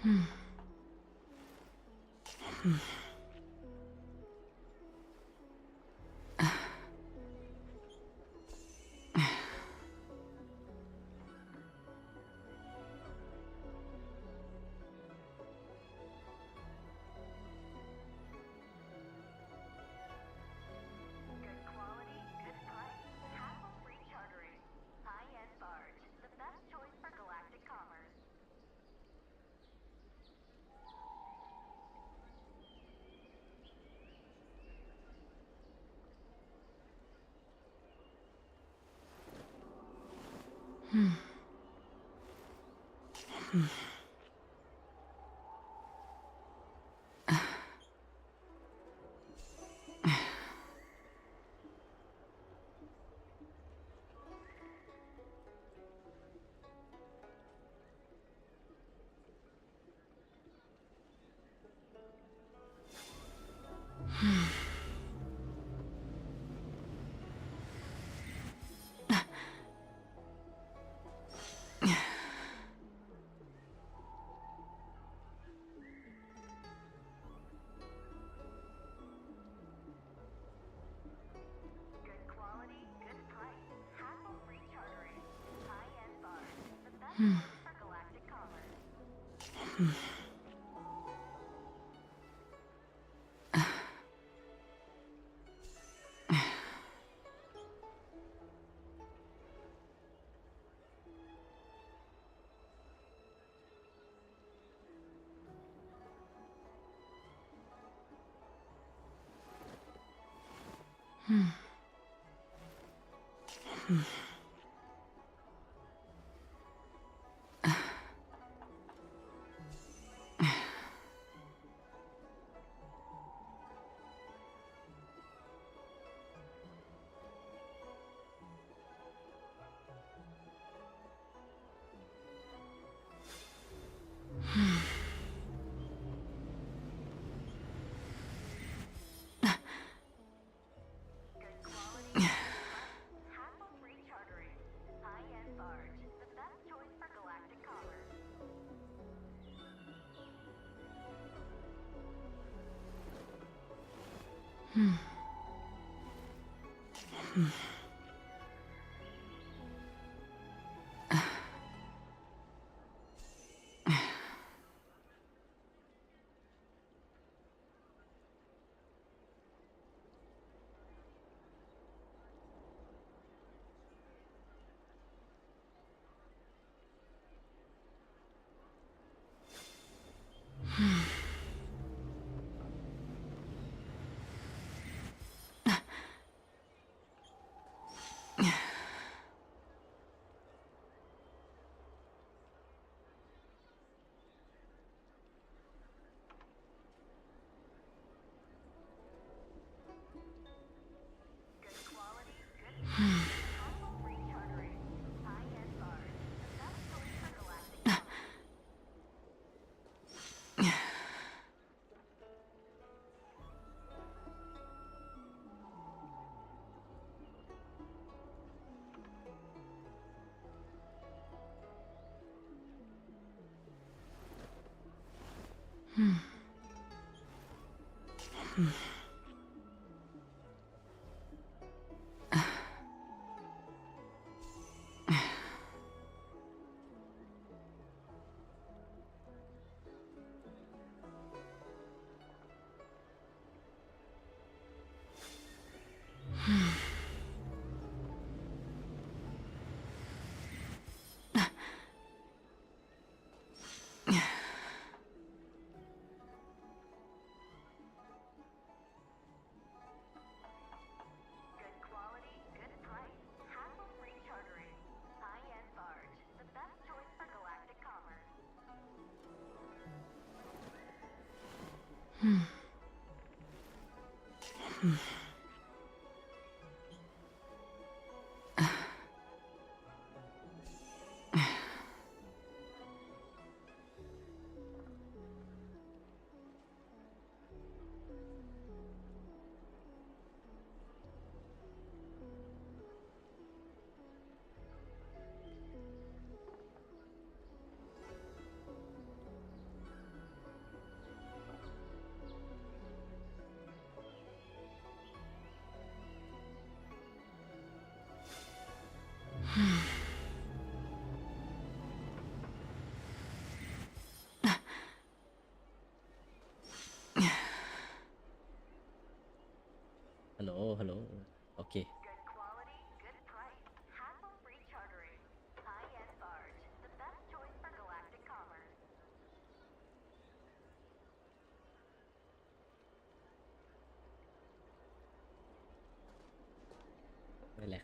อ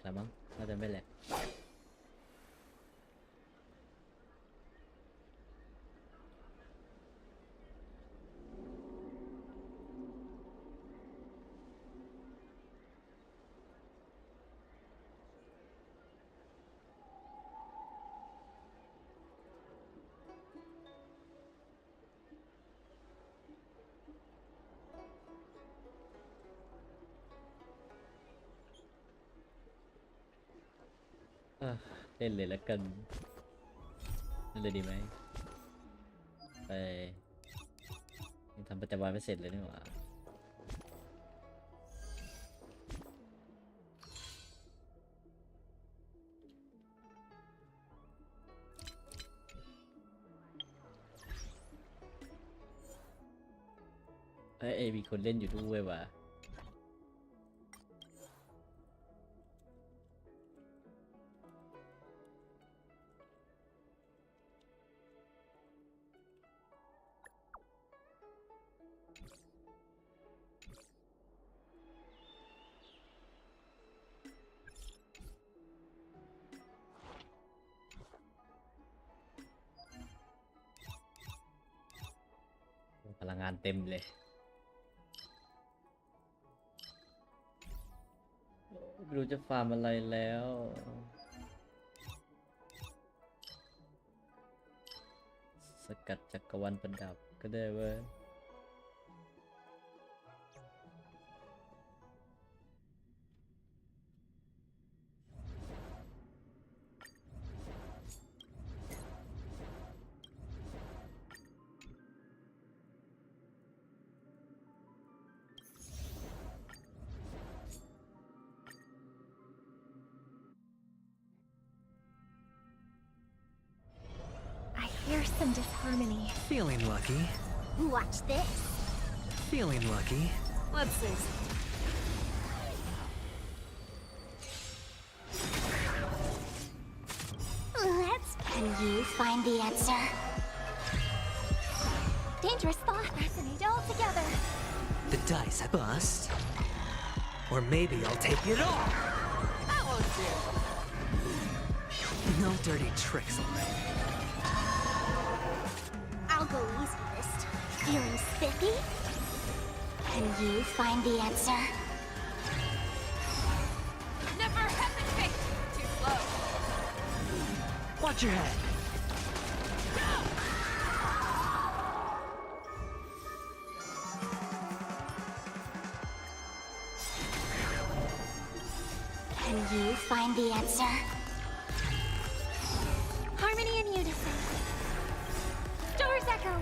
แล้วมั้งน่าจะไม่แหลกเล่นเลยแล้วกันเล่นเลยดีไหมไปยังทำประจำวันไม่เสร็จเลยนี่หว่ามีคนเล่นอยู่ด้วยว่ะพลังงานเต็มเลยไม่รู้จะฟาร์มอะไรแล้วสกัดจักรวาลประดับก็ได้เว้ยHere's some disharmony. Feeling lucky. Watch this. Feeling lucky. Let's see. Can you find the answer? Dangerous thought. Resonate all together. The dice I bust. Or maybe I'll take it all. That won't do. No dirty tricks already. I'll go easiest. Feeling spiffy? Can you find the answer? Never hesitate! Too slow. Watch your head. Can you find the answer? Harmony and unison. Stars echo.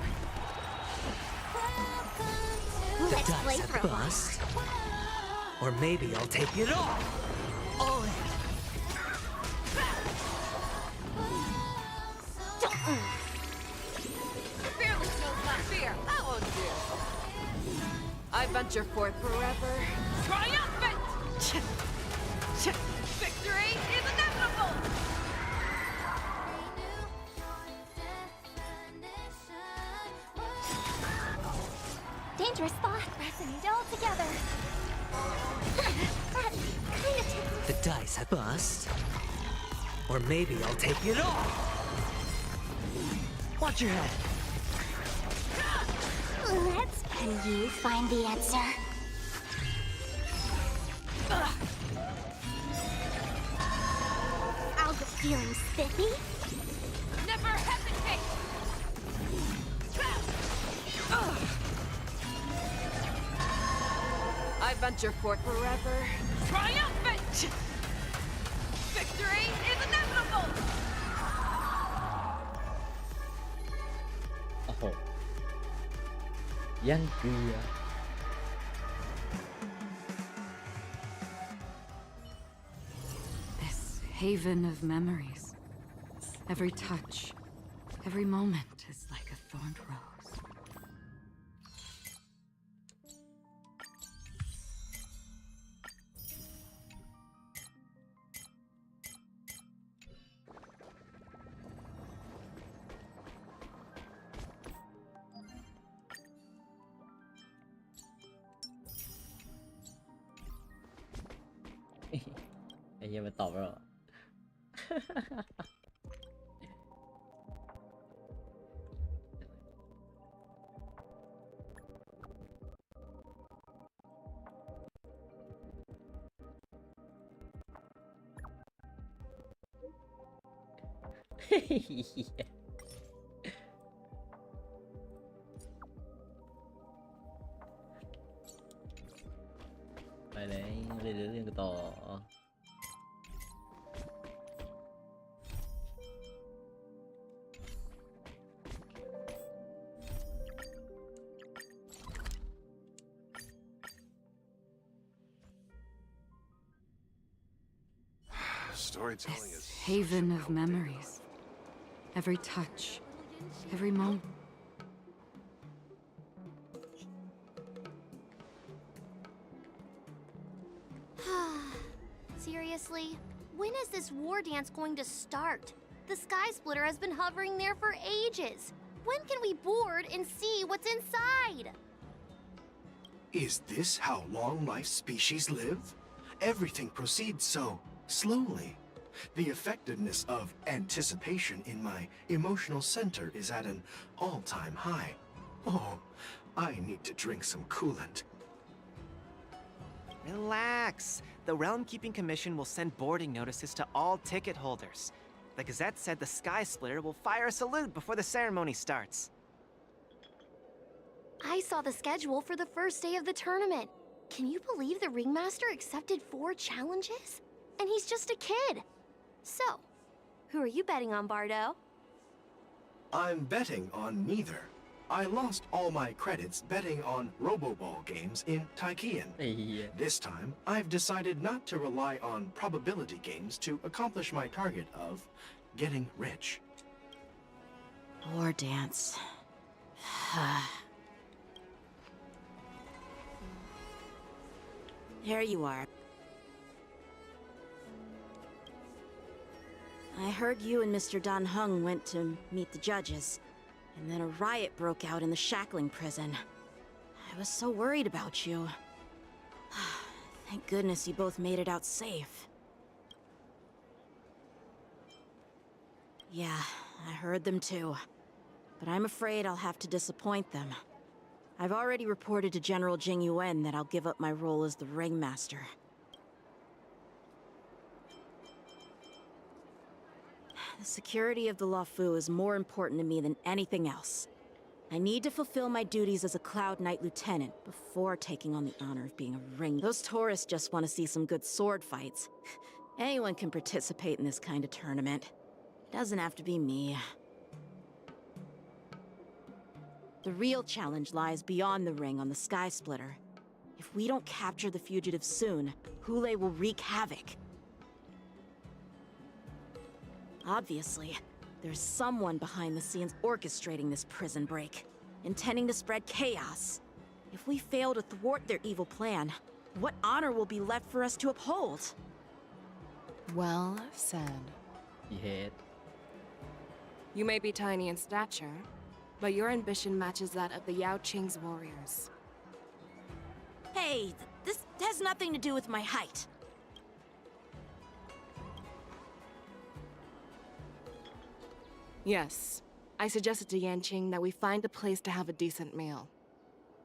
The Let's play dice for I a while. bust. Or maybe I'll take it all. All in. Fearless knows not fear. That won't do. I venture forth forever. Triumphant! Victory is inevitable! Dangerous thought. Resonate all together. That kind of tickles. The dice I bust. Or maybe I'll take it all. Watch your head. Can you find the answer? I'll go feeling spiffy? Never hesitate! I venture forth forever. Triumphant! Victory is inevitable! โอ้โหยังเกลือ This haven of memories. Every touch, every moment is like a thorned rose. เฮียมันตอบแล้วเหรอ ไปเลยเรื่องต่อ Storytelling This is haven of memories. Every touch, every moment. Seriously? When is this war dance going to start? The Sky Splitter has been hovering there for ages. When can we board and see what's inside? Is this how long life species live? Everything proceeds so slowly. The effectiveness of anticipation in my emotional center is at an all-time high. Oh, I need to drink some coolant. Relax. The Realm Keeping Commission will send boarding notices to all ticket holders. The Gazette said the Sky Splitter will fire a salute before the ceremony starts. I saw the schedule for the first day of the tournament. Can you believe the Ringmaster accepted 4 challenges? And he's just a kid. So, who are you betting on, Bardo? I'm betting on neither. I lost all my credits betting on Roboball games in Taikian. ไอ้เหี้ย This time, I've decided not to rely on probability games to accomplish my target of getting rich. War dance. Here you are. I heard you and Mr. Dan Hung went to meet the judges, and then a riot broke out in the shackling prison. I was so worried about you. Thank goodness you both made it out safe. Yeah, I heard them too. But I'm afraid I'll have to disappoint them. I've already reported to General Jing Yuan that I'll give up my role as the Ringmaster. The security of the Luofu is more important to me than anything else. I need to fulfill my duties as a Cloud Knight Lieutenant before taking on the honor of being a ring. Those tourists just want to see some good sword fights. Anyone can participate in this kind of tournament. Doesn't have to be me. The real challenge lies beyond the ring on the Sky Splitter. If we don't capture the fugitive soon, Hule will wreak havoc. Obviously, there's someone behind the scenes orchestrating this prison break, intending to spread chaos. If we fail to thwart their evil plan, what honor will be left for us to uphold? Well said. อีเฮด You may be tiny in stature, but your ambition matches that of the Yao Qing's warriors. Hey, this has nothing to do with my height. Yes, I suggested to Yanqing that we find a place to have a decent meal.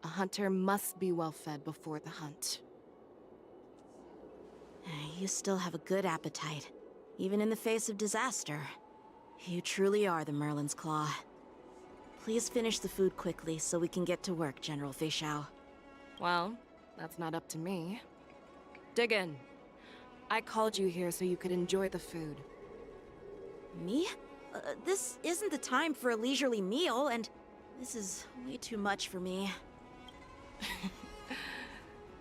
A hunter must be well fed before the hunt. You still have a good appetite, even in the face of disaster. You truly are the Merlin's Claw. Please finish the food quickly so we can get to work, General Feixiao. Well, that's not up to me. Dig in. I called you here so you could enjoy the food. Me? This isn't the time for a leisurely meal, and this is way too much for me.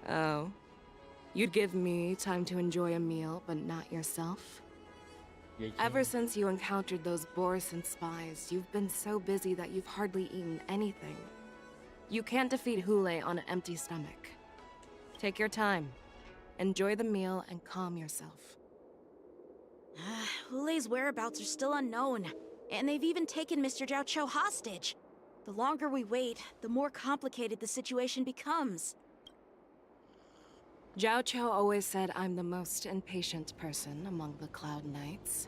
Oh. You'd give me time to enjoy a meal, but not yourself? เย้ Ever since you encountered those Borison spies, you've been so busy that you've hardly eaten anything. You can't defeat Hule on an empty stomach. Take your time. Enjoy the meal and calm yourself. Hule's whereabouts are still unknown, and they've even taken Mr. Zhao Cho hostage. The longer we wait, the more complicated the situation becomes. Zhao Qiu always said I'm the most impatient person among the Cloud Knights,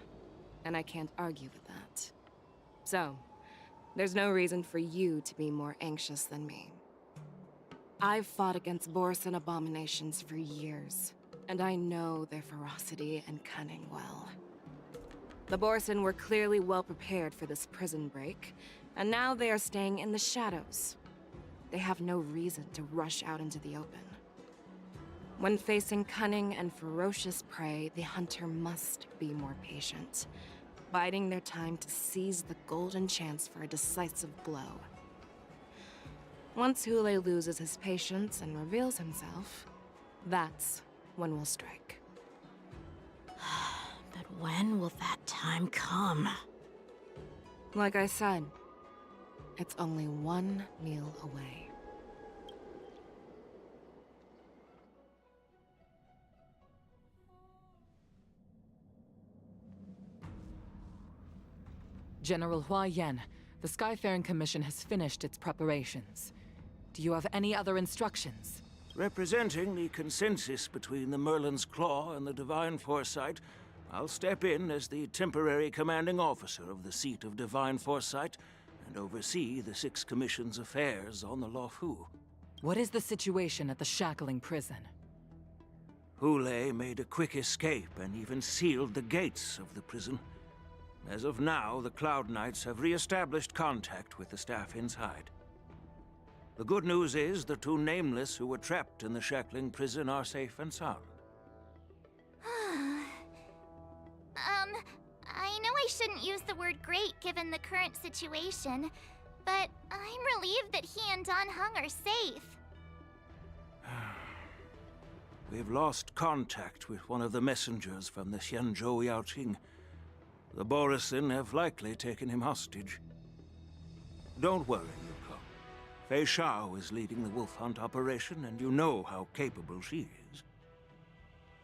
and I can't argue with that. So, there's no reason for you to be more anxious than me. I've fought against Borson abominations for years, and I know their ferocity and cunning well. The Borson were clearly well prepared for this prison break, and now they are staying in the shadows. They have no reason to rush out into the open. When facing cunning and ferocious prey, the hunter must be more patient, biding their time to seize the golden chance for a decisive blow. Once Hule loses his patience and reveals himself, that's when we'll strike. But when will that time come? Like I said, it's only one meal away. General Hua Yan, the Skyfaring Commission has finished its preparations. Do you have any other instructions? Representing the consensus between the Merlin's Claw and the Divine Foresight, I'll step in as the temporary commanding officer of the seat of Divine Foresight and oversee the Six Commission's affairs on the Luofu. What is the situation at the Shackling prison? Hule made a quick escape and even sealed the gates of the prison. As of now, the Cloud Knights have re-established contact with the staff inside. The good news is the two Nameless who were trapped in the Shackling prison are safe and sound. I know I shouldn't use the word great given the current situation, but I'm relieved that he and Dan Heng are safe. We've lost contact with one of the messengers from the Xianzhou Yaoqing. The Borisin have likely taken him hostage. Don't worry, Yuko. Fei Shao is leading the wolf hunt operation, and you know how capable she is.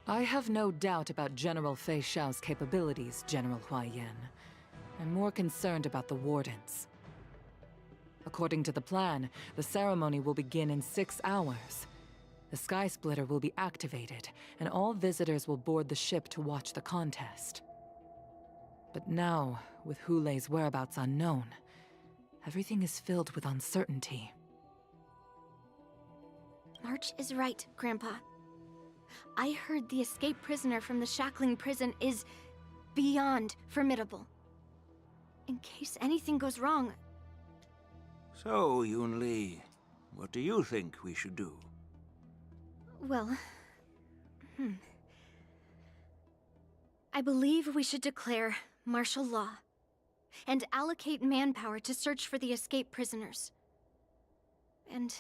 I have no doubt about General Fei Shao's capabilities, General Hua Yan. I'm more concerned about the Wardens. According to the plan, the ceremony will begin in 6 hours. The Sky Splitter will be activated, and all visitors will board the ship to watch the contest. But now, with Hule's whereabouts unknown, everything is filled with uncertainty. March is right, Grandpa. I heard the escaped prisoner from the Shackling prison is beyond formidable. In case anything goes wrong... So, Yun Li, what do you think we should do? Well... I believe we should declare martial law and allocate manpower to search for the escaped prisoners. And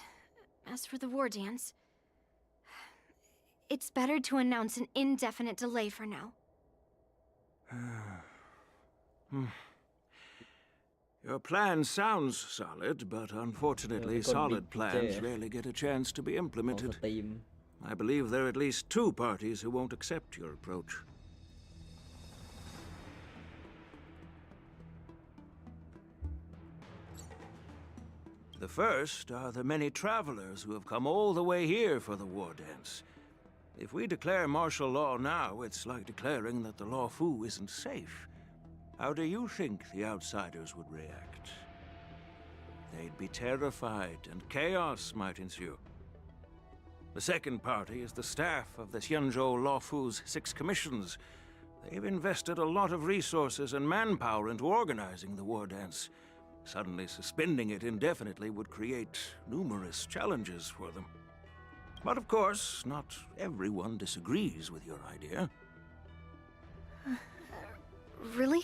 as for the war dance, it's better to announce an indefinite delay for now. Your plan sounds solid, but unfortunately solid plans rarely get a chance to be implemented. I believe there are at least 2 parties who won't accept your approach. The first are the many travelers who have come all the way here for the war dance. If we declare martial law now, it's like declaring that the Luofu isn't safe. How do you think the outsiders would react? They'd be terrified, and chaos might ensue. The second party is the staff of the Xianzhou Luofu's 6 commissions. They've invested a lot of resources and manpower into organizing the war dance. Suddenly suspending it indefinitely would create numerous challenges for them. But of course, not everyone disagrees with your idea. Really?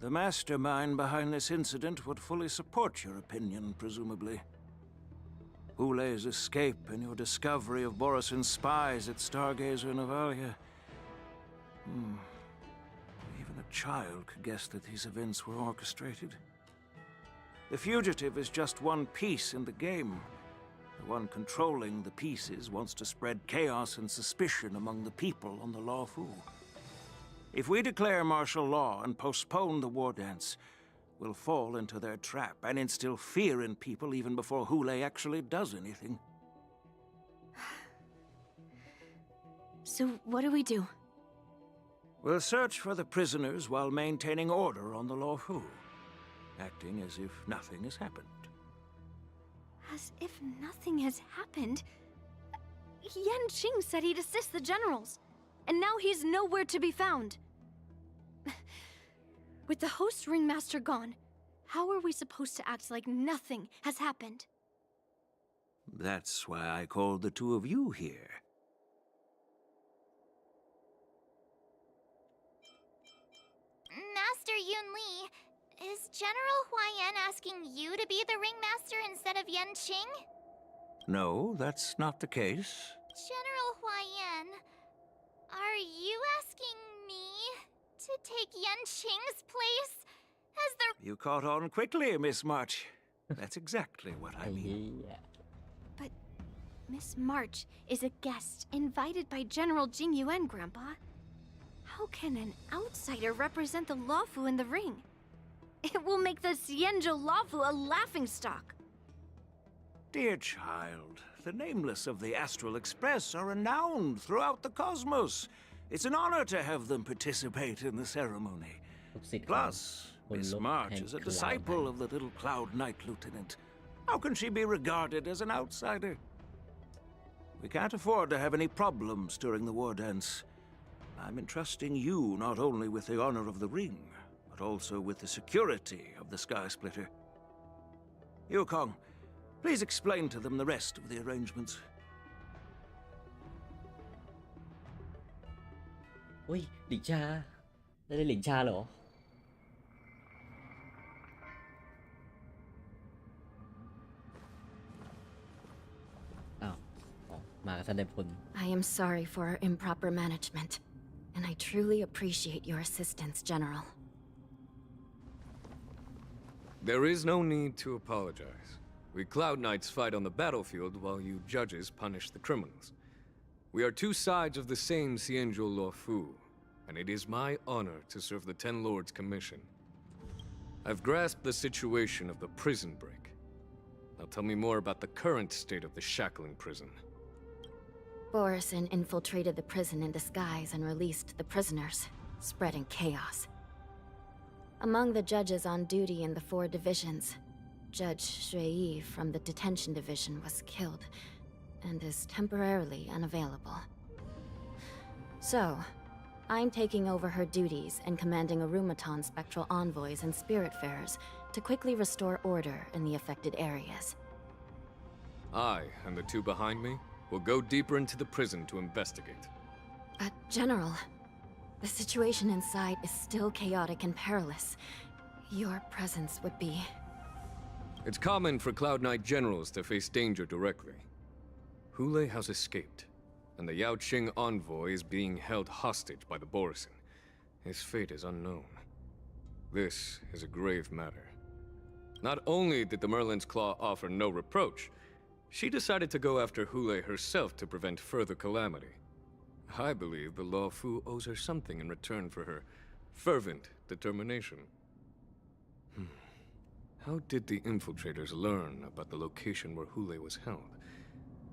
The mastermind behind this incident would fully support your opinion, presumably. Hule's escape and your discovery of Borisin's spies at Stargazer Navalia. Even a child could guess that these events were orchestrated. The fugitive is just one piece in the game. The one controlling the pieces wants to spread chaos and suspicion among the people on the Luofu. If we declare martial law and postpone the war dance, we'll fall into their trap and instill fear in people even before Hule actually does anything. So what do we do? We'll search for the prisoners while maintaining order on the Luofu, acting as if nothing has happened. As if nothing has happened? Yanqing said he'd assist the generals, and now he's nowhere to be found. With the host ringmaster gone, how are we supposed to act like nothing has happened? That's why I called the two of you here. Master Yunli, is General Huaiyan asking you to be the ringmaster instead of Yanqing? No, that's not the case. General Huaiyan, are you asking me to take Yanqing's place as the... You caught on quickly, Miss March. That's exactly what I mean. But Miss March is a guest invited by General Jing Yuan, Grandpa. How can an outsider represent the Luofu in the ring? It will make the Xianzhou Luofu a laughingstock. Dear child, the nameless of the Astral Express are renowned throughout the cosmos. It's an honor to have them participate in the ceremony. Plus, Miss March is a disciple of the little Cloud Knight Lieutenant. How can she be regarded as an outsider? We can't afford to have any problems during the war dance. I'm entrusting you not only with the honor of the ring, but also with the security of the Sky Splitter. Yukong, please explain to them the rest of the arrangements. อุ้ยหลิงชาได้หลิงชาเหรออ้าวมากับท่านนายพล I am sorry for our improper management, and I truly appreciate your assistance, General. There is no need to apologize. We Cloud Knights fight on the battlefield while you judges punish the criminals. We are two sides of the same Xianzhou Luofu, and it is my honor to serve the Ten Lords' commission. I've grasped the situation of the prison break. Now tell me more about the current state of the shackling prison. Borison infiltrated the prison in disguise and released the prisoners, spreading chaos. Among the judges on duty in the 4 divisions, Judge Shui from the detention division was killed and is temporarily unavailable. So, I'm taking over her duties and commanding Arumaton spectral envoys and spiritfarers to quickly restore order in the affected areas. I and the two behind me will go deeper into the prison to investigate. But, General, the situation inside is still chaotic and perilous. Your presence would be... It's common for Cloud Knight generals to face danger directly. Hule has escaped, and the Yaoqing envoy is being held hostage by the Borison. His fate is unknown. This is a grave matter. Not only did the Merlin's Claw offer no reproach, she decided to go after Hule herself to prevent further calamity. I believe the Luofu owes her something in return for her fervent determination. How did the infiltrators learn about the location where Hule was held?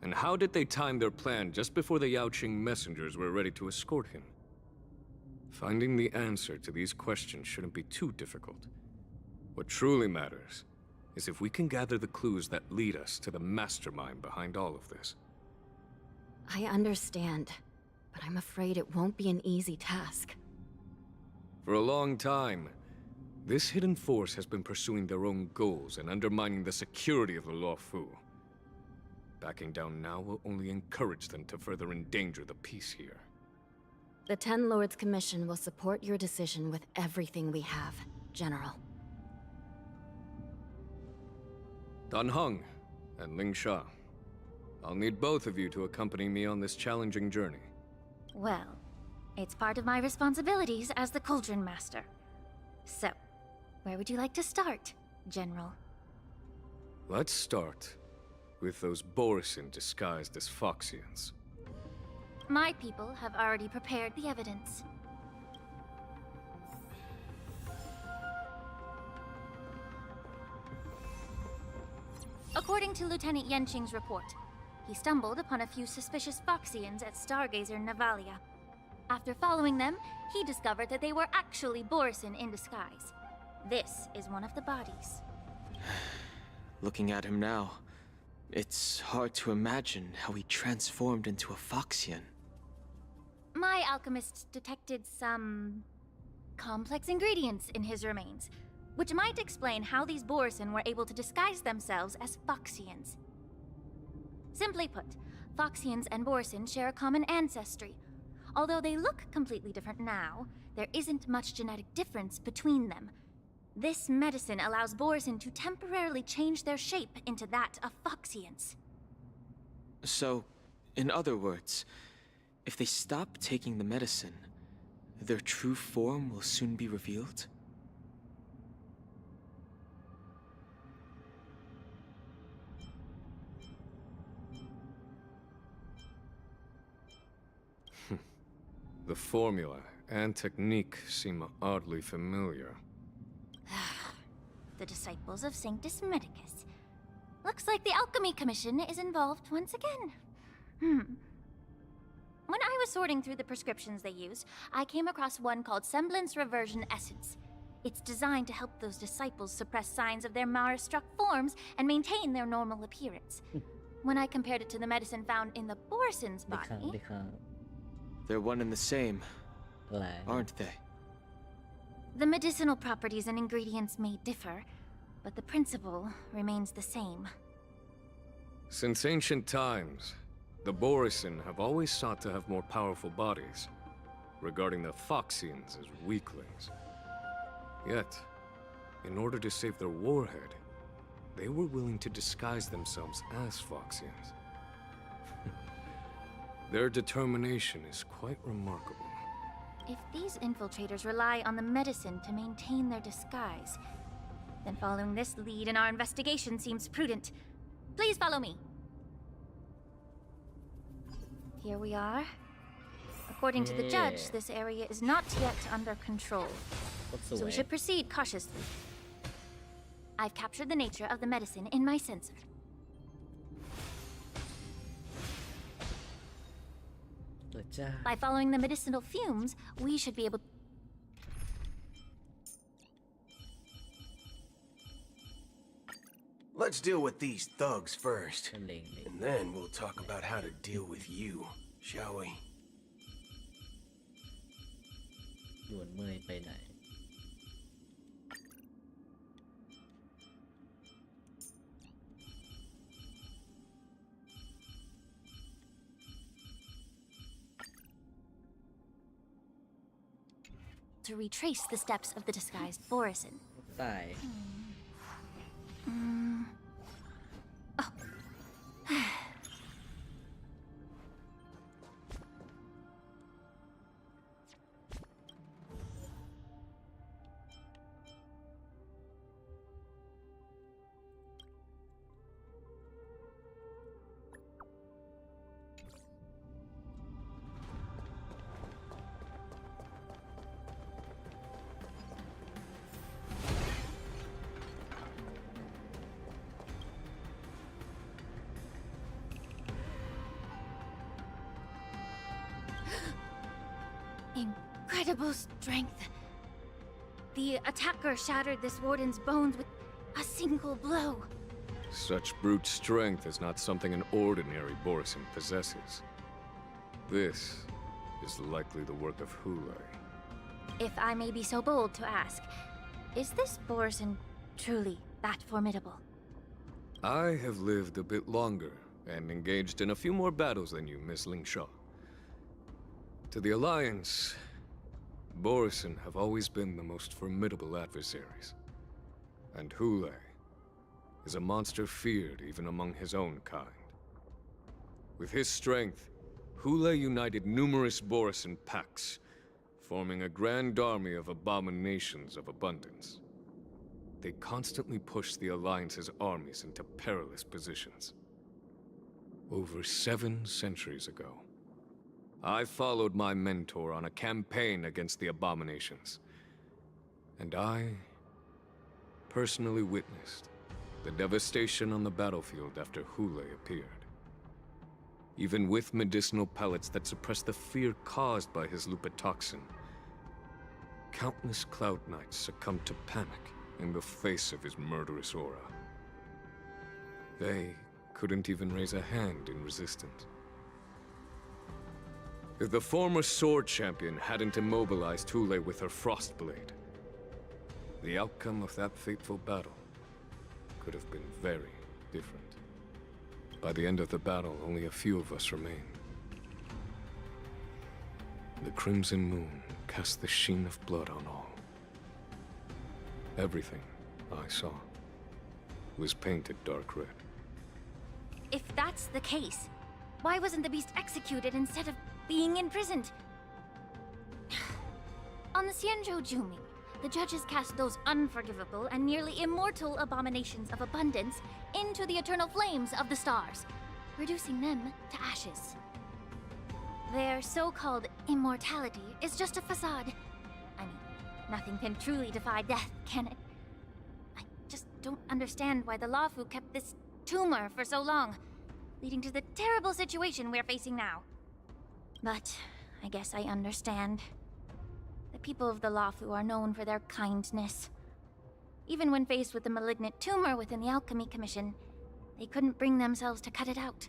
And how did they time their plan just before the Yaoqing messengers were ready to escort him? Finding the answer to these questions shouldn't be too difficult. What truly matters is if we can gather the clues that lead us to the mastermind behind all of this. I understand, but I'm afraid it won't be an easy task. For a long time, this hidden force has been pursuing their own goals and undermining the security of the Luofu. Backing down now will only encourage them to further endanger the peace here. The Ten Lords Commission will support your decision with everything we have, General. Dan Heng and Ling Sha, I'll need both of you to accompany me on this challenging journey. Well, it's part of my responsibilities as the Cauldron Master. So, where would you like to start, General? Let's start with those Borison disguised as Foxians. My people have already prepared the evidence. According to Lieutenant Yanqing's report, he stumbled upon a few suspicious Foxians at Stargazer Navalia. After following them, he discovered that they were actually Borison in disguise. This is one of the bodies. Looking at him now, it's hard to imagine how he transformed into a Foxian. My alchemist detected some complex ingredients in his remains, which might explain how these Borison were able to disguise themselves as Foxians. Simply put, Foxians and Borison share a common ancestry. Although they look completely different now, there isn't much genetic difference between them. This medicine allows Borison to temporarily change their shape into that of Foxians. So, in other words, if they stop taking the medicine, their true form will soon be revealed? The formula and technique seem oddly familiar. The disciples of Sanctus Medicus. Looks like the Alchemy Commission is involved once again. When I was sorting through the prescriptions they use, I came across one called Semblance Reversion Essence. It's designed to help those disciples suppress signs of their Mara-struck forms and maintain their normal appearance. When I compared it to the medicine found in the Borison's body... They're one and the same, aren't they? The medicinal properties and ingredients may differ, but the principle remains the same. Since ancient times, the Borison have always sought to have more powerful bodies, regarding the Foxians as weaklings. Yet, in order to save their warhead, they were willing to disguise themselves as Foxians. Their determination is quite remarkable. If these infiltrators rely on the medicine to maintain their disguise, then following this lead in our investigation seems prudent. Please follow me. Here we are. According to the judge, this area is not yet under control. So we should proceed cautiously. I've captured the nature of the medicine in my sensor. By following the medicinal fumes, we should be able... Let's deal with these thugs first. And then we'll talk about how to deal with you, shall we? To retrace the steps of the disguised Borison. Oh. Incredible strength. The attacker shattered this warden's bones with a single blow. Such brute strength is not something an ordinary Borison possesses. This is likely the work of Hule. If I may be so bold to ask, is this Borison truly that formidable? I have lived a bit longer and engaged in a few more battles than you, Miss Lingshaw. To the Alliance, Borison have always been the most formidable adversaries. And Hule is a monster feared even among his own kind. With his strength, Hule united numerous Borison packs, forming a grand army of abominations of abundance. They constantly push the Alliance's armies into perilous positions. Over 7 centuries ago, I followed my mentor on a campaign against the abominations. And I personally witnessed the devastation on the battlefield after Hule appeared. even with medicinal pellets that suppress the fear caused by his lupitoxin. Countless Cloud Knights succumbed to panic in the face of his murderous aura. They couldn't even raise a hand in resistance. If the former sword champion hadn't immobilized Hule with her frost blade, the outcome of that fateful battle could have been very different. By the end of the battle, only a few of us remained. The crimson moon cast the sheen of blood on all. Everything I saw was painted dark red. If that's the case, why wasn't the beast executed instead of being imprisoned? On the Xianzhou Juming, the judges cast those unforgivable and nearly immortal abominations of abundance into the eternal flames of the stars, reducing them to ashes. Their so-called immortality is just a facade. I mean, nothing can truly defy death, can it? I just don't understand why the Luofu kept this tumor for so long, leading to the terrible situation we're facing now. But I guess I understand. The people of the Luofu are known for their kindness. Even when faced with a malignant tumor within the Alchemy Commission, they couldn't bring themselves to cut it out.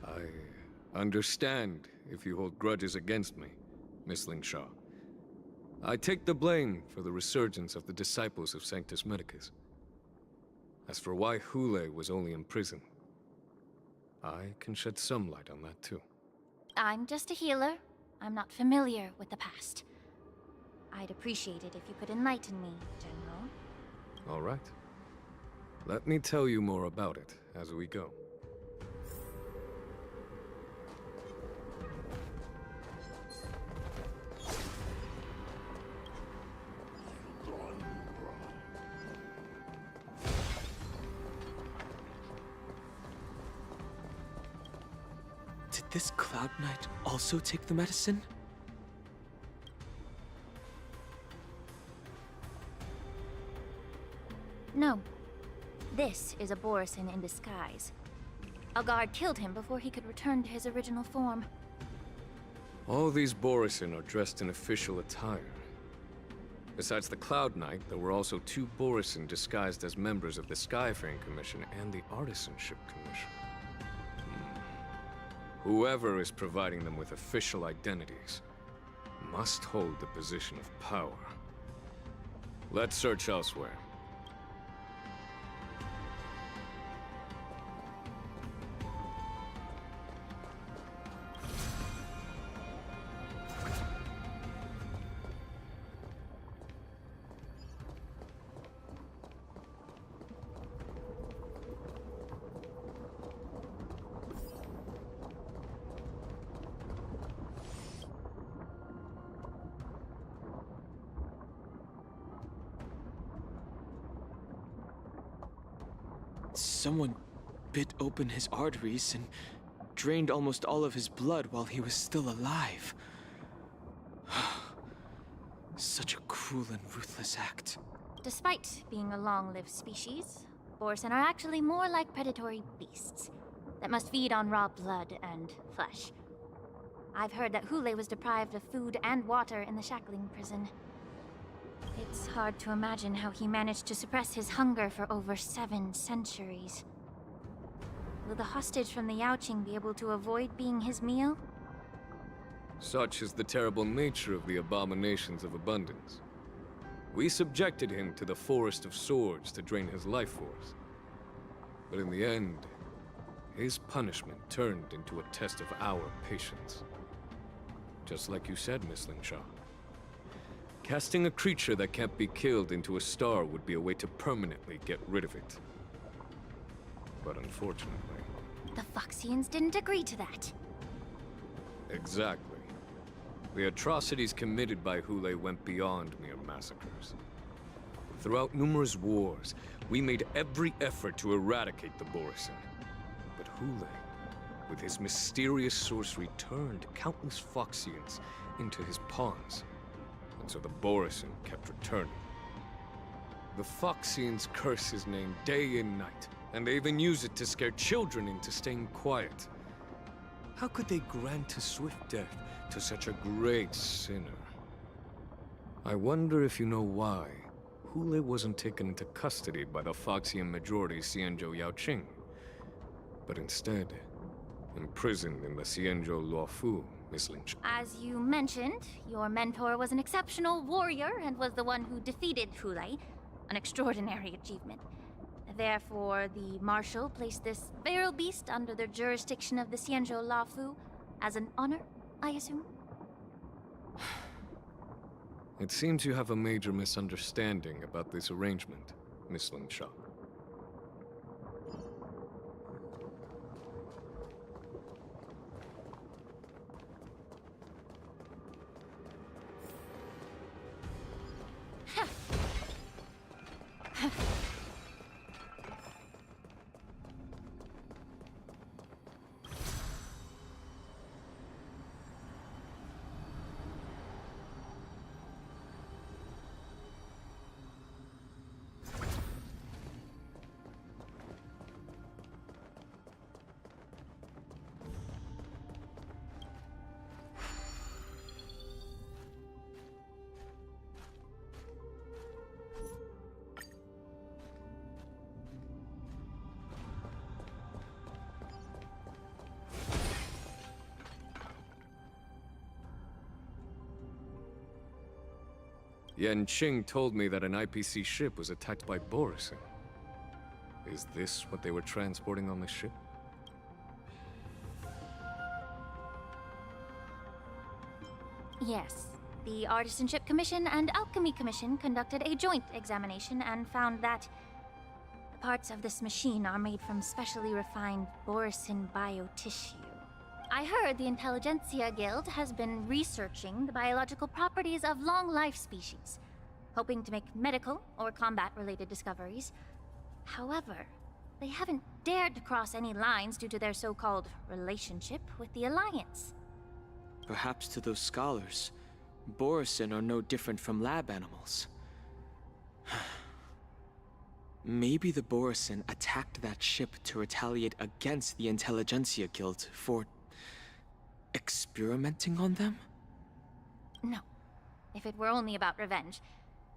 I understand if you hold grudges against me, Miss Lingsha. I take the blame for the resurgence of the disciples of Sanctus Medicus. As for why Hule was only imprisoned, I can shed some light on that too. I'm just a healer. I'm not familiar with the past. I'd appreciate it if you could enlighten me, General. All right. Let me tell you more about it as we go. Did this Cloud Knight also take the medicine? No. This is a Borisin in disguise. A guard killed him before he could return to his original form. All these Borisin are dressed in official attire. Besides the Cloud Knight, there were also 2 Borisin disguised as members of the Skyfaring Commission and the Artisanship Commission. Whoever is providing them with official identities must hold the position of power. Let's search elsewhere. Someone bit open his arteries and drained almost all of his blood while he was still alive. Such a cruel and ruthless act. Despite being a long-lived species, Borisin are actually more like predatory beasts that must feed on raw blood and flesh. I've heard that Hule was deprived of food and water in the shackling prison. It's hard to imagine how he managed to suppress his hunger for over 7 centuries. Will the hostage from the Yaoqing be able to avoid being his meal? Such is the terrible nature of the abominations of abundance. We subjected him to the Forest of Swords to drain his life force. But in the end, his punishment turned into a test of our patience. Just like you said, Miss Lingsha. Casting a creature that can't be killed into a star would be a way to permanently get rid of it. But unfortunately... The Foxians didn't agree to that. Exactly. The atrocities committed by Hule went beyond mere massacres. Throughout numerous wars, we made every effort to eradicate the Borisin. But Hule, with his mysterious sorcery, turned countless Foxians into his pawns. And so the Borisin kept returning. The Foxians curse his name day and night, And they even use it to scare children into staying quiet. How could they grant a swift death to such a great sinner? I wonder if you know why Hule wasn't taken into custody by the Foxian majority Xianzhou Yaoqing, but instead imprisoned in the Xianzhou Luofu, Miss Lynch. As you mentioned, your mentor was an exceptional warrior and was the one who defeated Hule, an extraordinary achievement. Therefore, the Marshal placed this feral beast under the jurisdiction of the Xianzhou Luofu as an honor, I assume? It seems you have a major misunderstanding about this arrangement, Miss Linsha. Yan Qing told me that an IPC ship was attacked by Borison. Is this what they were transporting on the ship? Yes. The Artisanship Commission and Alchemy Commission conducted a joint examination and found that the parts of this machine are made from specially refined Borison biotissue. I heard the Intelligentsia Guild has been researching the biological properties of long-life species, hoping to make medical or combat-related discoveries. However, they haven't dared to cross any lines due to their so-called relationship with the Alliance. Perhaps to those scholars, Borison are no different from lab animals. Maybe the Borison attacked that ship to retaliate against the Intelligentsia Guild for experimenting on them? No. If it were only about revenge,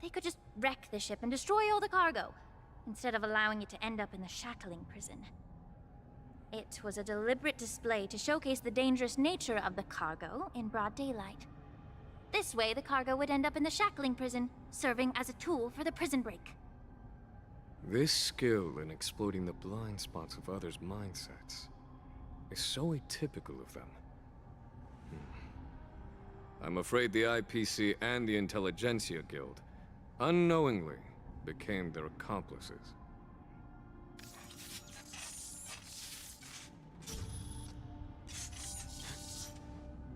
they could just wreck the ship and destroy all the cargo, instead of allowing it to end up in the shackling prison. It was a deliberate display to showcase the dangerous nature of the cargo in broad daylight. This way, the cargo would end up in the shackling prison, serving as a tool for the prison break. This skill in exploiting the blind spots of others' mindsets is so atypical of them. I'm afraid the IPC and the Intelligentsia Guild unknowingly became their accomplices.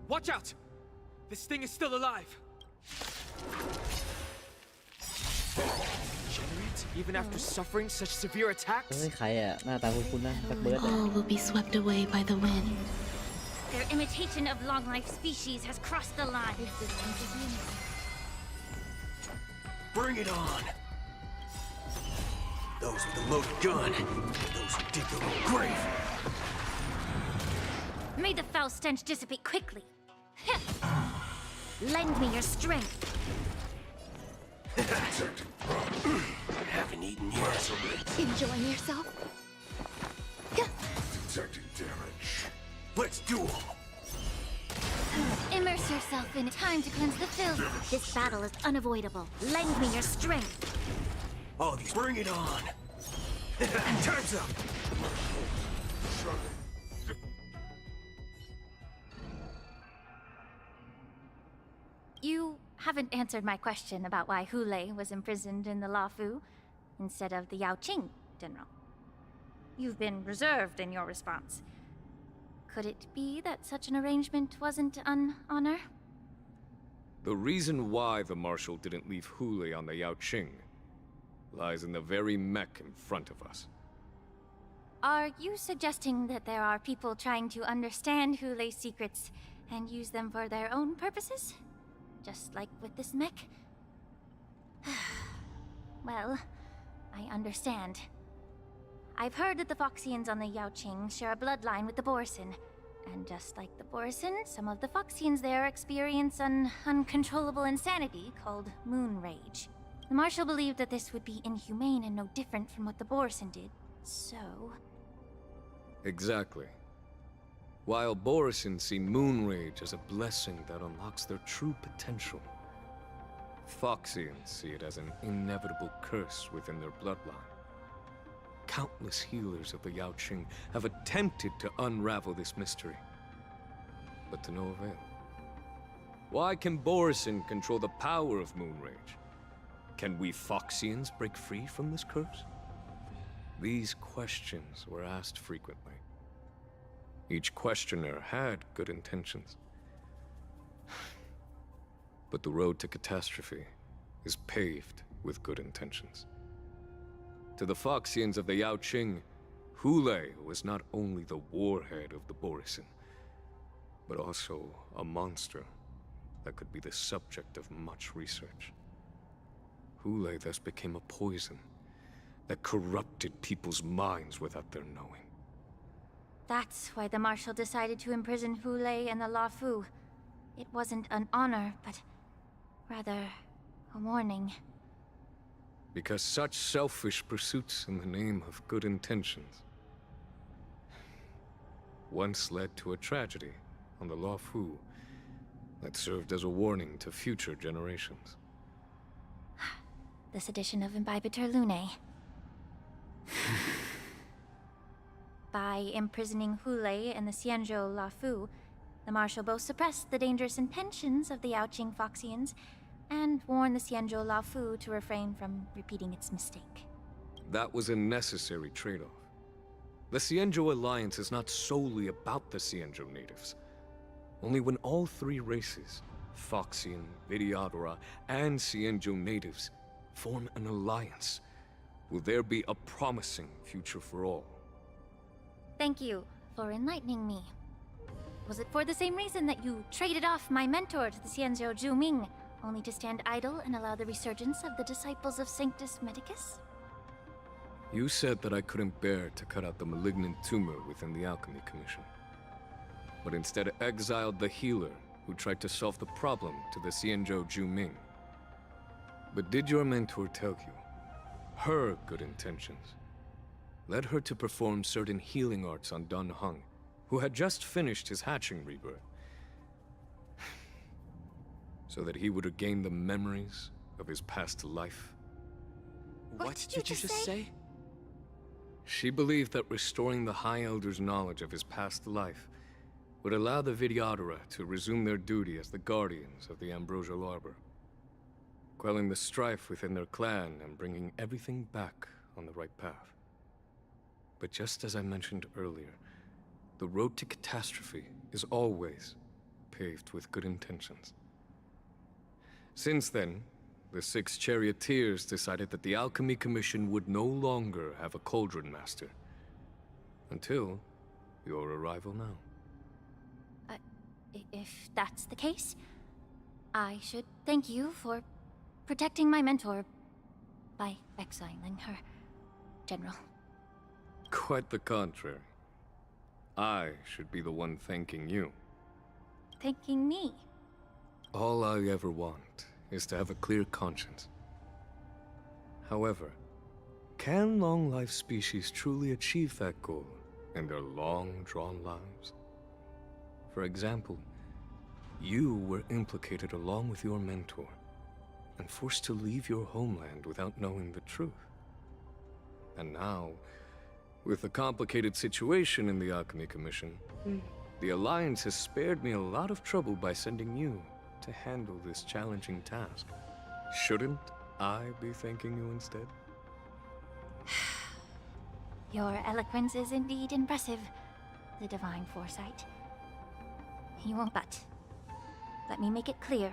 Watch out! This thing is still alive! Regenerates even after suffering such severe เฮ้ attacks? ยใครอ่ะหน้าตาคุ้นๆนะแบ็คเบิร์ด All will be swept away by the wind. Their imitation of long-life species has crossed the line. Bring it on! Those with the loaded gun, those who dig their own grave. May the foul stench dissipate quickly. Lend me your strength. Haven't eaten yet. Enjoying yourself? Detecting damage. Let's duel. Immerse yourself in time to cleanse the filth. This battle is unavoidable. Lend me your strength. All these, bring it on. Time's up. You haven't answered my question about why Hule was imprisoned in the Luofu instead of the Yaoqing General. You've been reserved in your response. Could it be that such an arrangement wasn't an honor? The reason why the Marshal didn't leave Hule on the Yaoqing lies in the very mech in front of us. Are you suggesting that there are people trying to understand Hule's secrets and use them for their own purposes? Just like with this mech? Well, I understand. I've heard that the Foxians on the Yaoqing share a bloodline with the Borson. And just like the Borson, some of the Foxians there experience an uncontrollable insanity called moon rage. The Marshal believed that this would be inhumane and no different from what the Borson did, so... Exactly. While Borson see moon rage as a blessing that unlocks their true potential, Foxians see it as an inevitable curse within their bloodline. Countless healers of the Yaoqing have attempted to unravel this mystery, but to no avail. Why can Borson control the power of moon rage? Can we Foxians break free from this curse? These questions were asked frequently. Each questioner had good intentions. But the road to catastrophe is paved with good intentions. To the Foxians of the Yaoqing, Hulei was not only the warhead of the Borson, but also a monster that could be the subject of much research. Hulei thus became a poison that corrupted people's minds without their knowing. That's why the Marshal decided to imprison Hulei and the Luofu. It wasn't an honor, but rather a warning. Because such selfish pursuits in the name of good intentions once led to a tragedy on the Luofu that served as a warning to future generations. The sedition of Imbibitor Lunae. By imprisoning Hulei and the Xianzhou Luofu, the Marshal both suppressed the dangerous intentions of the Yaoqing Foxians and warned the Xianzhou Luofu to refrain from repeating its mistake. That was a necessary trade-off. The Xianzhou alliance is not solely about the Xianzhou natives. Only when all three races, Foxian, Videodora, and Xianzhou natives, form an alliance, will there be a promising future for all. Thank you for enlightening me. Was it for the same reason that you traded off my mentor to the Xianzhou Zhuming, only to stand idle and allow the resurgence of the disciples of Sanctus Medicus? You said that I couldn't bear to cut out the malignant tumor within the Alchemy Commission, but instead exiled the healer who tried to solve the problem to the Xianzhou Zhuming. But did your mentor tell you her good intentions led her to perform certain healing arts on Dan Heng, who had just finished his hatching rebirth, so that he would regain the memories of his past life? What did you just say? She believed that restoring the High Elder's knowledge of his past life would allow the Videodora to resume their duty as the guardians of the Ambrosial Arbor, quelling the strife within their clan and bringing everything back on the right path. But just as I mentioned earlier, the road to catastrophe is always paved with good intentions. Since then, the 6 charioteers decided that the Alchemy Commission would no longer have a cauldron master. Until your arrival now. If that's the case, I should thank you for protecting my mentor by exiling her, General. Quite the contrary. I should be the one thanking you. Thanking me? All I ever want is to have a clear conscience. However, can long-life species truly achieve that goal in their long-drawn lives? For example, you were implicated along with your mentor and forced to leave your homeland without knowing the truth. And now, with the complicated situation in the Alchemy Commission, the Alliance has spared me a lot of trouble by sending you to handle this challenging task. Shouldn't I be thanking you instead? Your eloquence is indeed impressive, the divine foresight. You won't but. Let me make it clear.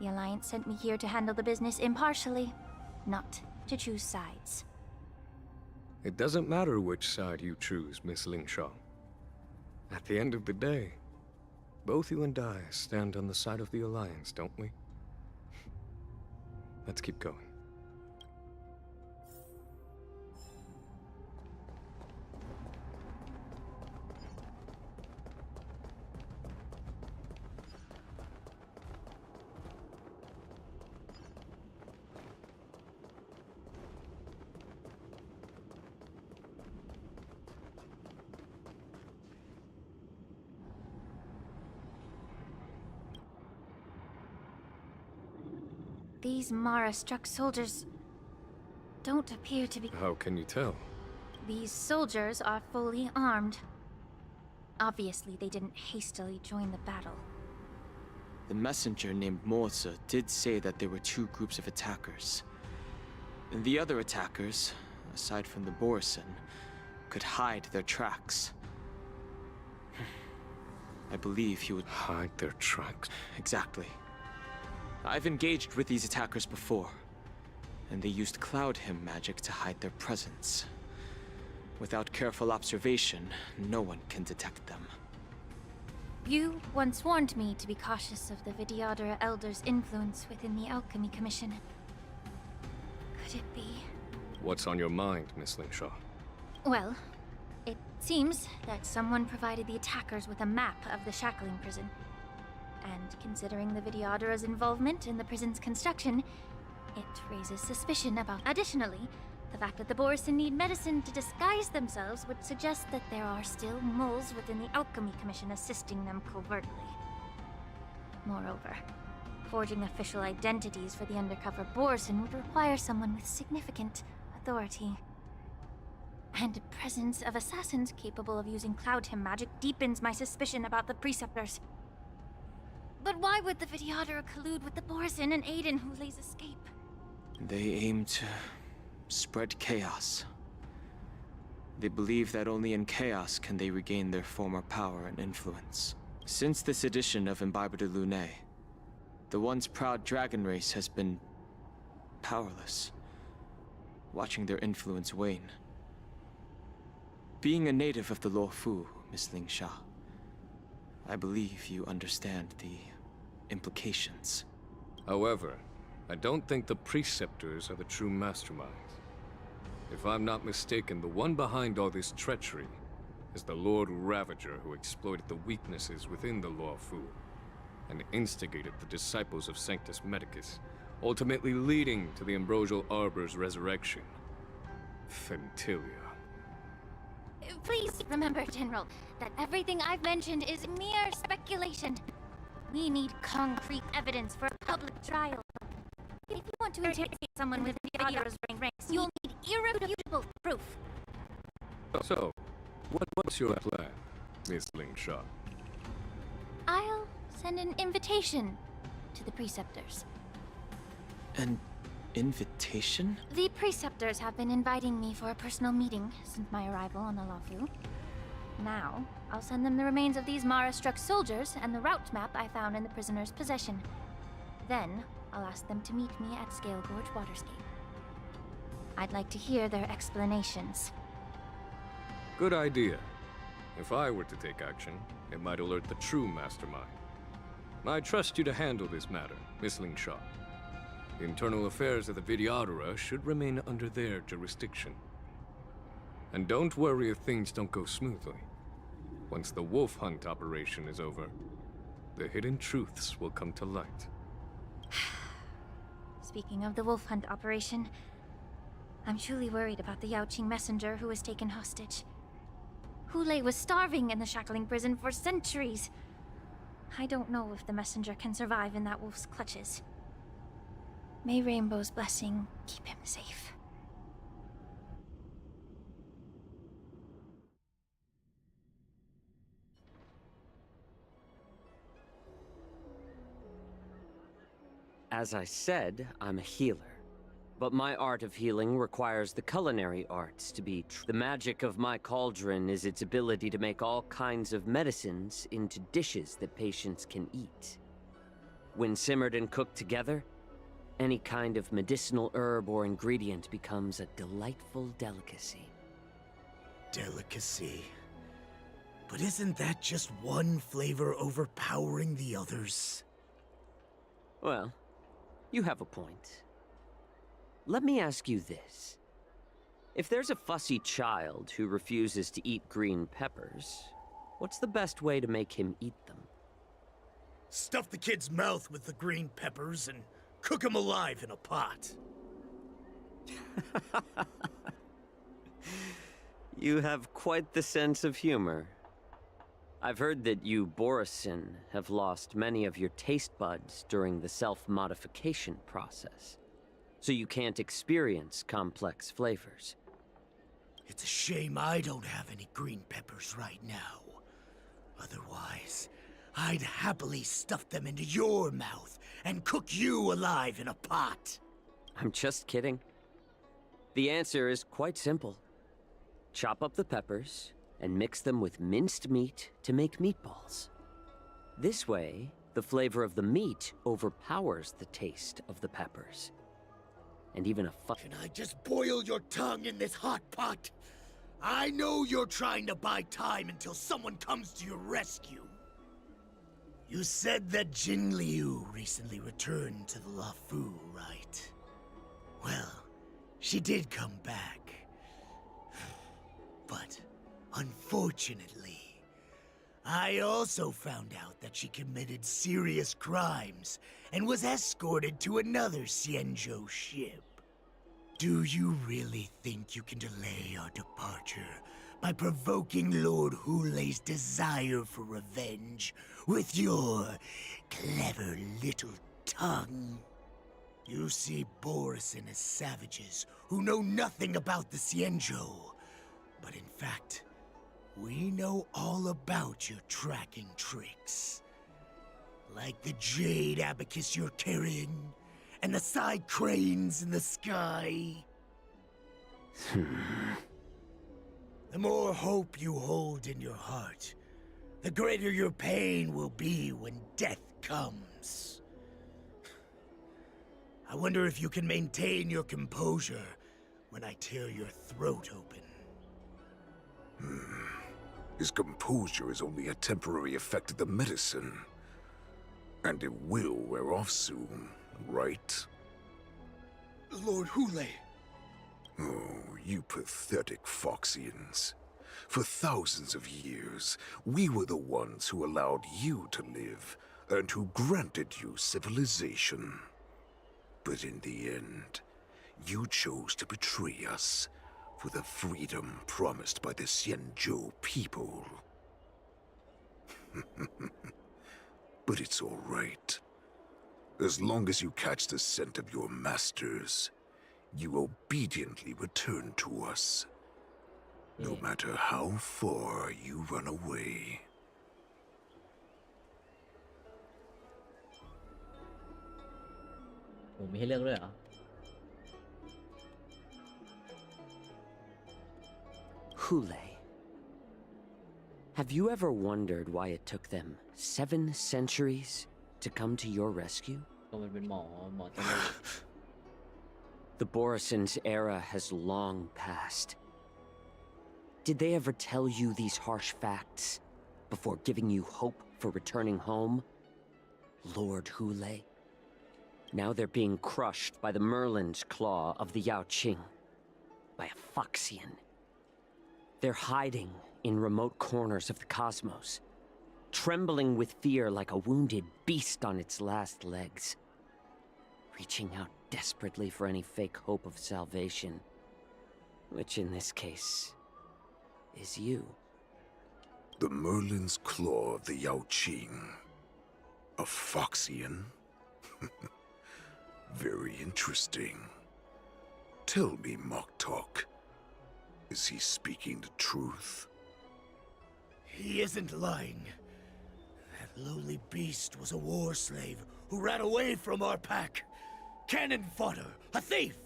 The Alliance sent me here to handle the business impartially, not to choose sides. It doesn't matter which side you choose, Miss Lingshaw. At the end of the day, both you and I stand on the side of the Alliance, don't we? Let's keep going. These Mara-struck soldiers don't appear to be... How can you tell? These soldiers are fully armed. Obviously, they didn't hastily join the battle. The messenger named Morza did say that there were two groups of attackers. And the other attackers, aside from the Borison, could hide their tracks. I believe he would... Hide their tracks? Exactly. I've engaged with these attackers before, and they used Cloud Hymn magic to hide their presence. Without careful observation, no one can detect them. You once warned me to be cautious of the Vidyadhara Elder's influence within the Alchemy Commission. Could it be? What's on your mind, Miss Lingshaw? Well, it seems that someone provided the attackers with a map of the shackling prison. And considering the Vidyadhara's involvement in the prison's construction, it raises suspicion about... Additionally, the fact that the Borison need medicine to disguise themselves would suggest that there are still moles within the Alchemy Commission assisting them covertly. Moreover, forging official identities for the undercover Borison would require someone with significant authority. And the presence of assassins capable of using Cloud Hymn magic deepens my suspicion about the Preceptors. But why would the Vidyadhara collude with the Borison and aid in Hule's escape? They aim to spread chaos. They believe that only in chaos can they regain their former power and influence. Since this edition of Imbibe de Lune, the once proud dragon race has been powerless, watching their influence wane. Being a native of the Luofu, Miss Lingsha, I believe you understand the implications. However, I don't think the Preceptors are the true masterminds. If I'm not mistaken, the one behind all this treachery is the Lord Ravager who exploited the weaknesses within the Luofu and instigated the disciples of Sanctus Medicus, ultimately leading to the Ambrosial Arbor's resurrection. Fentilia. Please remember, General, that everything I've mentioned is mere speculation. We need concrete evidence for a public trial. If you want to interrogate someone with Vidyadhara's ranks, you'll need irrefutable proof. So, what's your plan, Miss Lingshaw? I'll send an invitation to the Preceptors. An invitation? The Preceptors have been inviting me for a personal meeting since my arrival on the Luofu. Now, I'll send them the remains of these Mara-struck soldiers and the route map I found in the prisoner's possession. Then, I'll ask them to meet me at Scale Gorge Waterscape. I'd like to hear their explanations. Good idea. If I were to take action, it might alert the true mastermind. I trust you to handle this matter, Miss Lingshaw. The internal affairs of the Vidyadhara should remain under their jurisdiction. And don't worry if things don't go smoothly. Once the wolf hunt operation is over, the hidden truths will come to light. Speaking of the wolf hunt operation, I'm truly worried about the Yaoqing messenger who was taken hostage. Hule was starving in the shackling prison for centuries. I don't know if the messenger can survive in that wolf's clutches. May Rainbow's blessing keep him safe. As I said, I'm a healer. But my art of healing requires the culinary arts to be true. The magic of my cauldron is its ability to make all kinds of medicines into dishes that patients can eat. When simmered and cooked together, any kind of medicinal herb or ingredient becomes a delightful delicacy. Delicacy? But isn't that just one flavor overpowering the others? Well, you have a point. Let me ask you this. If there's a fussy child who refuses to eat green peppers, what's the best way to make him eat them? Stuff the kid's mouth with the green peppers and cook him alive in a pot. You have quite the sense of humor. I've heard that you, Borisin, have lost many of your taste buds during the self-modification process, so you can't experience complex flavors. It's a shame I don't have any green peppers right now. Otherwise, I'd happily stuff them into your mouth and cook you alive in a pot. I'm just kidding. The answer is quite simple. Chop up the peppers and mix them with minced meat to make meatballs. This way, the flavor of the meat overpowers the taste of the peppers. And even a Can I just boil your tongue in this hot pot? I know you're trying to buy time until someone comes to your rescue. You said that Jin Liu recently returned to the Luofu, right? Well, she did come back. But, unfortunately, I also found out that she committed serious crimes and was escorted to another Xianzhou ship. Do you really think you can delay our departure by provoking Lord Hulei's desire for revenge with your clever little tongue? You see Borisin as savages who know nothing about the Xianzhou, but in fact, we know all about your tracking tricks. Like the jade abacus you're carrying, and the side cranes in the sky. The more hope you hold in your heart, the greater your pain will be when death comes. I wonder if you can maintain your composure when I tear your throat open. His composure is only a temporary effect of the medicine. And it will wear off soon, right? Lord Hulei! Oh, you pathetic Foxians. For thousands of years, we were the ones who allowed you to live, and who granted you civilization. But in the end, you chose to betray us for the freedom promised by the Xianzhou people. But it's all right. As long as you catch the scent of your masters, you obediently return to us. No matter how far you run away. Hulei. Have you ever wondered why it took them 7 centuries to come to your rescue? The Borisin's era has long passed. Did they ever tell you these harsh facts before giving you hope for returning home? Lord Hulei? Now they're being crushed by the Merlin's claw of the Yaoqing, by a Foxian. They're hiding in remote corners of the cosmos, trembling with fear like a wounded beast on its last legs, reaching out desperately for any fake hope of salvation, which in this case is you. The Merlin's claw of the Yaoqing. A Foxian? Very interesting. Tell me, Moktok, is he speaking the truth? He isn't lying. That lowly beast was a war slave who ran away from our pack. Cannon fodder, a thief!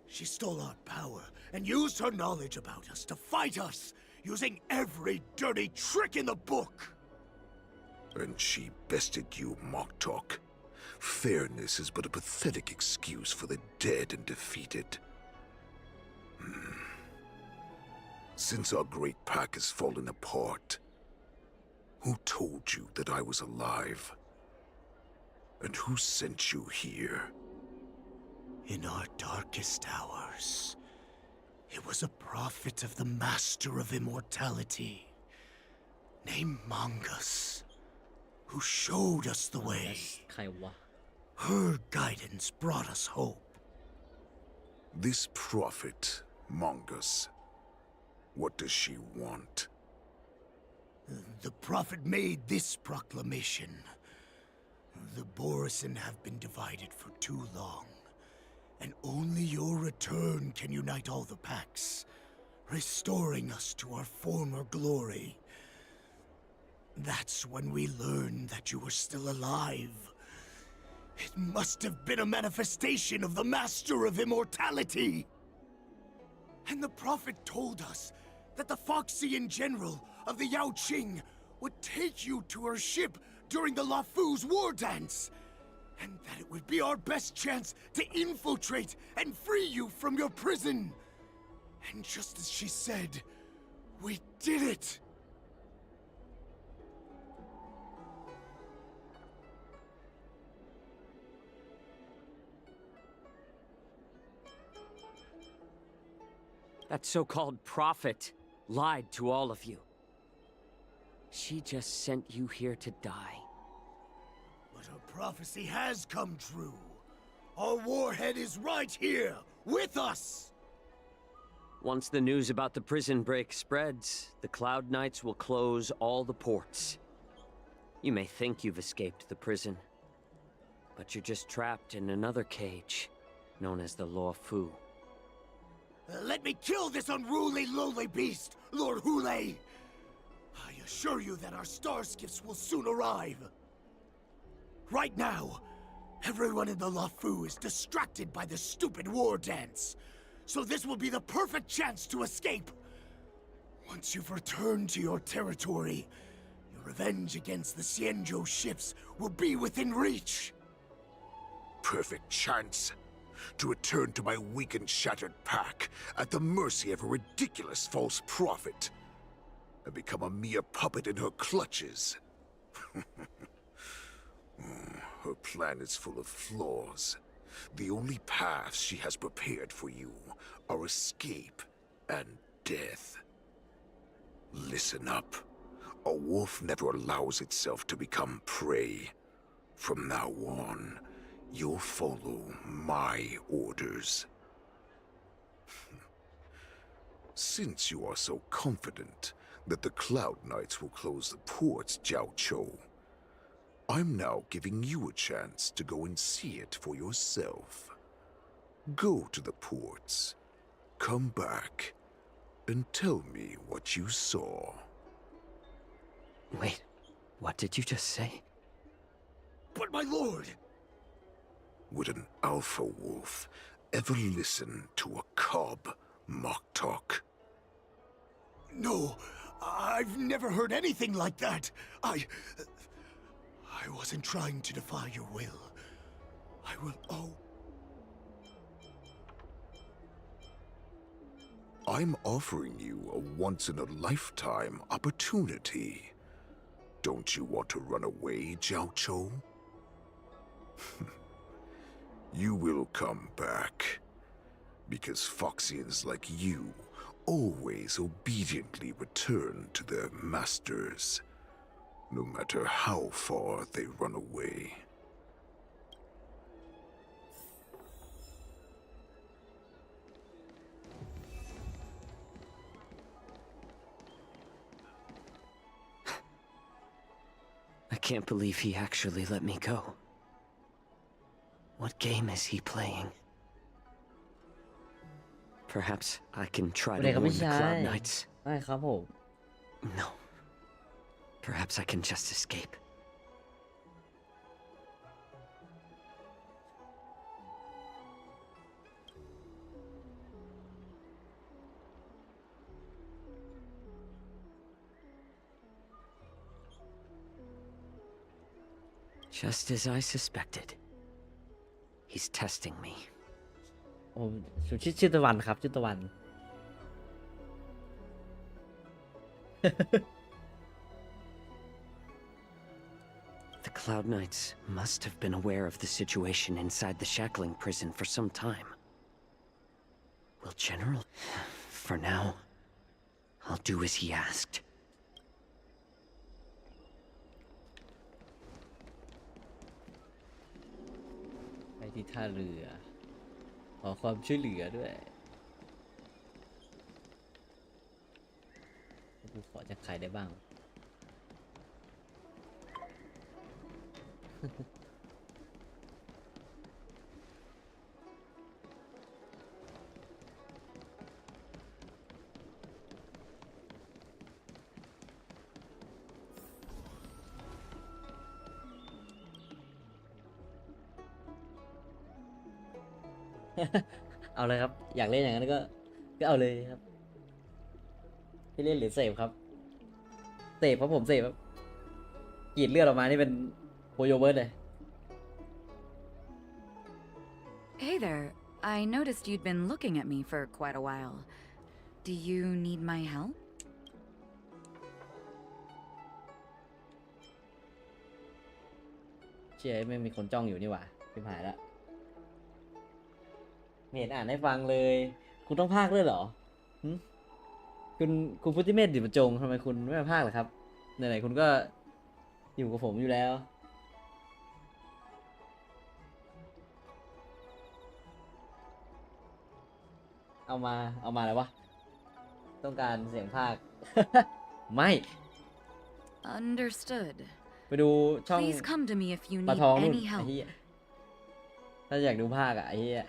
She stole our power and used her knowledge about us to fight us, using every dirty trick in the book! And she bested you, Moktok. Fairness is but a pathetic excuse for the dead and defeated. Since our great pack has fallen apart, who told you that I was alive? And who sent you here? In our darkest hours, it was a prophet of the Master of Immortality, named Mongus, who showed us the way. Her guidance brought us hope. This prophet, Mongus, what does she want? The prophet made this proclamation. The Borison have been divided for too long, and only your return can unite all the packs, restoring us to our former glory. That's when we learned that you were still alive. It must have been a manifestation of the Master of Immortality. And the prophet told us that the Foxian general of the Yaoqing would take you to her ship during the Lafu's war dance, and that it would be our best chance to infiltrate and free you from your prison. And just as she said, we did it! That so-called prophet lied to all of you. She just sent you here to die. But her prophecy has come true. Our warhead is right here, with us! Once the news about the prison break spreads, the Cloud Knights will close all the ports. You may think you've escaped the prison, but you're just trapped in another cage, known as the Law Fu. Let me kill this unruly, lowly beast, Lord Hule! I assure you that our star skiffs will soon arrive. Right now, everyone in the Lafu is distracted by the stupid war dance, so this will be the perfect chance to escape. Once you've returned to your territory, your revenge against the Xianzhou ships will be within reach. Perfect chance to return to my weak and shattered pack at the mercy of a ridiculous false prophet and become a mere puppet in her clutches. Her plan is full of flaws. The only paths she has prepared for you are escape and death. Listen up. A wolf never allows itself to become prey. From now on, you'll follow my orders. Since you are so confident that the Cloud Knights will close the ports, Jiao Chou, I'm now giving you a chance to go and see it for yourself. Go to the ports, come back, and tell me what you saw. Wait, what did you just say? But my lord! Would an alpha wolf ever listen to a cub mock talk? No, I've never heard anything like that. I wasn't trying to defy your will. I will I'm offering you a once-in-a-lifetime opportunity. Don't you want to run away, Jiao Chou? You will come back, because Foxians like you always obediently return to their masters, no matter how far they run away. I can't believe he actually let me go. What game is he playing? Perhaps I can try to warn the Cloud Knights. ไม่ครับผม No. Perhaps I can just escape. Just as I suspected. He's testing me. ผมชื่อตะวันครับชื่อตะวัน The Cloud Knights must have been aware of the situation inside the shackling prison for some time. Will General... For now, I'll do as he asked. ไปที่ท่าเรือขอความช่วยเหลือด้วยกูขอจากใครได้บ้าง เอาเลยครับ อยากเล่นอย่างนั้นก็เอาเลยครับพี่เล่นหรือเสพครับเสพครับผมเสพครับกรีดเลือดออกมานี่เป็นโฮโยเบิร์ตเลย Hey there. I noticed you'd been looking at me for quite a while. Do you need my help? เชื่อไม่มีคนจ้องอยู่นี่หว่าพิมหายแล้วไม่เห็นอ่านให้ฟังเลย คุณต้องพากย์ด้วยเหรอหึคุณพุทธิเมธดิบรรจงทำไมคุณไม่มาพากย์ล่ะครับไหนๆคุณก็อยู่กับผมอยู่แล้วเอามาอะไรวะต้องการเสียงพากย์ ไม่ Understood. ไปดูช่อง Please come to me if you ปลา need ทองนู่น any ไอ้ help. เหี้ยถ้าอยากดูภาคอะไอ้เหี้ย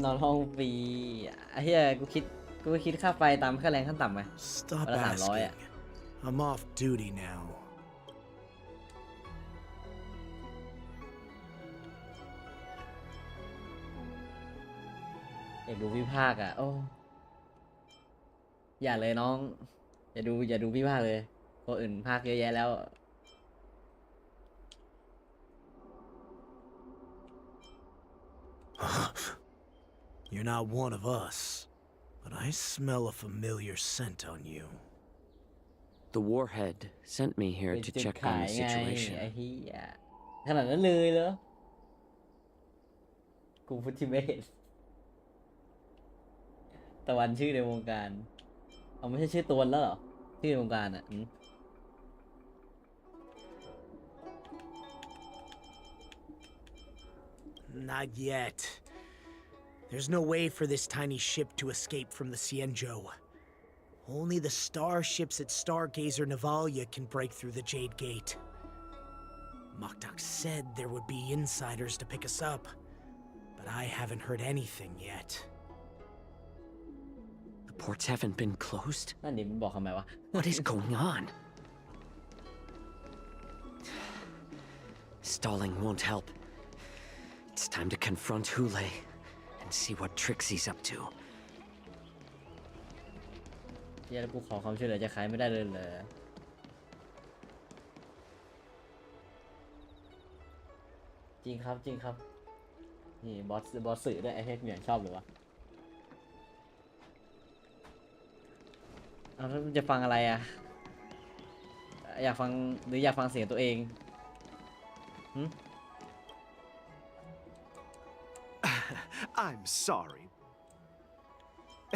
นอนห้องฟรีไอ้เหี้ยกูคิดค่าไฟตามค่าแรงขั้นต่ำไง Stop วันละ300 asking. อะ I'm off duty now. อยากดูพี่ภาคอะโอ้อย่าเลยน้องอย่าดูพี่ภาคเลยคนอื่นภาคเยอะแยะแล้ว You're not one of us, but I smell a familiar scent on you. The warhead sent me here เป็น to จุด check ขาย on the ไง situation. ไอ้เหี้ยขนาดนั้นเลยเหรอกูพุทธิเมธตะวันชื่อในวงการเอาไม่ใช่ชื่อตวนแล้วเหรอชื่อในวงการอ่ะNot yet. There's no way for this tiny ship to escape from the Cienjo. Only the starships at Stargazer Navalia can break through the Jade Gate. Moktok said there would be insiders to pick us up, but I haven't heard anything yet. The ports haven't been closed? นั่นดิมันบอกทำไมวะ What is going on? Stalling won't help. It's time to confront Hule and see what tricks he's up to. เหี้ยแล้วกูขอความช่วยเหลือจะขายไม่ได้เลยเหรอจริงครับนี่บอสสื่อด้วยไอ้เทคเหมียนชอบหรือวะเอาแล้วจะฟังอะไรอ่ะอยากฟังหรืออยากฟังเสียงตัวเองหึ I'm sorry.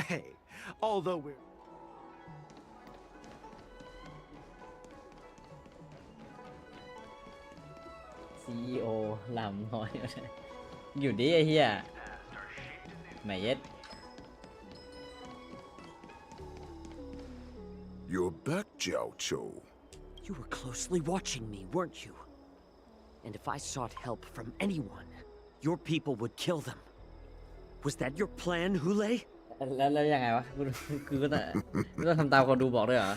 Hey, although we're... CEO ลำน้อย อยู่ดิไอ้เหี้ยไม่เย็ด You're back, Jiao Cho. You were closely watching me, weren't you? And if I sought help from anyone, your people would kill them. Was that your plan, Hule? แล้วยังไงวะคือก็ต้องทำตามคนดูบอกด้วยเหรอ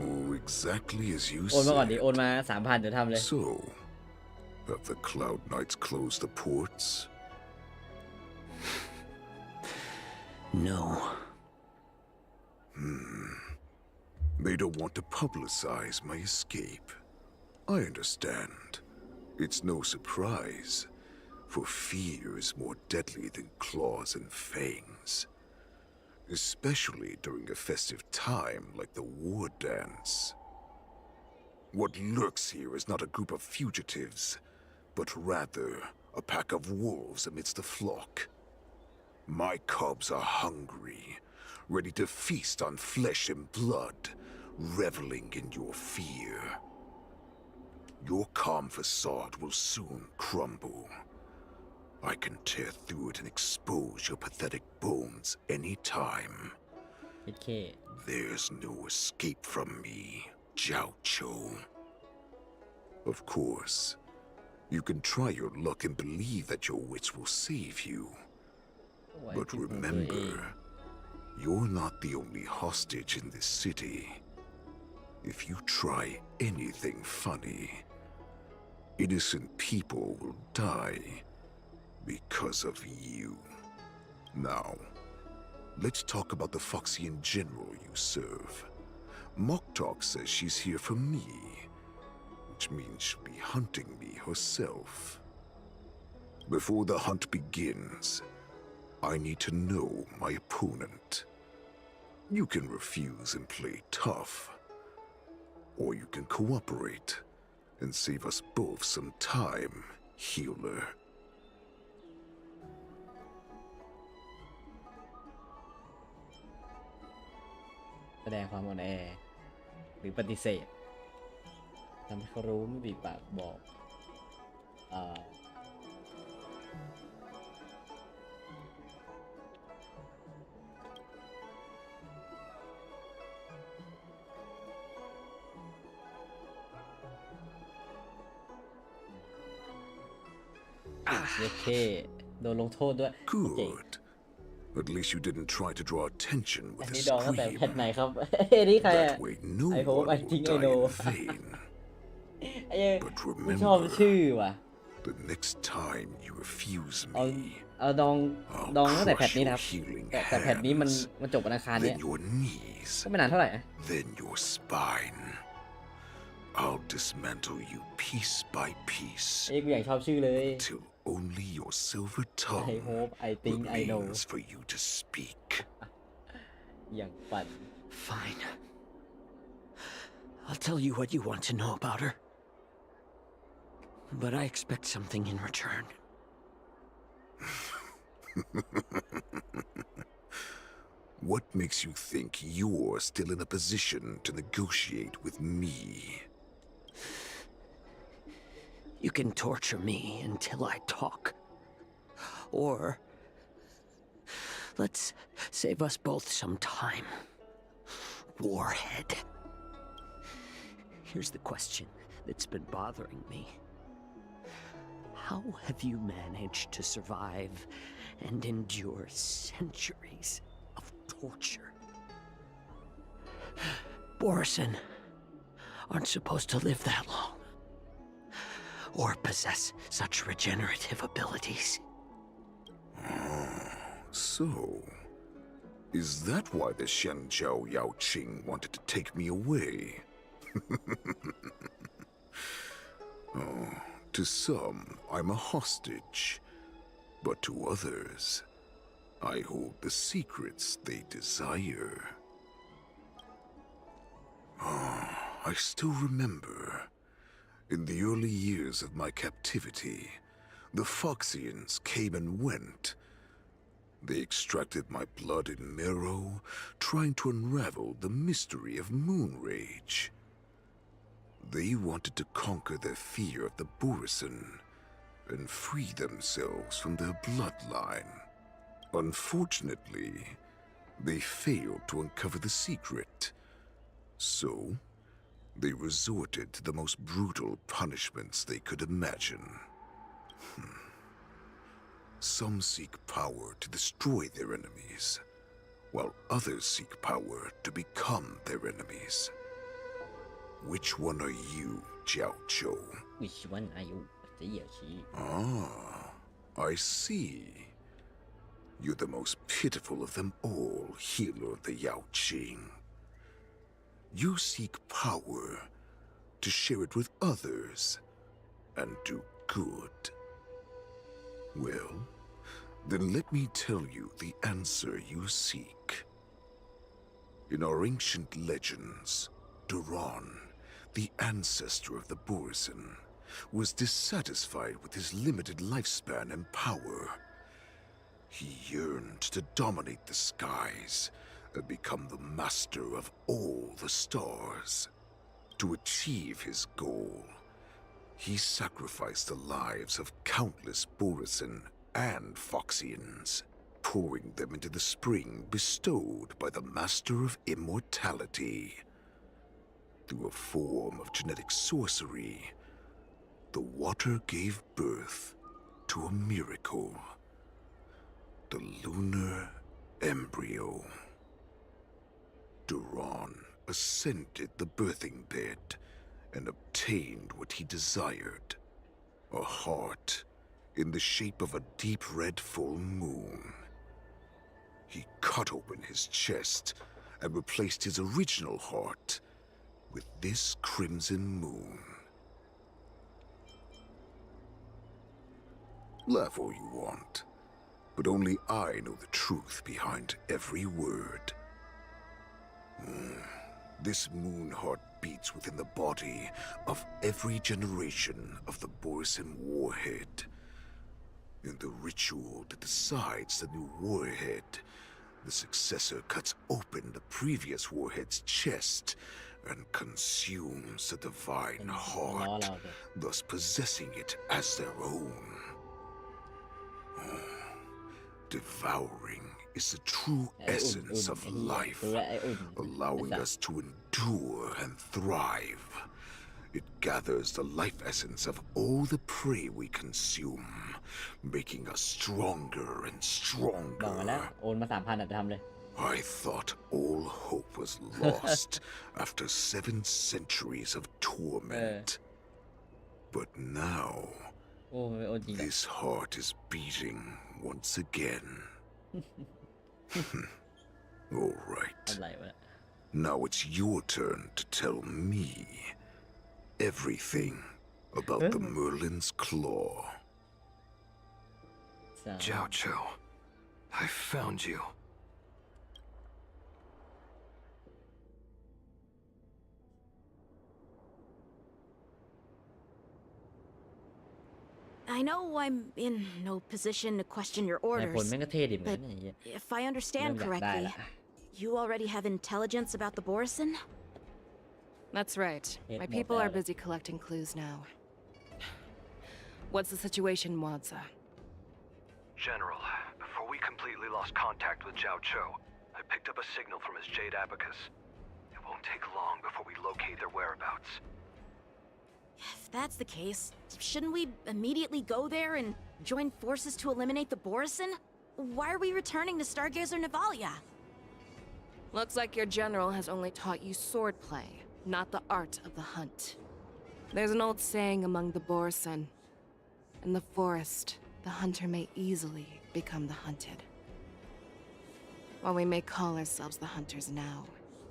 Oh, exactly as you โอนมาก่อนดิ said. โอนมา 3,000 เดี๋ยวทำเลย So, have the Cloud Knights closed the ports? No. They don't want to publicize my escape. I understand. It's no surprise, for fear is more deadly than claws and fangs. Especially during a festive time like the war dance. What lurks here is not a group of fugitives, but rather a pack of wolves amidst the flock. My cubs are hungry, ready to feast on flesh and blood, reveling in your fear. Your calm facade will soon crumble. I can tear through it and expose your pathetic bones anytime. โอเค There's no escape from me, Jiao Cho. Of course, you can try your luck and believe that your wits will save you. But remember, you're not the only hostage in this city. If you try anything funny, innocent people will die because of you. Now, let's talk about the Foxian general you serve. Moktok says she's here for me, which means she'll be hunting me herself. Before the hunt begins, I need to know my opponent. You can refuse and play tough, or you can cooperate and save us both some time, healer. แสดงความอ่อนแอหรือปฏิเสธทำให้เขารู้ไม่ปิดปากบอกโอเคโดนลงโทษด้วย Good. At least you didn't try to draw attention อัน with a นี้ดองตั้งแต่แพท scream. ไหนครับ นี่ใครอะ That way no I hope one I will think I die know in vain. ไอ้เอ้ย But ไม่ชอบ remember, ชื่อว่ะ the next time you refuse เอา me, ดอง I'll ตั้งแต่แพท crush นี้ your นะครับ healing แต่แพทนี้มัน hands, จบวันอังคารเนี้ย then your knees, ก็ไม่นานเท่าไหร่นะ then your spine. I'll dismantle you piece by piece เอ้ยกูอยากชอบชื่อเลย till only your silver I tongue hope I think I know remains for you to speak. อย่างปั่น Fine. I'll tell you what you want to know about her. But I expect something in return. What makes you think you're still in a position to negotiate with me? You can torture me until I talk. Or let's save us both some time. Warhead. Here's the question that's been bothering me. How have you managed to survive and endure centuries of torture? Borison aren't supposed to live that long, or possess such regenerative abilities. So, is that why the Shanzhou Yaoqing wanted to take me away? Oh, to some, I'm a hostage, but to others, I hold the secrets they desire. Oh, I still remember. In the early years of my captivity, the Foxians came and went. They extracted my blood and marrow, trying to unravel the mystery of moon rage. They wanted to conquer their fear of the Borison and free themselves from their bloodline. Unfortunately, they failed to uncover the secret. So, they resorted to the most brutal punishments they could imagine. Some seek power to destroy their enemies, while others seek power to become their enemies. Which one are you, Jiao Cho? Which one are you? Ah, I see. You're the most pitiful of them all, healer of the Yaoqing. You seek power to share it with others and do good. Well, then let me tell you the answer you seek. In our ancient legends, Duran, the ancestor of the Borison, was dissatisfied with his limited lifespan and power. He yearned to dominate the skies and become the master of all the stars. To achieve his goal, He sacrificed the lives of countless Borisin and Foxians, pouring them into the spring bestowed by the Master of Immortality. Through a form of genetic sorcery, the water gave birth to a miracle. The lunar embryo. Duran ascended the birthing bed and obtained what he desired, a heart in the shape of a deep red full moon. He cut open his chest and replaced his original heart with this crimson moon. Laugh all you want, but only I know the truth behind every word. This moon heart beats within the body of every generation of the Borisin warhead. In the ritual that decides the new warhead, the successor cuts open the previous warhead's chest and consumes the divine heart, thus possessing it as their own. Devouring is the true essence of life, allowing us to endure and thrive. It gathers the life essence of all the prey we consume, making us stronger and stronger. I thought all hope was lost after 7 centuries of torment. But now, this heart is beating once again. All right. Now it's your turn to tell me everything about the Merlin's Claw. Zhao Chu, I found you. I know I'm in no position to question your orders, but if I understand correctly, you already have intelligence about the Borisin? That's right. My people are busy collecting clues now. What's the situation, Wadza? General, before we completely lost contact with Zhao Chu, I picked up a signal from his Jade Abacus. It won't take long before we locate their whereabouts. If that's the case, shouldn't we immediately go there and join forces to eliminate the Borisin? Why are we returning to Stargazer Navalia? Looks like your general has only taught you swordplay, not the art of the hunt. There's an old saying among the Borisin. In the forest, the hunter may easily become the hunted. While we may call ourselves the hunters now,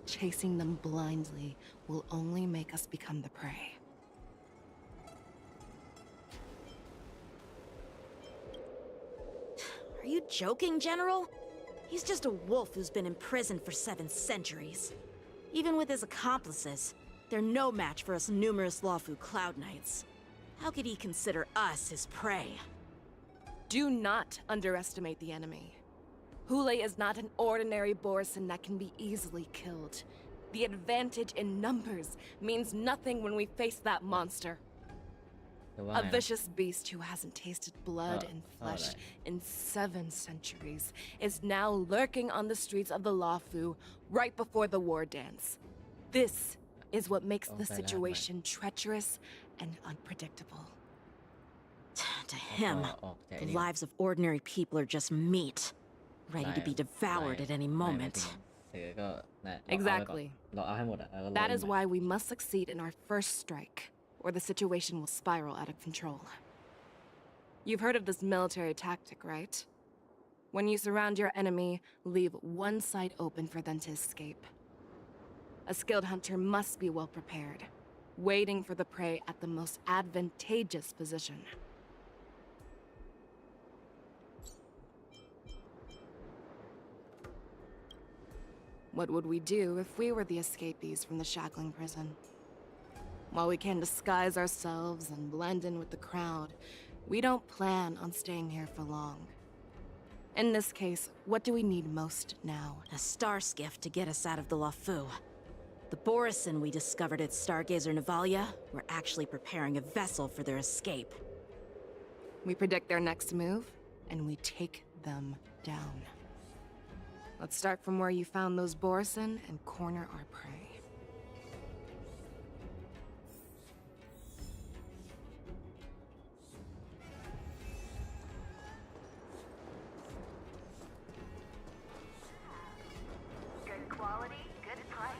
chasing them blindly will only make us become the prey. Are you joking, General? He's just a wolf who's been imprisoned for 7 centuries. Even with his accomplices, they're no match for us numerous Lawfu Cloud Knights. How could he consider us his prey? Do not underestimate the enemy. Hule is not an ordinary Borisin that can be easily killed. The advantage in numbers means nothing when we face that monster. A vicious beast who hasn't tasted blood and flesh in 7 centuries is now lurking on the streets of the Lawfu right before the war dance. This is what makes the situation treacherous and unpredictable. To him, the lives of ordinary people are just meat, ready to be devoured at any moment. Exactly. That is why we must succeed in our first strike, or the situation will spiral out of control. You've heard of this military tactic, right? When you surround your enemy, leave one side open for them to escape. A skilled hunter must be well prepared, waiting for the prey at the most advantageous position. What would we do if we were the escapees from the shackling prison? While we can disguise ourselves and blend in with the crowd, we don't plan on staying here for long. In this case, what do we need most now? A star skiff to get us out of the Lawfu. The Borison we discovered at Stargazer Navalia were actually preparing a vessel for their escape. We predict their next move, and we take them down. Let's start from where you found those Borison and corner our prey. Good quality, good price.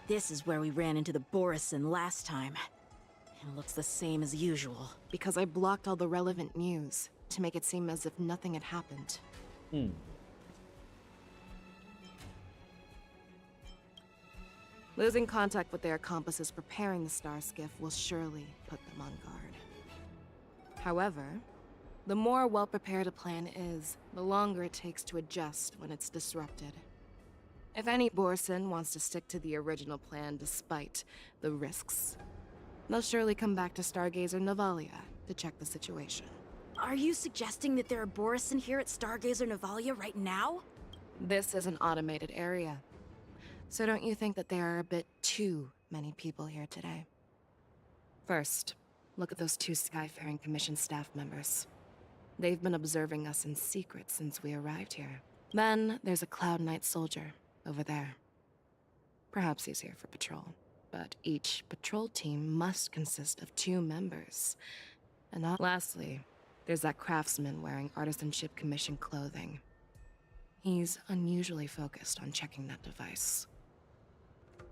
This is where we ran into the Borison last time. It looks the same as usual. Because I blocked all the relevant news to make it seem as if nothing had happened. Losing contact with their accomplices preparing the Star Skiff will surely put them on guard. However, the more well-prepared a plan is, the longer it takes to adjust when it's disrupted. If any Borison wants to stick to the original plan despite the risks, they'll surely come back to Stargazer Navalia to check the situation. Are you suggesting that there are Borison here at Stargazer Navalia right now? This is an automated area. So don't you think that there are a bit too many people here today? First, look at those 2 Skyfaring Commission staff members. They've been observing us in secret since we arrived here. Then there's a Cloud Knight soldier over there. Perhaps he's here for patrol, but each patrol team must consist of 2 members. And lastly, there's that craftsman wearing Artisanship Commission clothing. He's unusually focused on checking that device.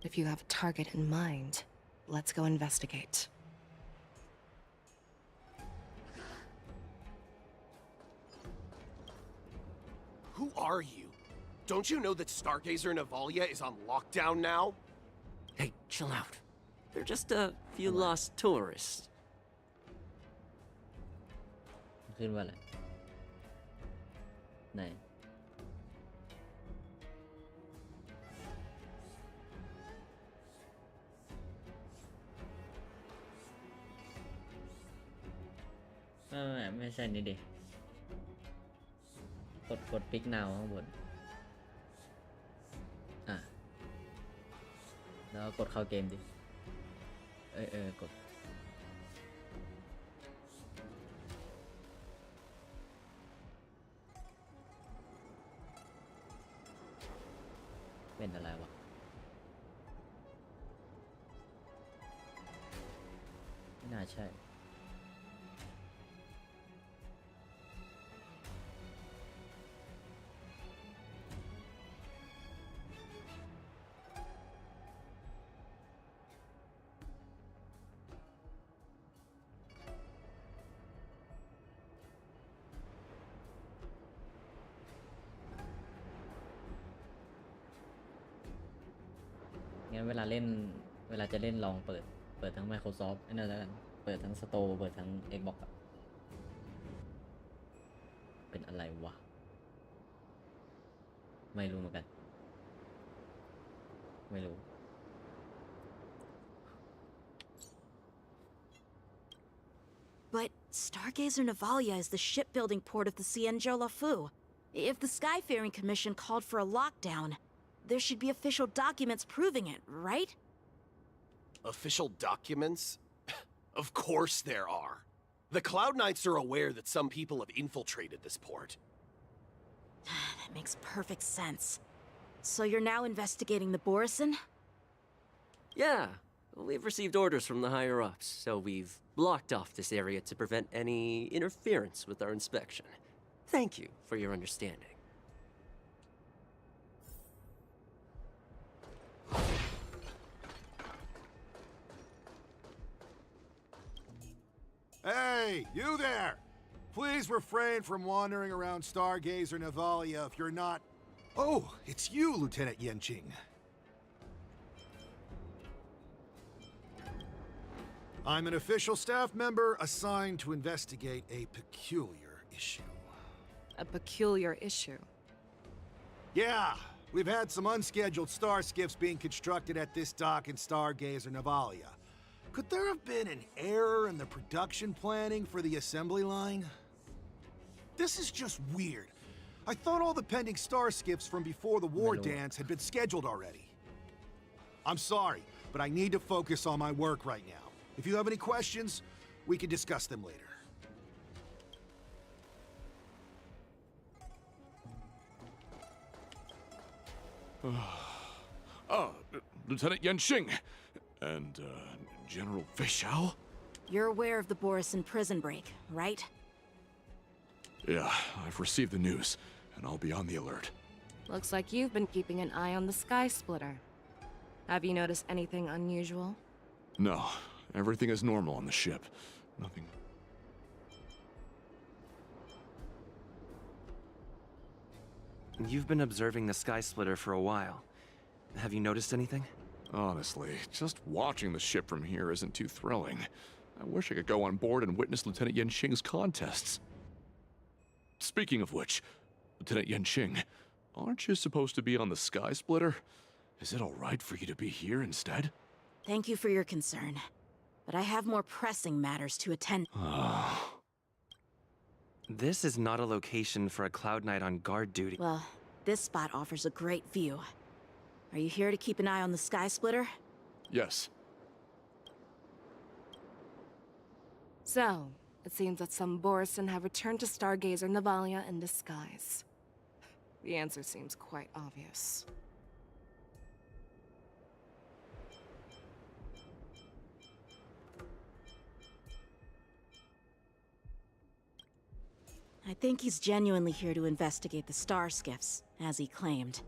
If you have a target in mind, let's go investigate. Who are you? Don't you know that Stargazer Navalia is on lockdown now? Hey, chill out. They're just a few lost tourists. ขึ้นว่าอะไรไหนไม่ใช่นี่ดิกดปิกนาวข้างบนแล้วกดเข้าเกมดิกดเป็นอะไรวะไม่น่าใช่งั้นเวลาจะเล่นลองเปิดทั้ง Microsoft นั่นแล้วกันเปิดทั้ง Store เปิดทั้ง Xbox เป็นอะไรวะไม่รู้เหมือนกันไม่รู้ But Stargazer Navalia is the shipbuilding port of the Cienjo Lafu. If the Skyfaring Commission called for a lockdown, there should be official documents proving it, right? Official documents? Of course there are. The Cloud Knights are aware that some people have infiltrated this port. That makes perfect sense. So you're now investigating the Borison? Yeah, we've received orders from the higher-ups, so we've blocked off this area to prevent any interference with our inspection. Thank you for your understanding. Hey, you there! Please refrain from wandering around Stargazer Navalia if you're not... Oh, it's you, Lieutenant Yenqing. I'm an official staff member assigned to investigate a peculiar issue. A peculiar issue? Yeah, we've had some unscheduled star skiffs being constructed at this dock in Stargazer Navalia. Could there have been an error in the production planning for the assembly line? This is just weird. I thought all the pending star skiffs from before the war Hello. dance had been scheduled already. I'm sorry, but I need to focus on my work right now. If you have any questions, we can discuss them later. Lieutenant Yenxing and General Fei Xiao? You're aware of the Borison prison break, right? Yeah, I've received the news, and I'll be on the alert. Looks like you've been keeping an eye on the Sky Splitter. Have you noticed anything unusual? No, everything is normal on the ship. Nothing. You've been observing the Sky Splitter for a while. Have you noticed anything? Honestly, just watching the ship from here isn't too thrilling. I wish I could go on board and witness Lieutenant Yenxing's contests. Speaking of which, Lieutenant Yenxing, aren't you supposed to be on the Sky Splitter? Is it all right for you to be here instead? Thank you for your concern, but I have more pressing matters to attend. This is not a location for a Cloud Knight on guard duty. Well, this spot offers a great view. Are you here to keep an eye on the Sky Splitter? Yes. So, it seems that some Borison have returned to Stargazer Navalia in disguise. The answer seems quite obvious. I think he's genuinely here to investigate the star skiffs, as he claimed.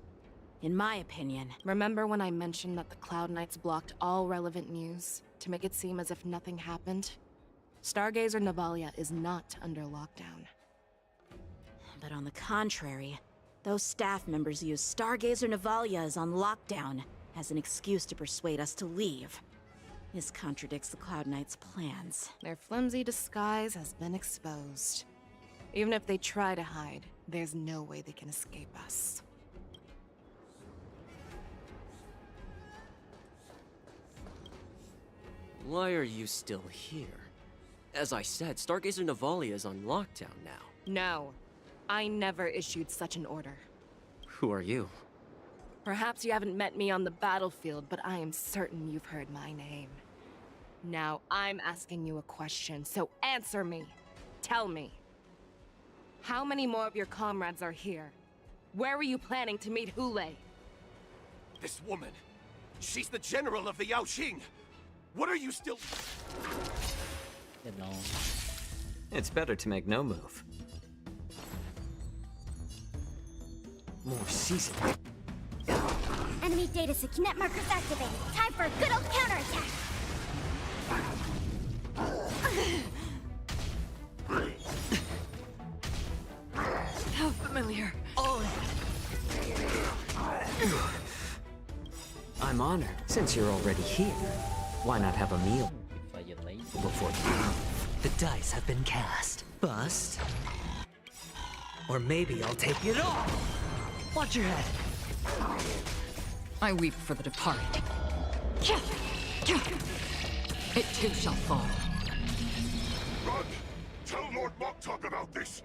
In my opinion... Remember when I mentioned that the Cloud Knights blocked all relevant news to make it seem as if nothing happened? Stargazer Navalia is not under lockdown. But on the contrary, those staff members use Stargazer Navalia is on lockdown as an excuse to persuade us to leave. This contradicts the Cloud Knights' plans. Their flimsy disguise has been exposed. Even if they try to hide, there's no way they can escape us. Why are you still here? As I said, Stargazer Navalia is on lockdown now. No. I never issued such an order. Who are you? Perhaps you haven't met me on the battlefield, but I am certain you've heard my name. Now, I'm asking you a question, so answer me. Tell me. How many more of your comrades are here? Where were you planning to meet Hule? This woman, she's the general of the Yaoqing. What are you still... It's better to make no move. More seasoning. Enemy data net markers activated. Time for a good old counterattack. How familiar. I'm honored. Since you're already here, why not have a meal before the move? The dice have been cast. Bust. Or maybe I'll take it all. Watch your head. I weep for the departed. It too shall fall. Run! Tell Lord Moktok about this!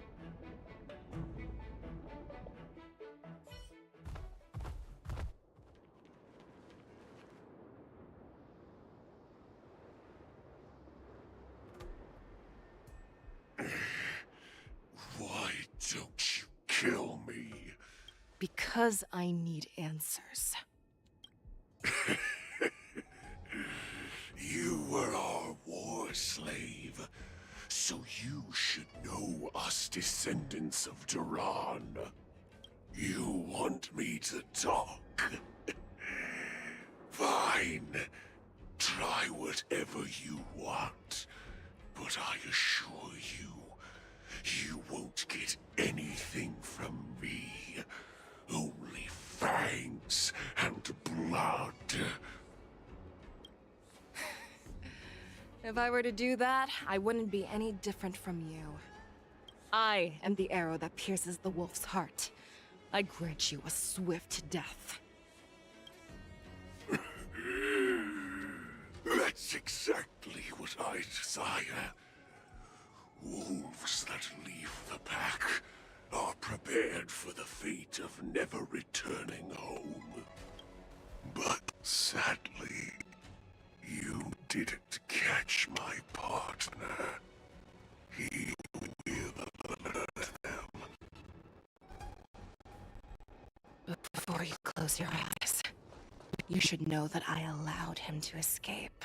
Why don't you kill me? Because I need answers. You were our war slave, so you should know us descendants of Duran. You want me to talk? Fine. Try whatever you want, but I assure you, you won't get anything from me. Only fangs and blood. If I were to do that, I wouldn't be any different from you. I am the arrow that pierces the wolf's heart. I grant you a swift death. That's exactly what I desire. Wolves that leave the pack are prepared for the fate of never returning home. But sadly, you didn't catch my partner. He will alert them. But before you close your eyes, you should know that I allowed him to escape.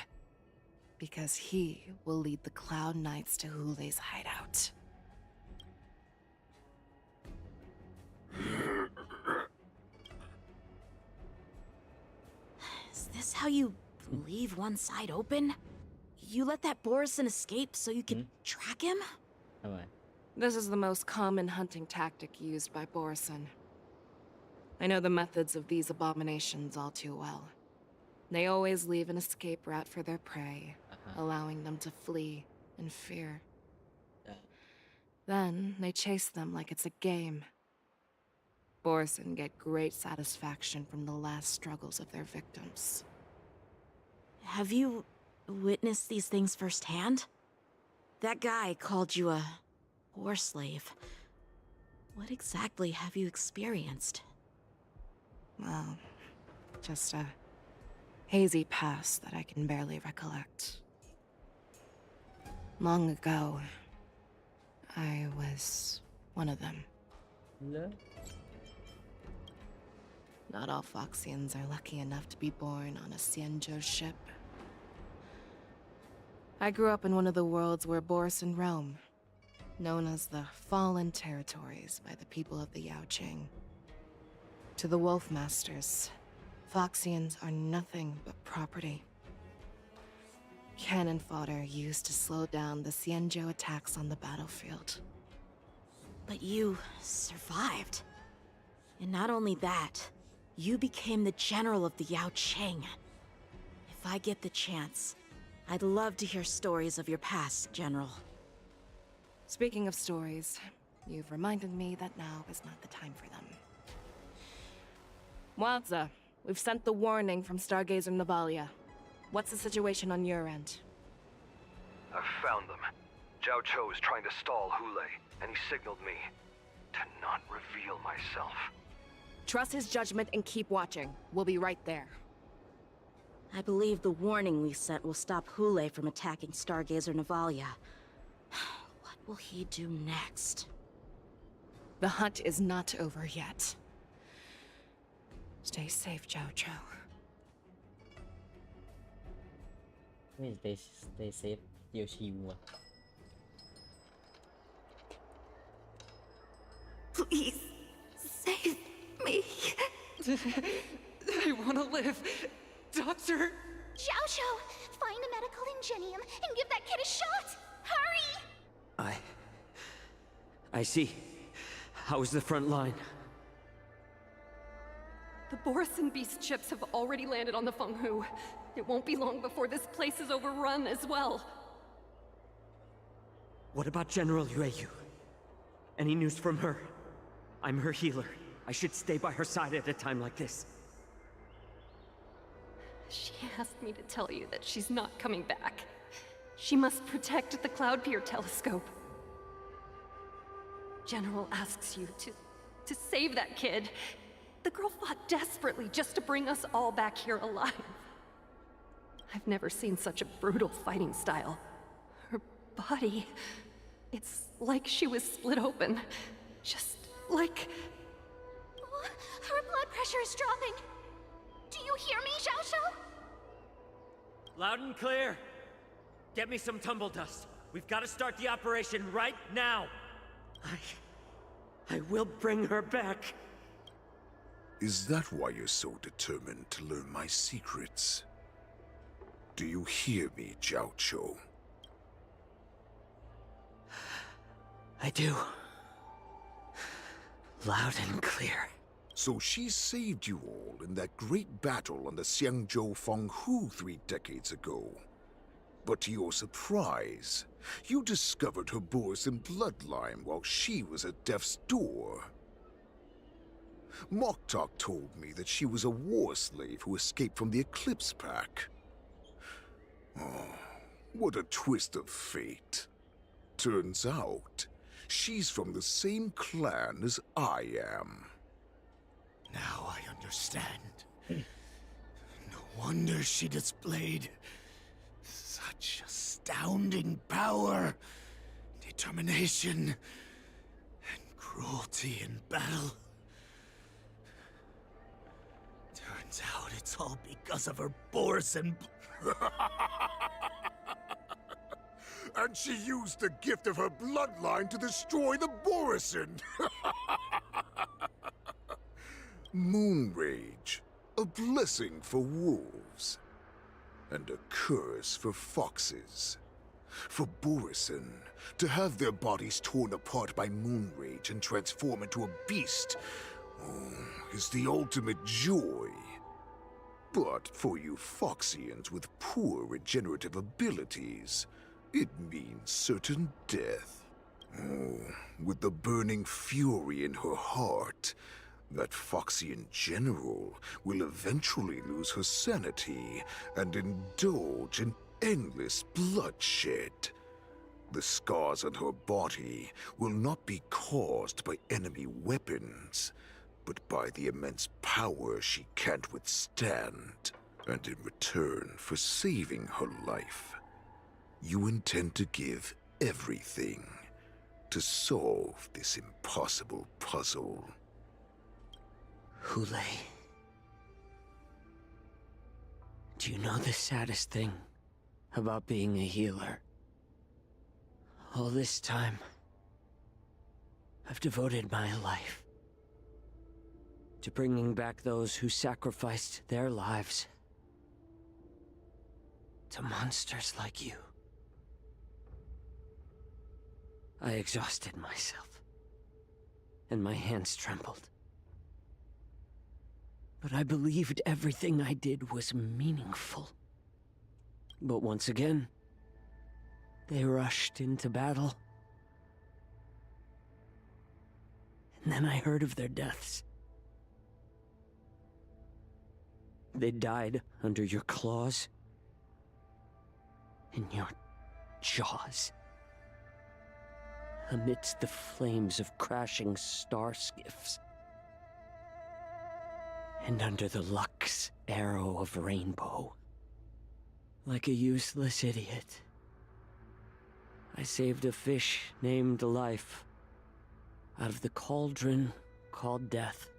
Because he will lead the Cloud Knights to Hule's hideout. Is this how you leave one side open? You let that Borison escape so you can track him? This is the most common hunting tactic used by Borison. I know the methods of these abominations all too well. They always leave an escape route for their prey, allowing them to flee in fear. Then they chase them like it's a game. Borison get great satisfaction from the last struggles of their victims. Have you witnessed these things firsthand? That guy called you a war slave. What exactly have you experienced? Well, just a hazy past that I can barely recollect. Long ago, I was one of them. No. Not all Foxians are lucky enough to be born on a Xianzhou ship. I grew up in one of the worlds where Borison roam, known as the Fallen Territories by the people of the Yaoqing. To the Wolf Masters, Foxians are nothing but property. Cannon fodder used to slow down the Xianzhou attacks on the battlefield. But you survived. And not only that, you became the general of the Yaoqing. If I get the chance, I'd love to hear stories of your past, General. Speaking of stories, you've reminded me that now is not the time for them. Wadza, we've sent the warning from Stargazer Navalia. What's the situation on your end? I've found them. Zhao Cho is trying to stall Hule, and he signaled me to not reveal myself. Trust his judgment and keep watching. We'll be right there. I believe the warning we sent will stop Hule from attacking Stargazer Navalia. What will he do next? The hunt is not over yet. Stay safe, Zhao Cho. Stay safe, Yoshi-wa. Please, save me. I want to live. Doctor! Zhao Cho, find a medical ingenium and give that kid a shot! Hurry! I see. How is the front line? The Borison Beast ships have already landed on the Fenghu. It won't be long before this place is overrun as well. What about General Yueyu? Any news from her? I'm her healer. I should stay by her side at a time like this. She asked me to tell you that she's not coming back. She must protect the Cloud Pier telescope. General asks you to save that kid. The girl fought desperately just to bring us all back here alive. I've never seen such a brutal fighting style. Her body, it's like she was split open. Just like... Oh, her blood pressure is dropping. Do you hear me, Zhao Cho? Loud and clear. Get me some tumble dust. We've got to start the operation right now. I will bring her back. Is that why you're so determined to learn my secrets? Do you hear me, Zhao Cho? I do. Loud and clear. So she saved you all in that great battle on the Xianzhou Fenghu 3 decades ago. But to your surprise, you discovered her Borison bloodline while she was at death's door. Moktok told me that she was a war slave who escaped from the Eclipse Pack. Oh, what a twist of fate. Turns out, She's from the same clan as I am. Now I understand. No wonder she displayed such astounding power, determination, and cruelty in battle. Turns out it's all because of her Borson. And she used the gift of her bloodline to destroy the Borison. Moon Rage, a blessing for wolves, and a curse for foxes. For Borison, to have their bodies torn apart by Moon Rage and transform into a beast, is the ultimate joy. But for you Foxians with poor regenerative abilities, it means certain death. With the burning fury in her heart, that Foxian general will eventually lose her sanity and indulge in endless bloodshed. The scars on her body will not be caused by enemy weapons, but by the immense power she can't withstand. And in return for saving her life, you intend to give everything to solve this impossible puzzle. Hule, do you know the saddest thing about being a healer? All this time, I've devoted my life to bringing back those who sacrificed their lives to monsters like you. I exhausted myself, and my hands trembled. But I believed everything I did was meaningful. But once again, they rushed into battle. And then I heard of their deaths. They died under your claws, in your jaws, amidst the flames of crashing star skiffs, and under the Lux arrow of Rainbow. Like a useless idiot, I saved a fish named Life out of the cauldron called Death,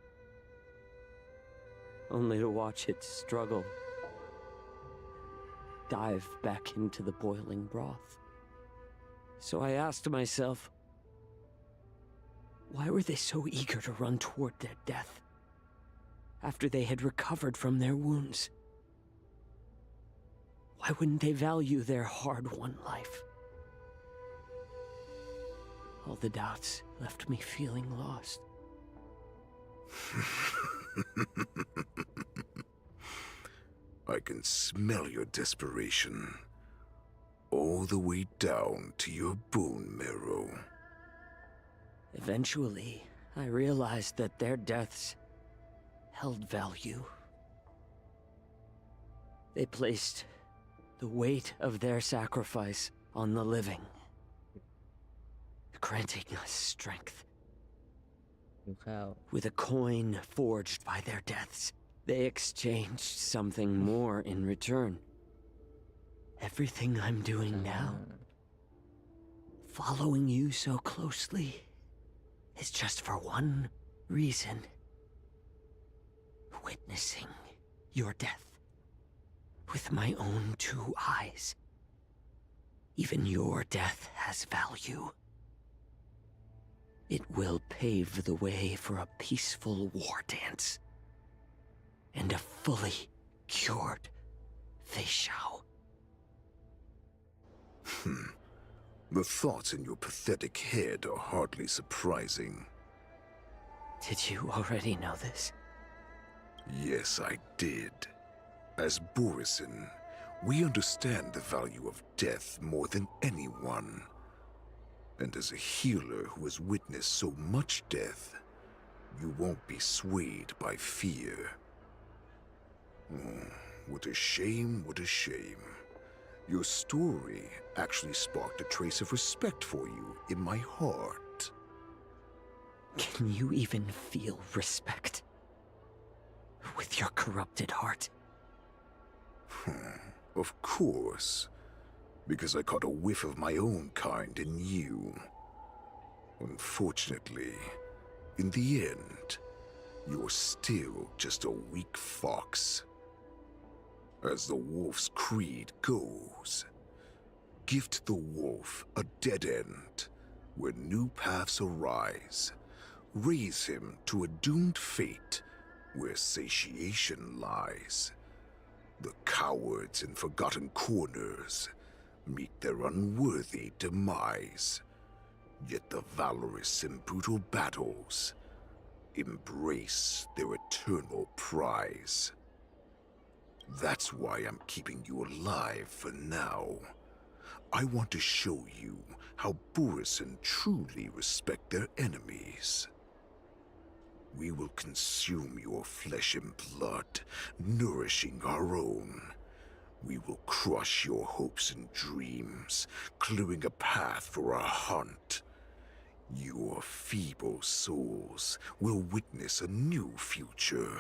only to watch it struggle, dive back into the boiling broth. So I asked myself, why were they so eager to run toward their death after they had recovered from their wounds? Why wouldn't they value their hard-won life? All the doubts left me feeling lost. I can smell your desperation, all the way down to your bone marrow. Eventually, I realized that their deaths held value. They placed the weight of their sacrifice on the living, granting us strength. With a coin forged by their deaths, they exchanged something more in return. Everything I'm doing now, following you so closely, is just for one reason: witnessing your death with my own two eyes. Even your death has value. It will pave the way for a peaceful war dance and a fully cured Fei Shao. The thoughts in your pathetic head are hardly surprising. Did you already know this? Yes, I did. As Borison, we understand the value of death more than anyone. And as a healer who has witnessed so much death, you won't be swayed by fear. What a shame, what a shame. Your story actually sparked a trace of respect for you in my heart. Can you even feel respect with your corrupted heart? Of course. Because I caught a whiff of my own kind in you. Unfortunately, in the end, you're still just a weak fox. As the wolf's creed goes, gift the wolf a dead end where new paths arise. Raise him to a doomed fate where satiation lies. The cowards in forgotten corners meet their unworthy demise. Yet the valorous in brutal battles embrace their eternal prize. That's why I'm keeping you alive for now. I want to show you how Borisin truly respect their enemies. We will consume your flesh and blood, nourishing our own. We will crush your hopes and dreams, clearing a path for our hunt. Your feeble souls will witness a new future.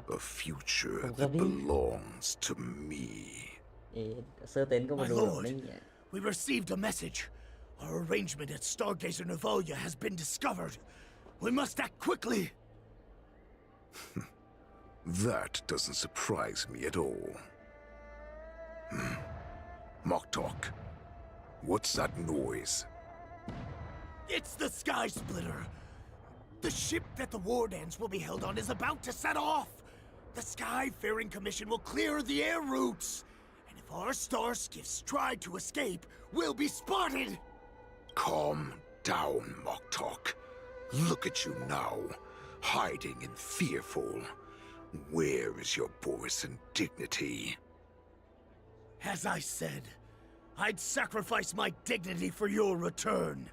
A future that belongs to me. My lord, we received a message. Our arrangement at Stargazer Navalia has been discovered. We must act quickly. That doesn't surprise me at all. Moktok, what's that noise? It's the Sky Splitter. The ship that the Wardens will be held on is about to set off. The Skyfaring Commission will clear the air routes. And if our star skiffs try to escape, we'll be spotted. Calm down, Moktok. Look at you now, hiding and fearful. Where is your Borisin dignity? As I said, I'd sacrifice my dignity for your return.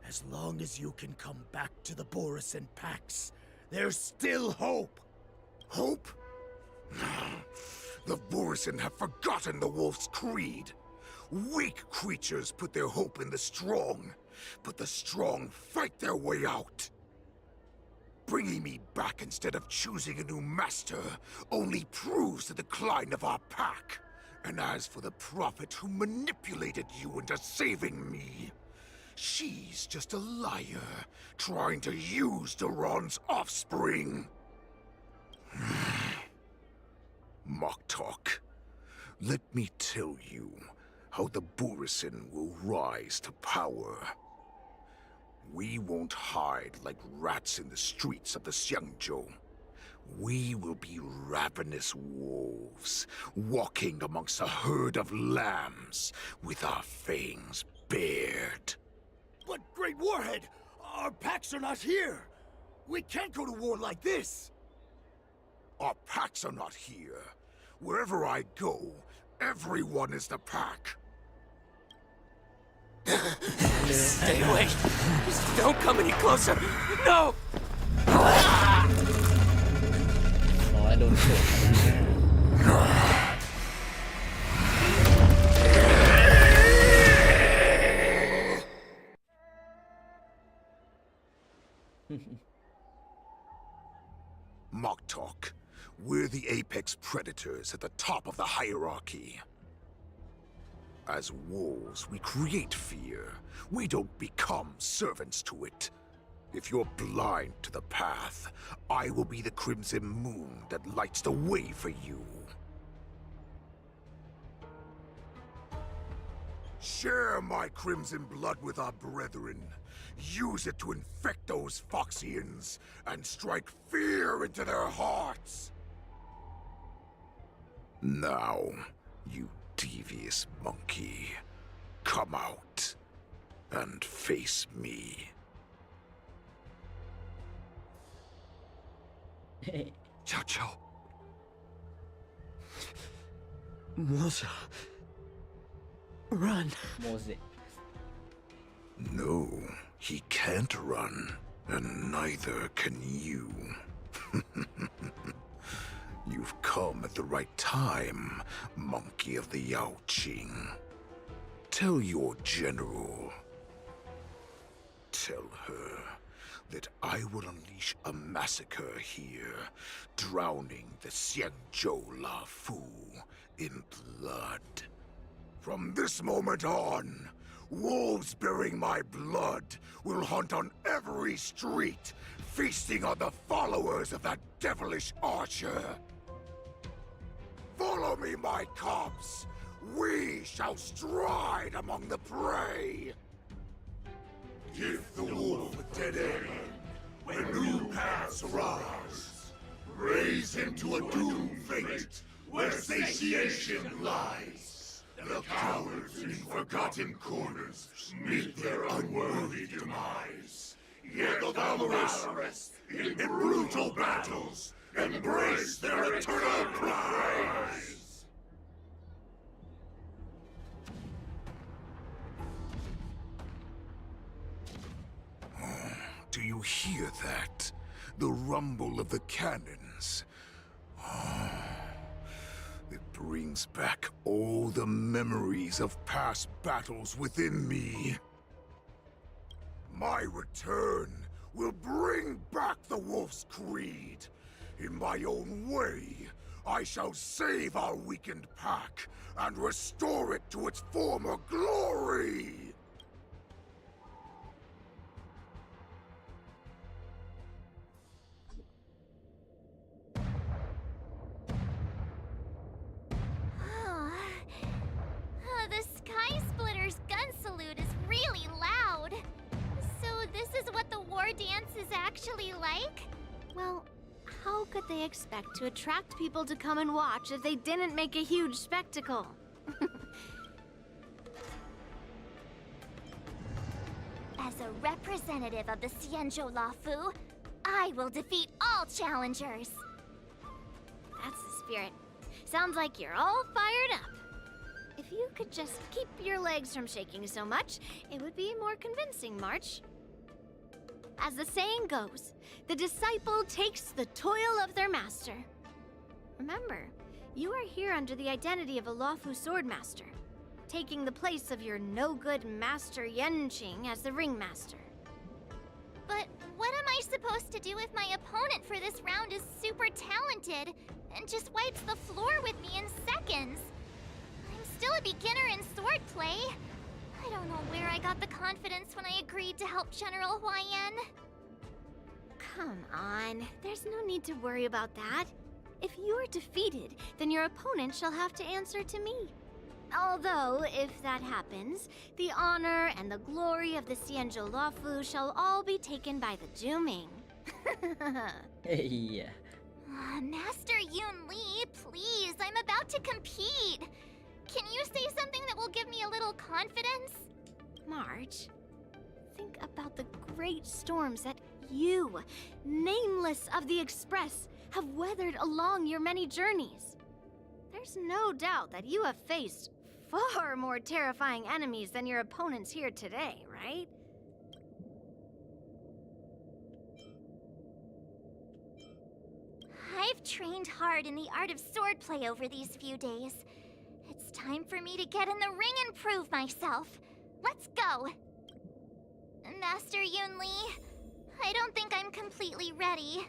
As long as you can come back to the Borisin Pax, there's still hope. Hope? The Borisin have forgotten the wolf's creed. Weak creatures put their hope in the strong, but the strong fight their way out. Bringing me back instead of choosing a new master only proves the decline of our pack. And as for the prophet who manipulated you into saving me, she's just a liar, trying to use Duran's offspring. Moktok, let me tell you how the Borisin will rise to power. We won't hide like rats in the streets of the Xiangzhou. We will be ravenous wolves, walking amongst a herd of lambs with our fangs bared. But, Great Warhead, our packs are not here. We can't go to war like this. Our packs are not here. Wherever I go, everyone is the pack. Stay away! Just don't come any closer! No! Moktok, we're the apex predators at the top of the hierarchy. As wolves, we create fear. We don't become servants to it. If you're blind to the path, I will be the crimson moon that lights the way for you. Share my crimson blood with our brethren. Use it to infect those Foxians and strike fear into their hearts. Now, you devious monkey, come out and face me. Chow Chow. Moza. Run. No, he can't run, and neither can you. You've come at the right time, monkey of the Yaoqing. Tell your general. Tell her that I will unleash a massacre here, drowning the Xianzhou La Fu in blood. From this moment on, wolves bearing my blood will hunt on every street, feasting on the followers of that devilish archer. Follow me, my cubs. We shall stride among the prey. Give the wolf a dead end when new paths arise. Raise him to a doomed fate where satiation lies. The cowards in forgotten corners meet their unworthy demise. Yet the valorous in brutal battles embrace their eternal prize. Do you hear that? The rumble of the cannons. It brings back all the memories of past battles within me. My return will bring back the Wolf's Creed. In my own way, I shall save our weakened pack and restore it to its former glory! The Sky Splitter's gun salute is really loud. So this is what the war dance is actually like? Well, how could they expect to attract people to come and watch if they didn't make a huge spectacle? As a representative of the Xianzhou La Fu, I will defeat all challengers. That's the spirit. Sounds like you're all fired up. If you could just keep your legs from shaking so much, it would be more convincing, March. As the saying goes, the disciple takes the toil of their master. Remember, you are here under the identity of a lawful swordmaster, taking the place of your no-good master Yenqing as the ringmaster. But what am I supposed to do if my opponent for this round is super talented and just wipes the floor with me in seconds? I'm still a beginner in swordplay. I don't know where I got the confidence when I agreed to help General Huaiyan. Come on, there's no need to worry about that. If you are defeated, then your opponent shall have to answer to me. Although, if that happens, the honor and the glory of the Xianzhou Lafu shall all be taken by the Juming. Hey. Master Yun Li, please, I'm about to compete. Can you say something that will give me a little confidence? March, think about the great storms that you, nameless of the Express, have weathered along your many journeys. There's no doubt that you have faced far more terrifying enemies than your opponents here today, right? I've trained hard in the art of swordplay over these few days. It's time for me to get in the ring and prove myself. Let's go! Master Yun Li, I don't think I'm completely ready.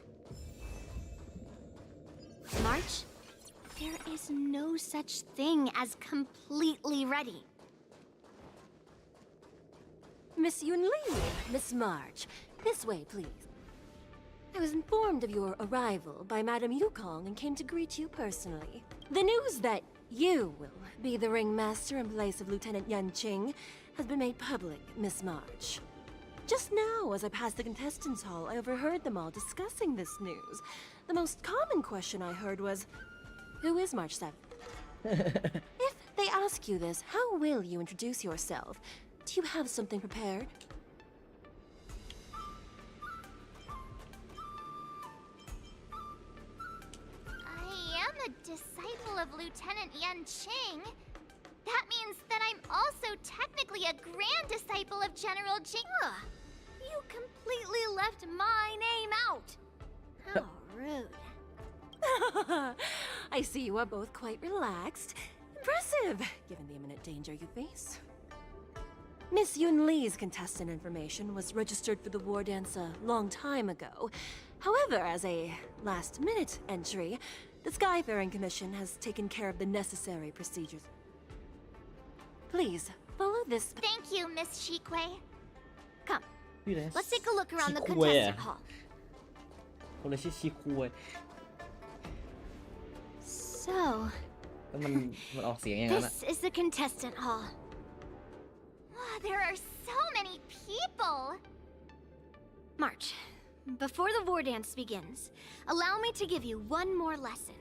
March, there is no such thing as completely ready. Miss Yun Li, Miss March, this way, please. I was informed of your arrival by Madame Yukong and came to greet you personally. The news that you will be the ringmaster in place of Lieutenant Yenqing has been made public, Miss March. Just now, as I passed the contestants' hall, I overheard them all discussing this news. The most common question I heard was, who is March 7th? If they ask you this, how will you introduce yourself? Do you have something prepared? I am a disciple of Lieutenant Yenqing. That means that I'm also technically a grand disciple of General Jing. You completely left my name out. How rude. I see you are both quite relaxed. Impressive, given the imminent danger you face. Miss Yun Lee's contestant information was registered for the war dance a long time ago. However, as a last-minute entry, the Skyfaring Commission has taken care of the necessary procedures. Please, follow this. Thank you, Miss Shikwe. Come, อยู่ไหน let's take a look around the ชิคุเวะ contestant hall. คนเลยชื่อชิคุเวะ So, แล้วมันออกเสียงอย่างนั้นอะ this is the contestant hall. Wow, there are so many people. March, before the war dance begins, allow me to give you one more lesson.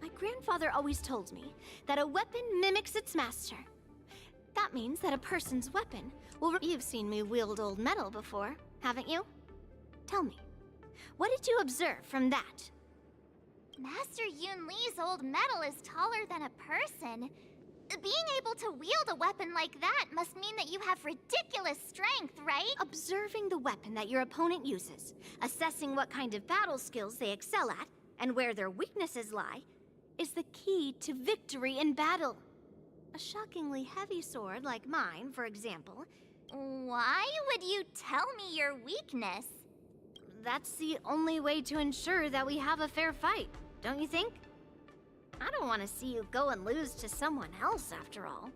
My grandfather always told me that a weapon mimics its master. That means that a person's weapon will... You've seen me wield old metal before, haven't you? Tell me, what did you observe from that? Master Yun Lee's old metal is taller than a person. Being able to wield a weapon like that must mean that you have ridiculous strength, right? Observing the weapon that your opponent uses, assessing what kind of battle skills they excel at, and where their weaknesses lie, is the key to victory in battle. A shockingly heavy sword like mine, for example. Why would you tell me your weakness? That's the only way to ensure that we have a fair fight, don't you think? I don't want to see you go and lose to someone else, after all.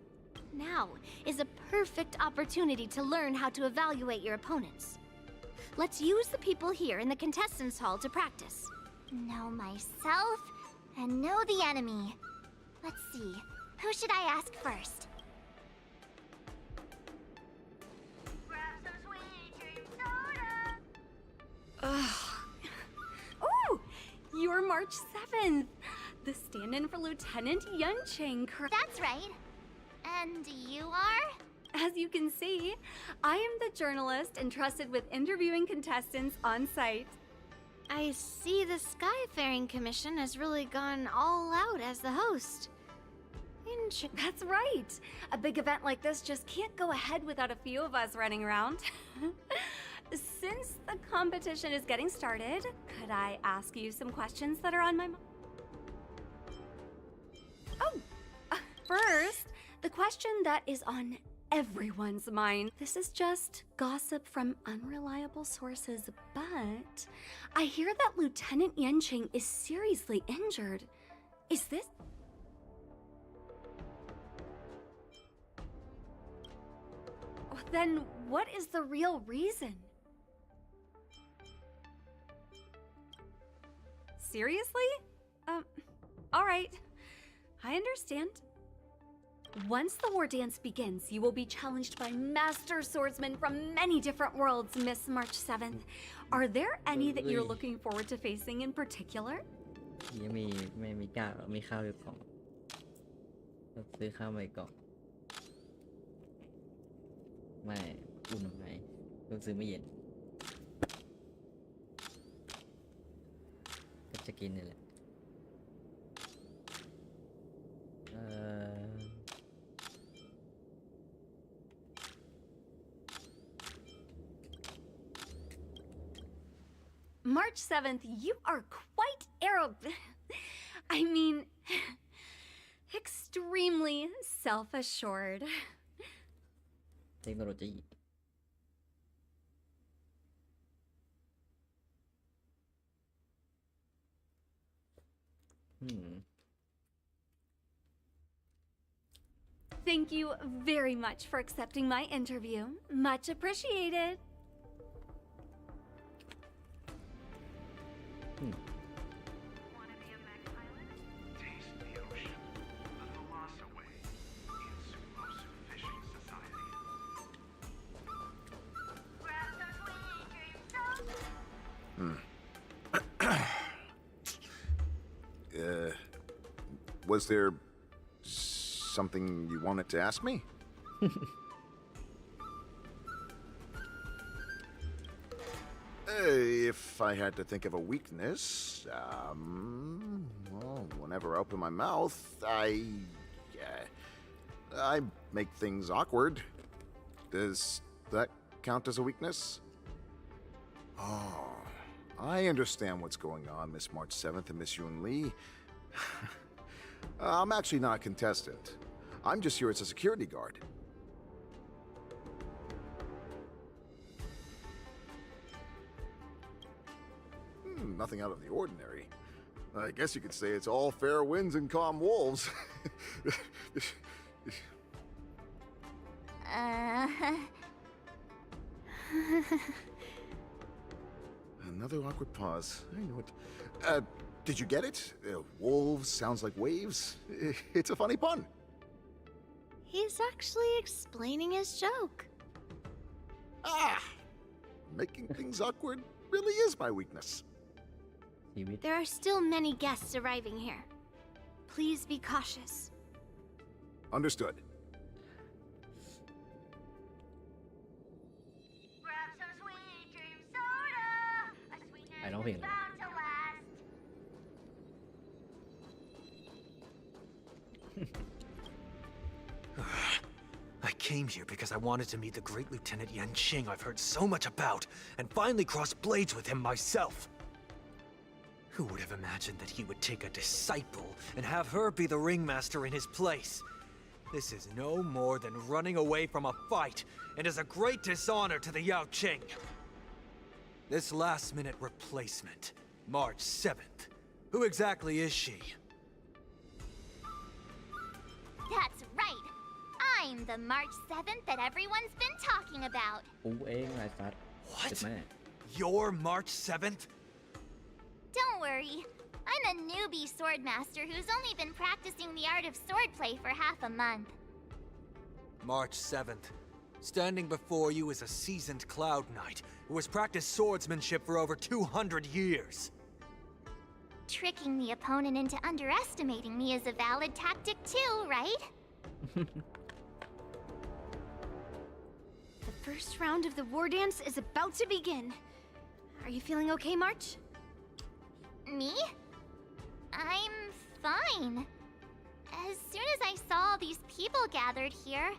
Now is a perfect opportunity to learn how to evaluate your opponents. Let's use the people here in the contestants' hall to practice. Know myself and know the enemy. Let's see, who should I ask first? Oh, you're March 7th. The stand-in for Lieutenant Yunqing. That's right. And you are? As you can see, I am the journalist entrusted with interviewing contestants on site. I see the Skyfaring Commission has really gone all out as the host. That's right. A big event like this just can't go ahead without a few of us running around. Since the competition is getting started, could I ask you some questions that are on my mind? First, the question that is on everyone's mind. This is just gossip from unreliable sources, but I hear that Lieutenant Yunqing is seriously injured. Is this... Then what is the real reason? Seriously? Alright. I understand. Once the war dance begins, you will be challenged by master swordsmen from many different worlds, Miss March 7th. Are there any that you're looking forward to facing in particular? ยังไม่มีกล้ามีข้าวในกล่องซื้อข้าวมาในกล่องไม่อุ่นทำไมต้องซื้อไม่เย็นก็จะกินนี่แหละMarch 7th, you are quite I mean, extremely self-assured. เทคโนโลยีThank you very much for accepting my interview. Much appreciated. Was there something you wanted to ask me? If I had to think of a weakness, well, whenever I open my mouth, I make things awkward. Does that count as a weakness? Oh, I understand what's going on, Miss March 7th and Miss Yun Lee. I'm actually not a contestant. I'm just here as a security guard. Nothing out of the ordinary. I guess you could say it's all fair winds and calm wolves. Another awkward pause. I knew it. Did you get it? Wolves sounds like waves. It's a funny pun. He's actually explaining his joke. Ah! Making things awkward really is my weakness. There are still many guests arriving here. Please be cautious. Understood. I don't think. I came here because I wanted to meet the great Lieutenant Yanqing I've heard so much about, and finally cross blades with him myself. Who would have imagined that he would take a disciple and have her be the ringmaster in his place? This is no more than running away from a fight, and is a great dishonor to the Yaoqing. This last-minute replacement, March 7th. Who exactly is she? That's right. I'm the March 7th that everyone's been talking about. What? You're March 7th? Don't worry. I'm a newbie swordmaster who's only been practicing the art of swordplay for half a month. March 7th. Standing before you is a seasoned Cloud Knight who has practiced swordsmanship for over 200 years. Tricking the opponent into underestimating me is a valid tactic too, right? The first round of the war dance is about to begin. Are you feeling okay, March? Me? I'm fine. As soon as I saw all these people gathered here,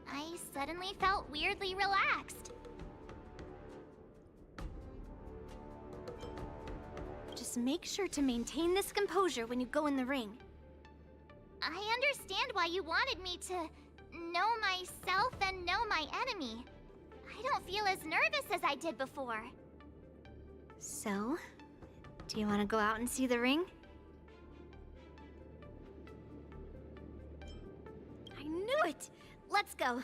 I suddenly felt weirdly relaxed. Just make sure to maintain this composure when you go in the ring. I understand why you wanted me to know myself and know my enemy. I don't feel as nervous as I did before. So, do you want to go out and see the ring? I knew it! Let's go.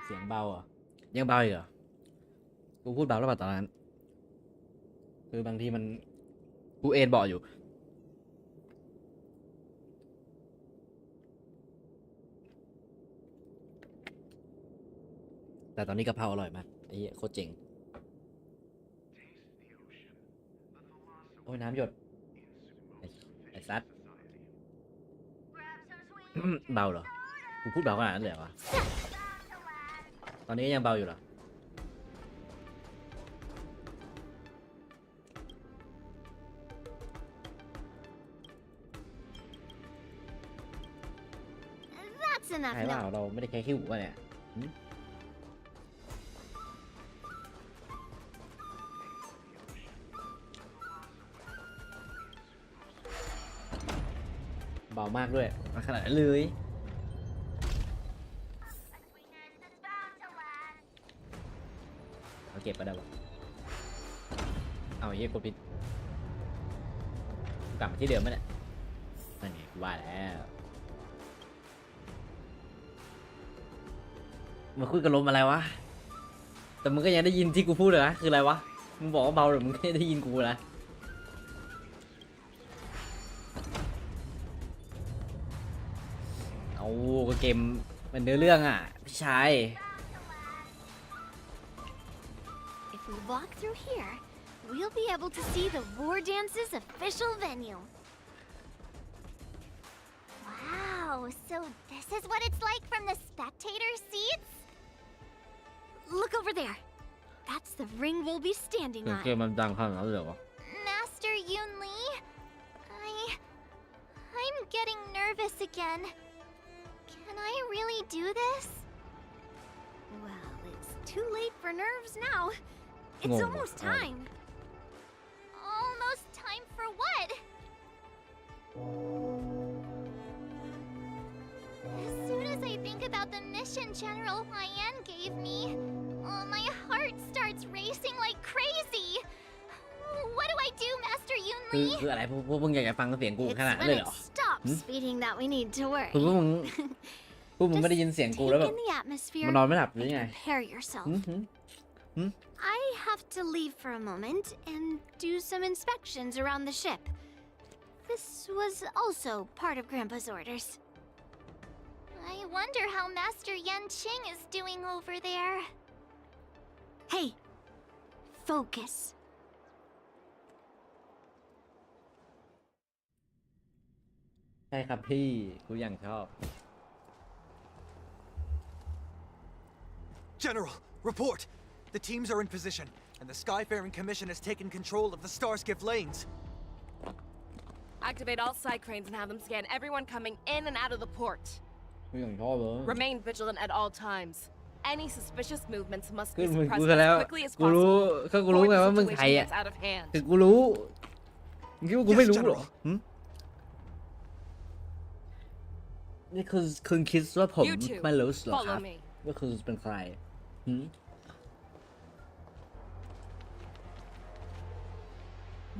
เสียงเบาอ่ะยังเบาอีกเหรอกูพูดเบาแล้วเปล่าตอนนั้นคือบางทีมันกูเอนเบาะอยู่แต่ตอนนี้กะเพราอร่อยมากไอ้เหี้ยโคตรเจ๋งโอ้ยน้ำหยดไอ้ซัด เบาเหรอกูพูดเบาขนาดนั้นเลยเหรอวะตอนนี้ยังเบาอยู่เหรอ That's enough ใช่เปล่า now. เราไม่ได้แค่ขี้หูป่ะเนี่ยเบามากด้วยมาขนาดนั้นเลยเอาเก็บไปได้ปะเอาเยี่ยกดผิดกลับมาที่เดิมไหมเนี่ยนั่นไงกูว่าแล้วมาคุยกับลมอะไรวะแต่มึงก็ยังได้ยินที่กูพูดเลยนะคืออะไรวะมึงบอกว่าเบาแต่มึงก็ได้ยินกูนะเอาก็เกมมันเนื้อเรื่องอ่ะพี่ชาย If we walk through here, we'll be able to see the War Dance's official venue. Wow, so this is what it's like from the spectator seats? Look over there. That's the ring we'll be standing เกม on. มันดังขนาดนั้นเลยเหรอ Master Yun Li? I'm getting nervous again. Can I really do this? Well, it's too late for nerves now. It's almost time. Almost time for what? As soon as I think about about the mission General Huayan gave me, my heart starts racing like crazy. What do I do, Master คือ Yunli? อะไรพวกมึงอยากจะฟังเสียงกู It's ขนาดนั้น when เลยเห it รอ stops beating that we need to worry. คือพวกมึงไม่ได้ยินเสียงกูแล้วแบบ Take in the atmosphere มันนอนไม่หลับหรือไง prepare yourself. หืม I have to leave for a moment and do some inspections around the ship. This was also part of Grandpa's orders. I wonder how Master Yanqing is doing over there. Hey, focus. ใช่ครับพี่กูยังชอบ General, report! The teams are in position, and the Skyfaring Commission has taken control of the Starskiff lanes. Activate all side cranes and have them scan everyone coming in and out of the port. กูยังชอบเลย Remain vigilant at all times. Any suspicious movements must คือ be มึง suppressed กูซะแล้ว as quickly as กูรู้ possible คือกูรู้ before ไง the ว่ามึงใคร situation อ่ะ gets out of hand. คือกูรู้มึงคิดว่ากูไม่รู้เหรอนี่คือคุณคิดว่าผม You two, ไม่รู้เหรอค follow รับ me. ว่าคือเป็นใคร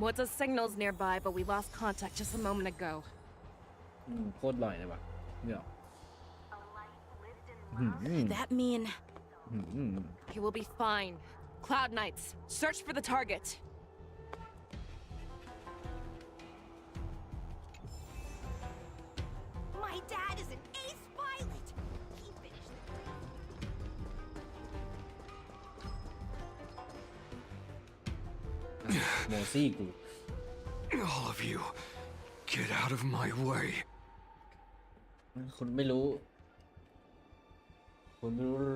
What's signals nearby, but we lost contact just a moment ago. โคตรลอยเลยว่ะเนี่ย That mean He will be fine. Cloud Knights, search for the target. my dad is an ace pilot. He finished the โมซี่กู All of you, get out of my way. คุณไม่รู้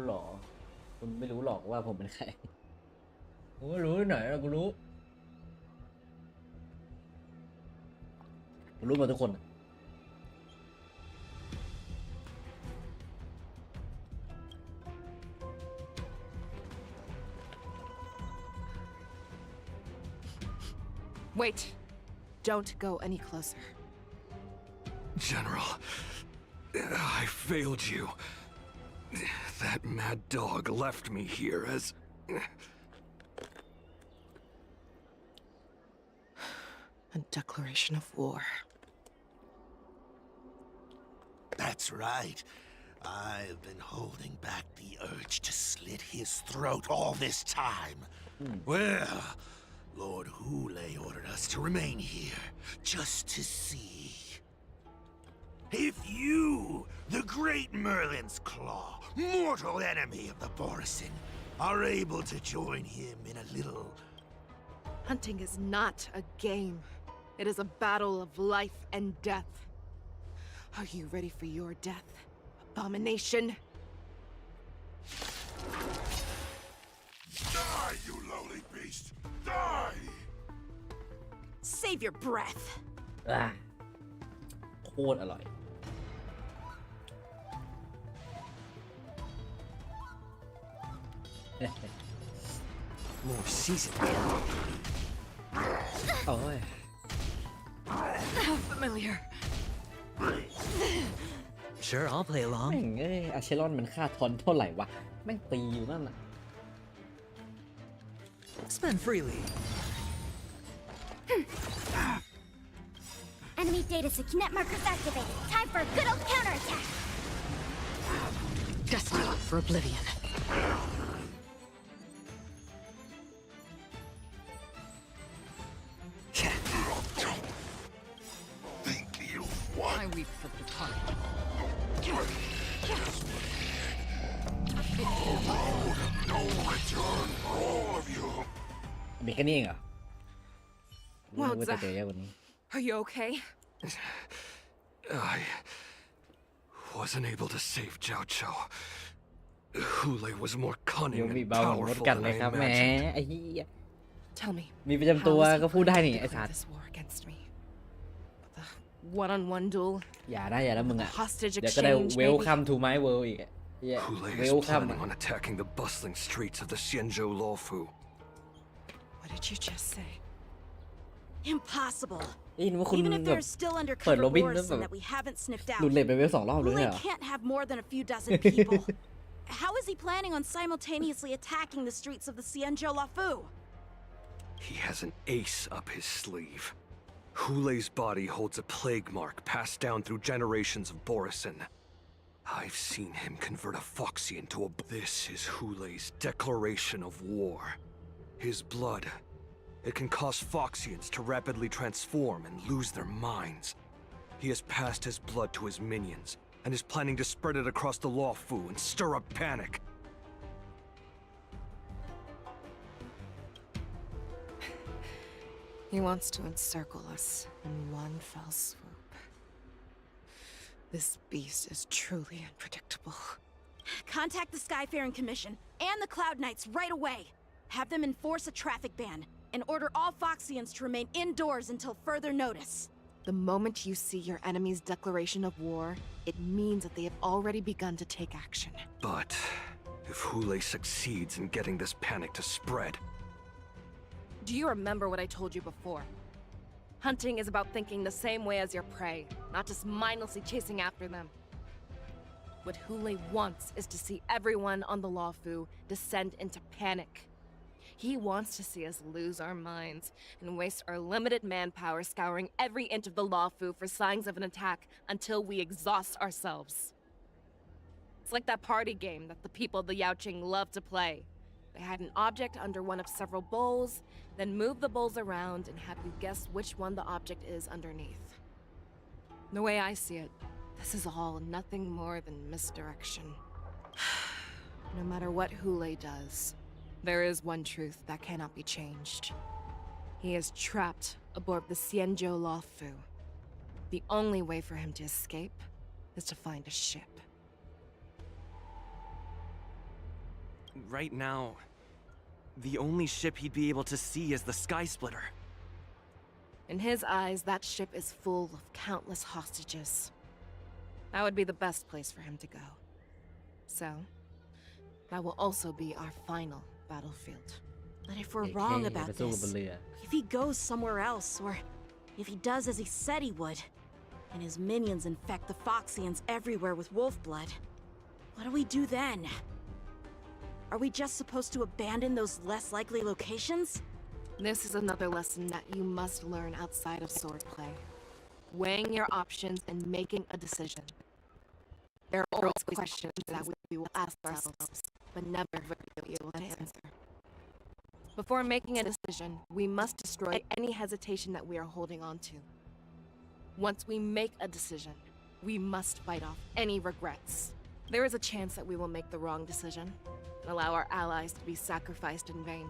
หรอคุณไม่รู้หรอกว่าผมเป็นใครกูไม่รู้ที่ไหนอะกูรู้หมดทุกคน Wait. Don't go any closer. General, I failed you. That mad dog left me here as... A declaration of war. That's right. I've been holding back the urge to slit his throat all this time. Well, Lord Hule ordered us to remain here, just to see. If you, the great Merlin's Claw, mortal enemy of the Borisin, are able to join him in a little... Hunting is not a game. It is a battle of life and death. Are you ready for your death, abomination? Die, you lowly beast! Die! Save your breath. โคตรอร่อย More seasoned. โอ้ย How familiar. Sure, I'll play แม่ along. งเอ้ยอาเชลอนมันค่าทอนเท่าไหร่วะแม่งตีอยู่นั่นน่ะ Spend freely. Enemy data net markers activated. Time for a good old counterattack. Destined for oblivion. I weep for the departed. No return for all of you. มีแค่นี้เองเหรอ Well, ว่าจะเจอเยอะกว่านี้ Are you okay? I wasn't able to save Jiao Chou. Hule was more โย cunning มี and เบาของรถ powerful กัน than เลย I ครับแหม imagined. ไอ้เหี้ย Tell me. มีประจำตัว how was he ก็พูดได้ prepared นี่ to ไอ้ declare สัตว์ this war against me? The one-on-one duel. อย่าได้มึงอ่ะ Hostage เดี๋ยวก็ได้ exchange, maybe. welcome to my world อีกอะเหี้ย Hule is welcome planning on attacking the bustling streets of the Xianzhou Luofu. What did you just say? Impossible. ได้ยินว่าคุณ Even if แบบ there's still เปิด undercover โรบินแล้ว Borison แบบ that we haven't sniffed หลุด out, เลทไปเวล2 รอบเลย Hule เหรอ can't have more than a few dozen people. How is he planning on simultaneously attacking the streets of the Xianzhou Luofu? He has an ace up his sleeve. Hule's body holds a plague mark passed down through generations of Borison. I've seen him convert a Foxian to a... This is Hule's declaration of war. His blood. It can cause Foxians to rapidly transform and lose their minds. He has passed his blood to his minions and is planning to spread it across the Luofu and stir up panic. He wants to encircle us in one fell swoop. This beast is truly unpredictable. Contact the Skyfaring Commission and the Cloud Knights right away. Have them enforce a traffic ban and order all Foxians to remain indoors until further notice. The moment you see your enemy's declaration of war, it means that they have already begun to take action. But if Hule succeeds in getting this panic to spread... Do you remember what I told you before? Hunting is about thinking the same way as your prey, not just mindlessly chasing after them. What Hule wants is to see everyone on the Luofu descend into panic. He wants to see us lose our minds and waste our limited manpower scouring every inch of the Luofu for signs of an attack until we exhaust ourselves. It's like that party game that the people of the Yaoqing love to play. They hide an object under one of several bowls, then move the bowls around and have you guess which one the object is underneath. The way I see it, this is all nothing more than misdirection. No matter what Hule does, there is one truth that cannot be changed. He is trapped aboard the Xianzhou Luofu. The only way for him to escape is to find a ship. Right now, the only ship he'd be able to see is the Sky Splitter. In his eyes, that ship is full of countless hostages. That would be the best place for him to go. So, that will also be our final battlefield. But if we're wrong about this, if he goes somewhere else, or if he does as he said he would, and his minions infect the Foxians everywhere with wolf blood, what do we do then? Are we just supposed to abandon those less likely locations? This is another lesson that you must learn outside of swordplay. Weighing your options and making a decision. There are always questions that we will ask ourselves, but never be able to answer. Before making a decision, we must destroy any hesitation that we are holding on to. Once we make a decision, we must fight off any regrets. There is a chance that we will make the wrong decision and allow our allies to be sacrificed in vain.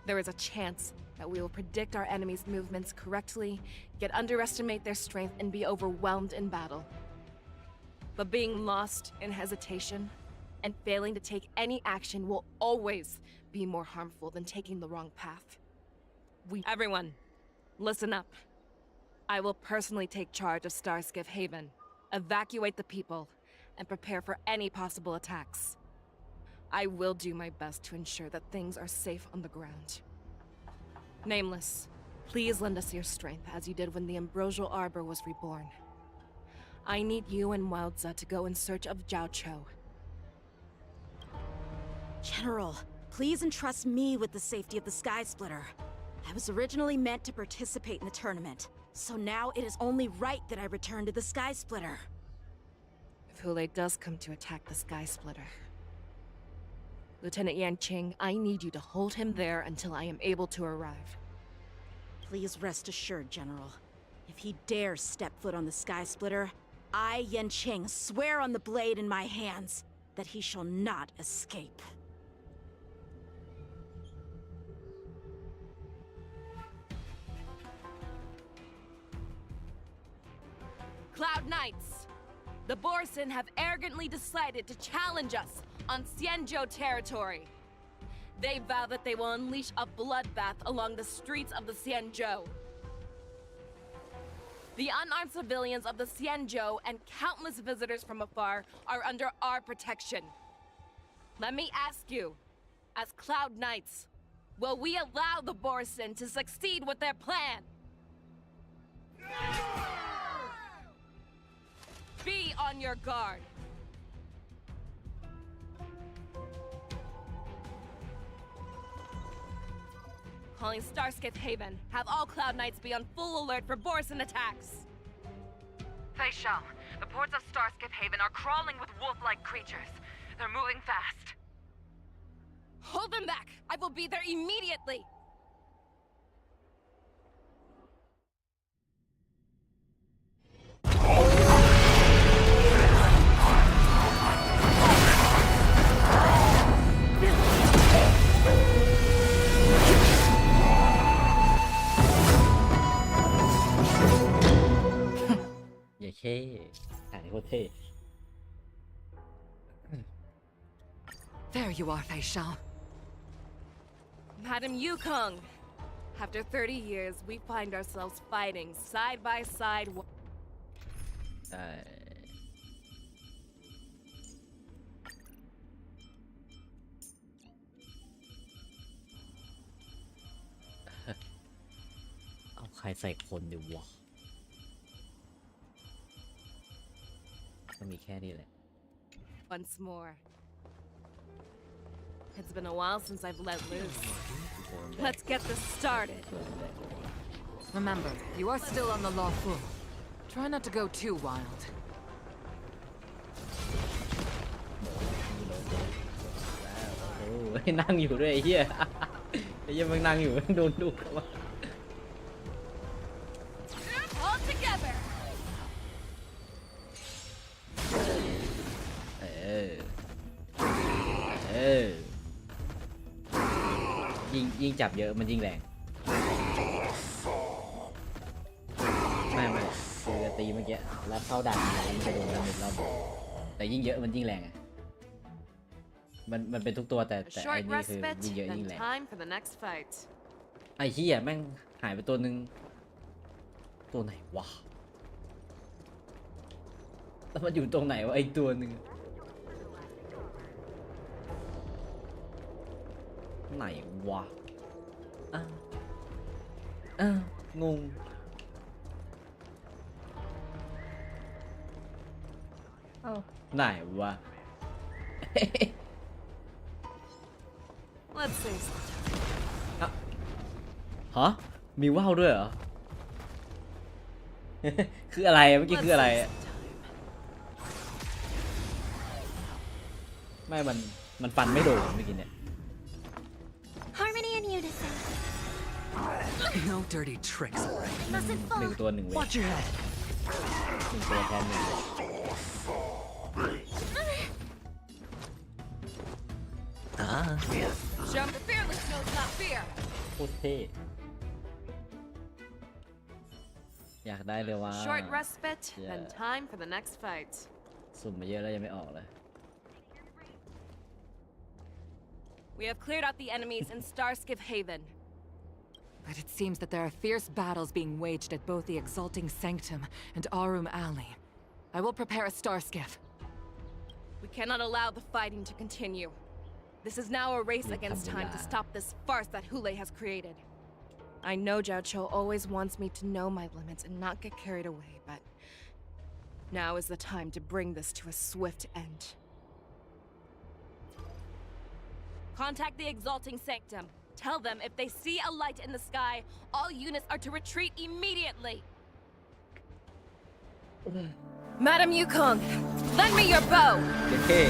There is a chance that we will predict our enemy's movements correctly, yet underestimate their strength and be overwhelmed in battle. But being lost in hesitation and failing to take any action will always be more harmful than taking the wrong path. Everyone, listen up. I will personally take charge of Starskiff Haven, evacuate the people, and prepare for any possible attacks. I will do my best to ensure that things are safe on the ground. Nameless, please lend us your strength as you did when the Ambrosial Arbor was reborn. I need you and Wildza to go in search of Zhao Cho. General, please entrust me with the safety of the Sky Splitter. I was originally meant to participate in the tournament, so now it is only right that I return to the Sky Splitter. If Hule does come to attack the Sky Splitter, Lieutenant Yanqing, I need you to hold him there until I am able to arrive. Please rest assured, General. If he dares step foot on the Sky Splitter, I, Yanqing, swear on the blade in my hands that he shall not escape. Cloud Knights! The Borison have arrogantly decided to challenge us on Xianzhou territory. They vow that they will unleash a bloodbath along the streets of the Xianzhou. The unarmed civilians of the Xianzhou and countless visitors from afar are under our protection. Let me ask you, as Cloud Knights, Will we allow the Borson to succeed with their plan? Be on your guard. Calling Starskip Haven. Have all Cloud Knights be on full alert for Borson attacks. Fei Shao, the ports of Starskip Haven are crawling with wolf-like creatures. They're moving fast. Hold them back! I will be there immediately!อย่าเช่ถ่ายโคตรเท่ There you are, Fei Shao. Madam Yukong! After 30 years, we find ourselves fighting side by side. ใช่ เอาใครใส่คนดีวะก็มีแค่นี้แหละ Once more. It's been a while since I've let loose. Let's get this started. Remember, you are still on the lawful. Try not to go too wild. โอ้ยนั่งอยู่ด้วยไอ้เหี้ย ไอ้เหี้ยมันนั่งอยู่โดนดุเข้ามา All together! ยิ่งจับเยอะมันยิ่งแรง ไม่คือตีเมื่อกี้แล้วเข้าด่านมันจะโดนดาเมจรอบแต่ยิ่งเยอะมันยิ่งแรงอะมันเป็นทุกตัวแต่ A ไอ้ short นี่คือ respite, ยิ่งเยอะยิ่ง then แรง time for the next fight. ไอ้เหี้ยแม่งหายไปตัวนึงตัวไหนวะแล้วมันอยู่ตรงไหนวะไอ้ตัวนึงไหนวะงงไหนวะ Let's save some time. ฮะมีว่าวด้วยเหรอ คืออะไรเมื่อกี้คืออะไรไม่มันฟันไม่โดนเมื่อกี้เนี่ย Harmony and unison. No dirty tricks, all right? หนึ่งตัวหนึ่งเวท Watch your head. หนึ่งตัวแทนหนึ่งเวทShow the fearless knows not fear. โคตรเท่อยากได้เลยว่า Short respite, Yeah. then time for the next fight. สุ่มมาเยอะแล้วยังไม่ออกเลย We have cleared out the enemies in Starskip Haven. But it seems that there are fierce battles being waged at both the Exalting Sanctum and Arum Alley. I will prepare a star skiff. We cannot allow the fighting to continue. This is now a race against time to stop this farce that Hule has created. I know Jiao Cho always wants me to know my limits and not get carried away, but now is the time to bring this to a swift end. Contact the Exalting Sanctum. Tell them if they see a light in the sky, all units are to retreat immediately. Madam Yukong, lend me your bow. Okay.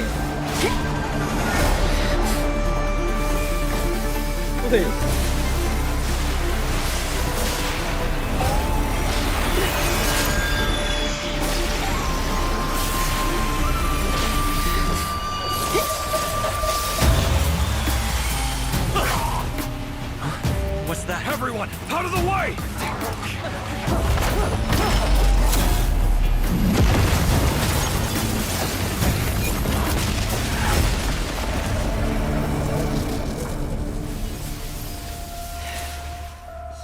What's that? Everyone, out of the way!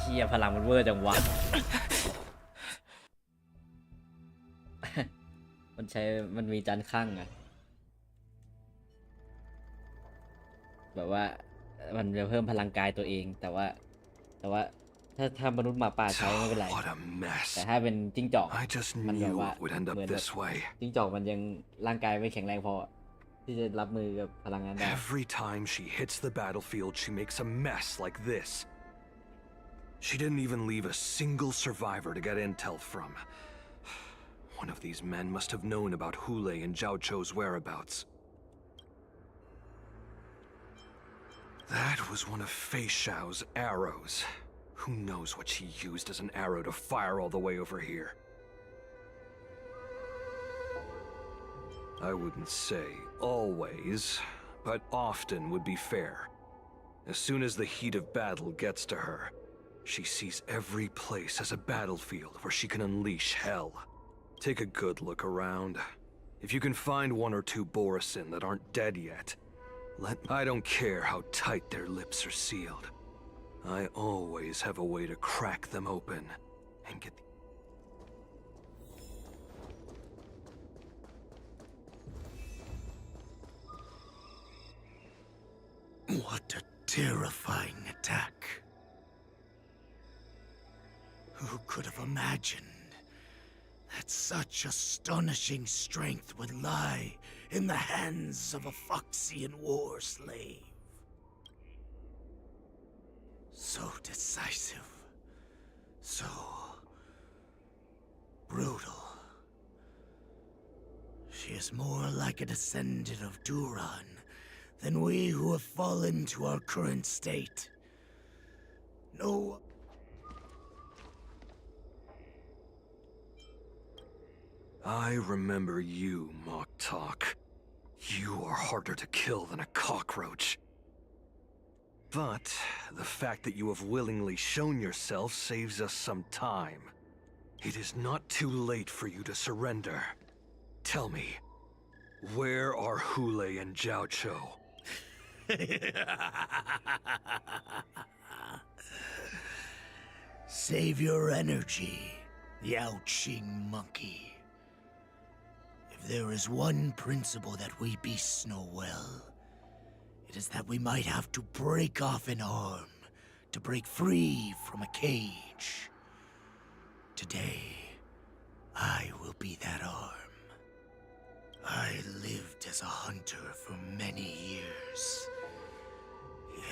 Chia พลังมันเวอร์จังวะ มันมีจานข้างอะแบบว่า มันจะเพิ่มพลังกายตัวเอง แต่ว่าถ้ามนุษย์หมาป่าใช้ไม่เป็นไร What a mess. แต่ถ้าเป็นจิ้งจอก I just มันแบบ knew ว่า it would end เห up มือนแบบ this way. จิ้งจอกมันยังร่างกายไม่แข็งแรงพอที่จะรับมือกับพลังงานได้ Every time she hits the battlefield, she makes a mess like this. She didn't even leave a single survivor to get intel from. One of these men must have known about Hulei and Zhao Chou's whereabouts. That was one of Fei Xiao's arrows. Who knows what she used as an arrow to fire all the way over here? I wouldn't say always, but often would be fair. As soon as the heat of battle gets to her, she sees every place as a battlefield where she can unleash hell. Take a good look around. If you can find one or two Borisin that aren't dead yet, I don't care how tight their lips are sealed. I always have a way to crack them open and get What a terrifying attack. Who could have imagined that such astonishing strength would lie in the hands of a Foxian war slave? So decisive, so brutal. She is more like a descendant of Duran than we who have fallen to our current state. No. I remember you, Mock Talk. You are harder to kill than a cockroach. But the fact that you have willingly shown yourself saves us some time. It is not too late for you to surrender. Tell me, where are Hulei and Zhao Chou? Save your energy, Yao Qing monkey. If there is one principle that we beasts know well, it is that we might have to break off an arm to break free from a cage. Today, I will be that arm. I lived as a hunter for many years,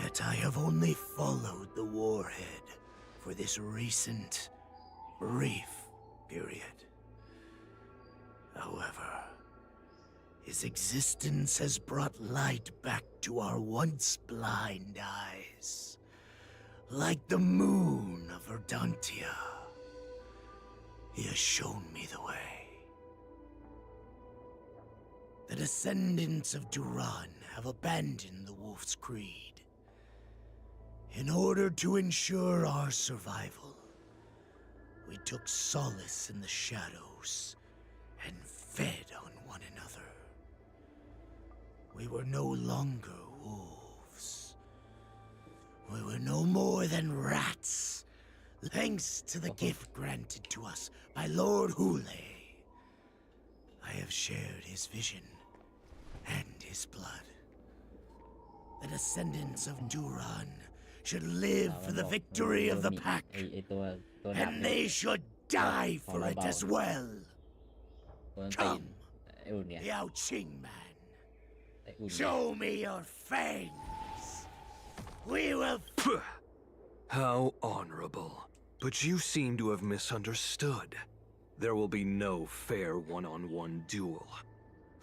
yet I have only followed the warhead for this recent, brief period. However, his existence has brought light back to our once blind eyes, like the moon of Verdantia. He has shown me the way. The descendants of Duran have abandoned the Wolf's Creed. In order to ensure our survival, we took solace in the shadows and fed on one another. We were no longer wolves. We were no more than rats, thanks to the gift granted to us by Lord Hulei. I have shared his vision and his blood. The descendants of Duran should live for the victory of the pack, and they should die for it as well. Come, Yao Qing man. Show me your fangs. We will. How honorable. But you seem to have misunderstood. There will be no fair one-on-one duel.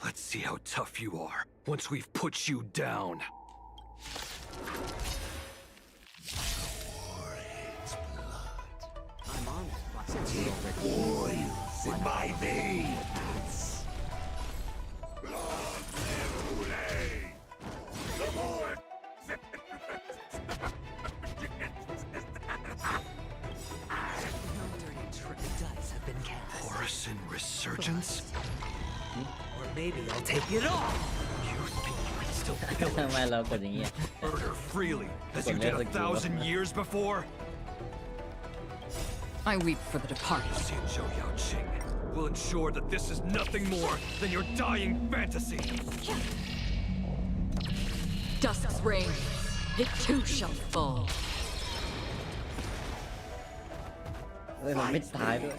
Let's see how tough you are once we've put you down. I'm honored by since you already boils in my veins. Long live Hulei! The more no dirty dice have been cast. Borisin Resurgence? Or maybe I'll take it all. You think you can still kill ทำไมเรากดอย่างเงี้ย murder freely, as you did 1,000 years before? I weep for the departed. Xianzhou Yaoqing will ensure that this is nothing more than your dying fantasy. Dusk's reign. It too shall fall. เฮ้ยมันไม่ตายด้วย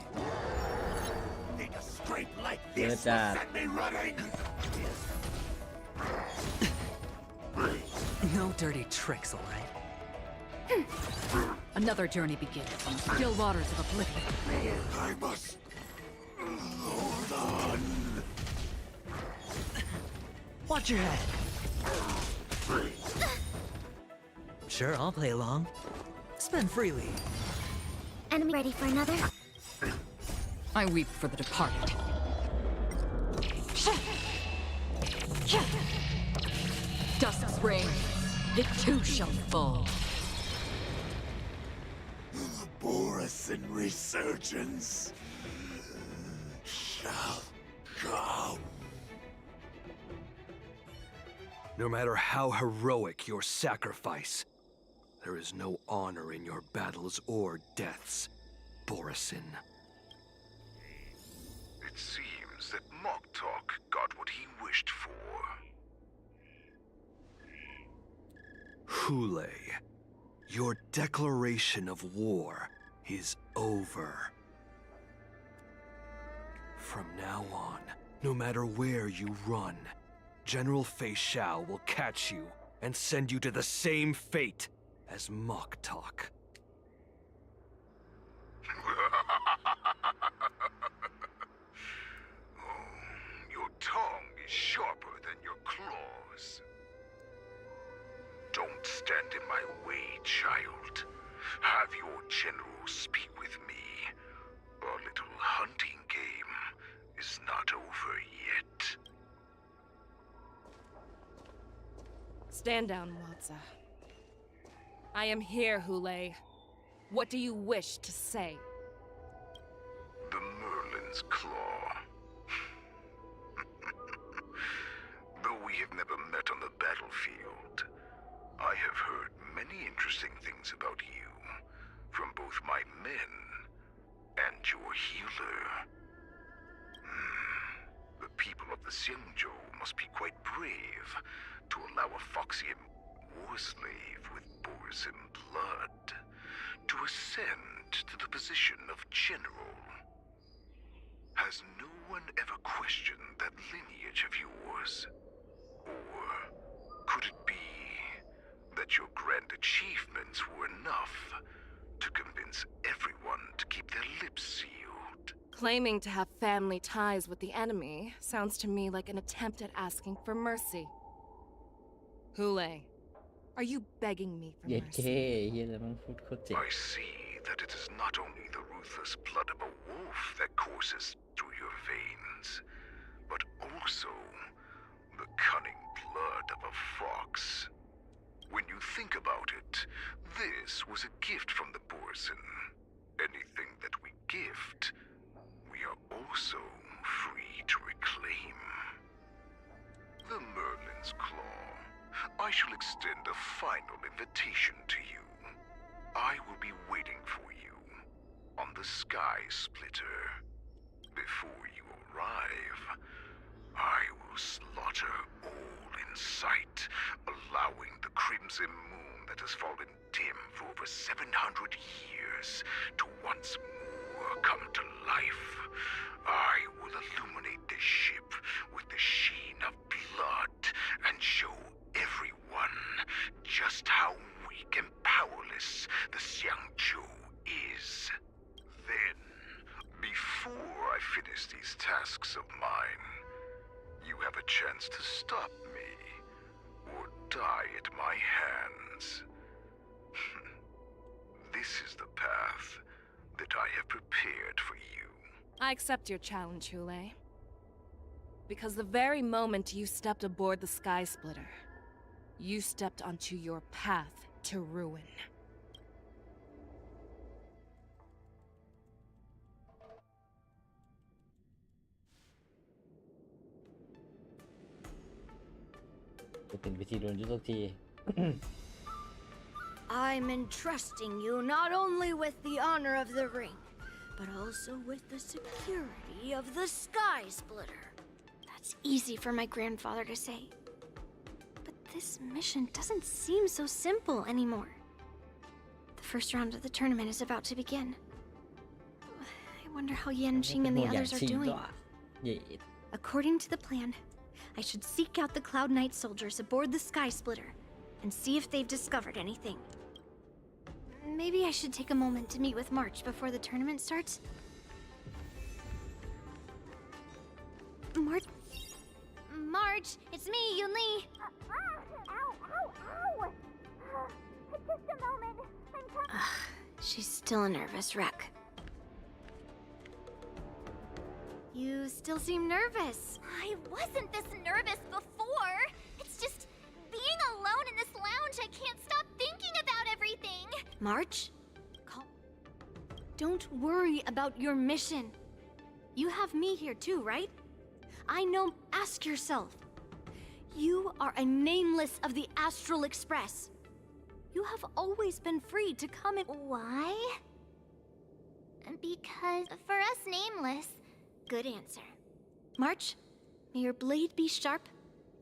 Need a scrape like เยอะ this จัด will set me running. No dirty tricks, all right? Another journey begins on the still waters of oblivion. I must hold on. Watch your head. Sure, I'll play along. Spend freely. Enemy ready for another? I weep for the departed. Dusk's reign, it too shall fall. The Borison resurgence shall come. No matter how heroic your sacrifice, there is no honor in your battles or deaths, Borison. It seems that Moktok got what he wished for. Hule, your declaration of war is over. From now on, no matter where you run, General Fei Xiao will catch you and send you to the same fate as Moktok. Your tongue is sharper than your claws. Don't stand in my way, child. Have your general speak with me. Our little hunting game is not over yet. Stand down, Watsa. I am here, Hule. What do you wish to say? The Merlin's Claw. Though we have never met on the battlefield, I have heard many interesting things about you from both my men and your healer. The people of the Xianzhou must be quite brave to allow a Foxian war slave with Borison blood to ascend to the position of general. Has no one ever questioned that lineage of yours? Or could it be that your grand achievements were enough to convince everyone to keep their lips sealed? Claiming to have family ties with the enemy sounds to me like an attempt at asking for mercy. Hule, are you begging me for เย็ด mercy? เท่เฮียแต่มันพูดโคตรเจ๋ง I see that it is not only the ruthless blood of a wolf that courses through your veins, but also the cunning blood of a fox. When you think about it, this was a gift from the Borison. Anything that we gift, we are also free to reclaim. The Merlin's Claw. I shall extend a final invitation to you. I will be waiting for you on the Sky Splitter. Before you arrive, I will slaughter all in sight, allowing the crimson moon that has fallen dim for over 700 years to once more come to life. I will illuminate this ship with the sheen of blood and show everyone just how weak and powerless the Xianzhou is. Then, before I finish these tasks of mine, you have a chance to stop me or die at my hands. This is the path that I have prepared for you. I accept your challenge, Hule. Because the very moment you stepped aboard the Sky Splitter, you stepped onto your path to ruin. จะเป็นวิธีโดนยุทธที I'm entrusting you not only with the honor of the ring, but also with the security of the Sky Splitter. That's easy for my grandfather to say. But This mission doesn't seem so simple anymore. The first round of the tournament is about to begin. I wonder how Yanqing and the others are doing. According to the plan, I should seek out the Cloud Knight soldiers aboard the Sky Splitter and see if they've discovered anything. Maybe I should take a moment to meet with March before the tournament starts. March, it's me, Yunli. Just a moment. She's still a nervous wreck. You still seem nervous. I wasn't this nervous before. It's just being alone in this lounge, I can't stop thinking about everything. March? Don't worry about your mission. You have me here too, right? I know. Ask yourself. You are a nameless of the Astral Express. You have always been free to come and... Why? Because for us nameless. Good answer. March, may your blade be sharp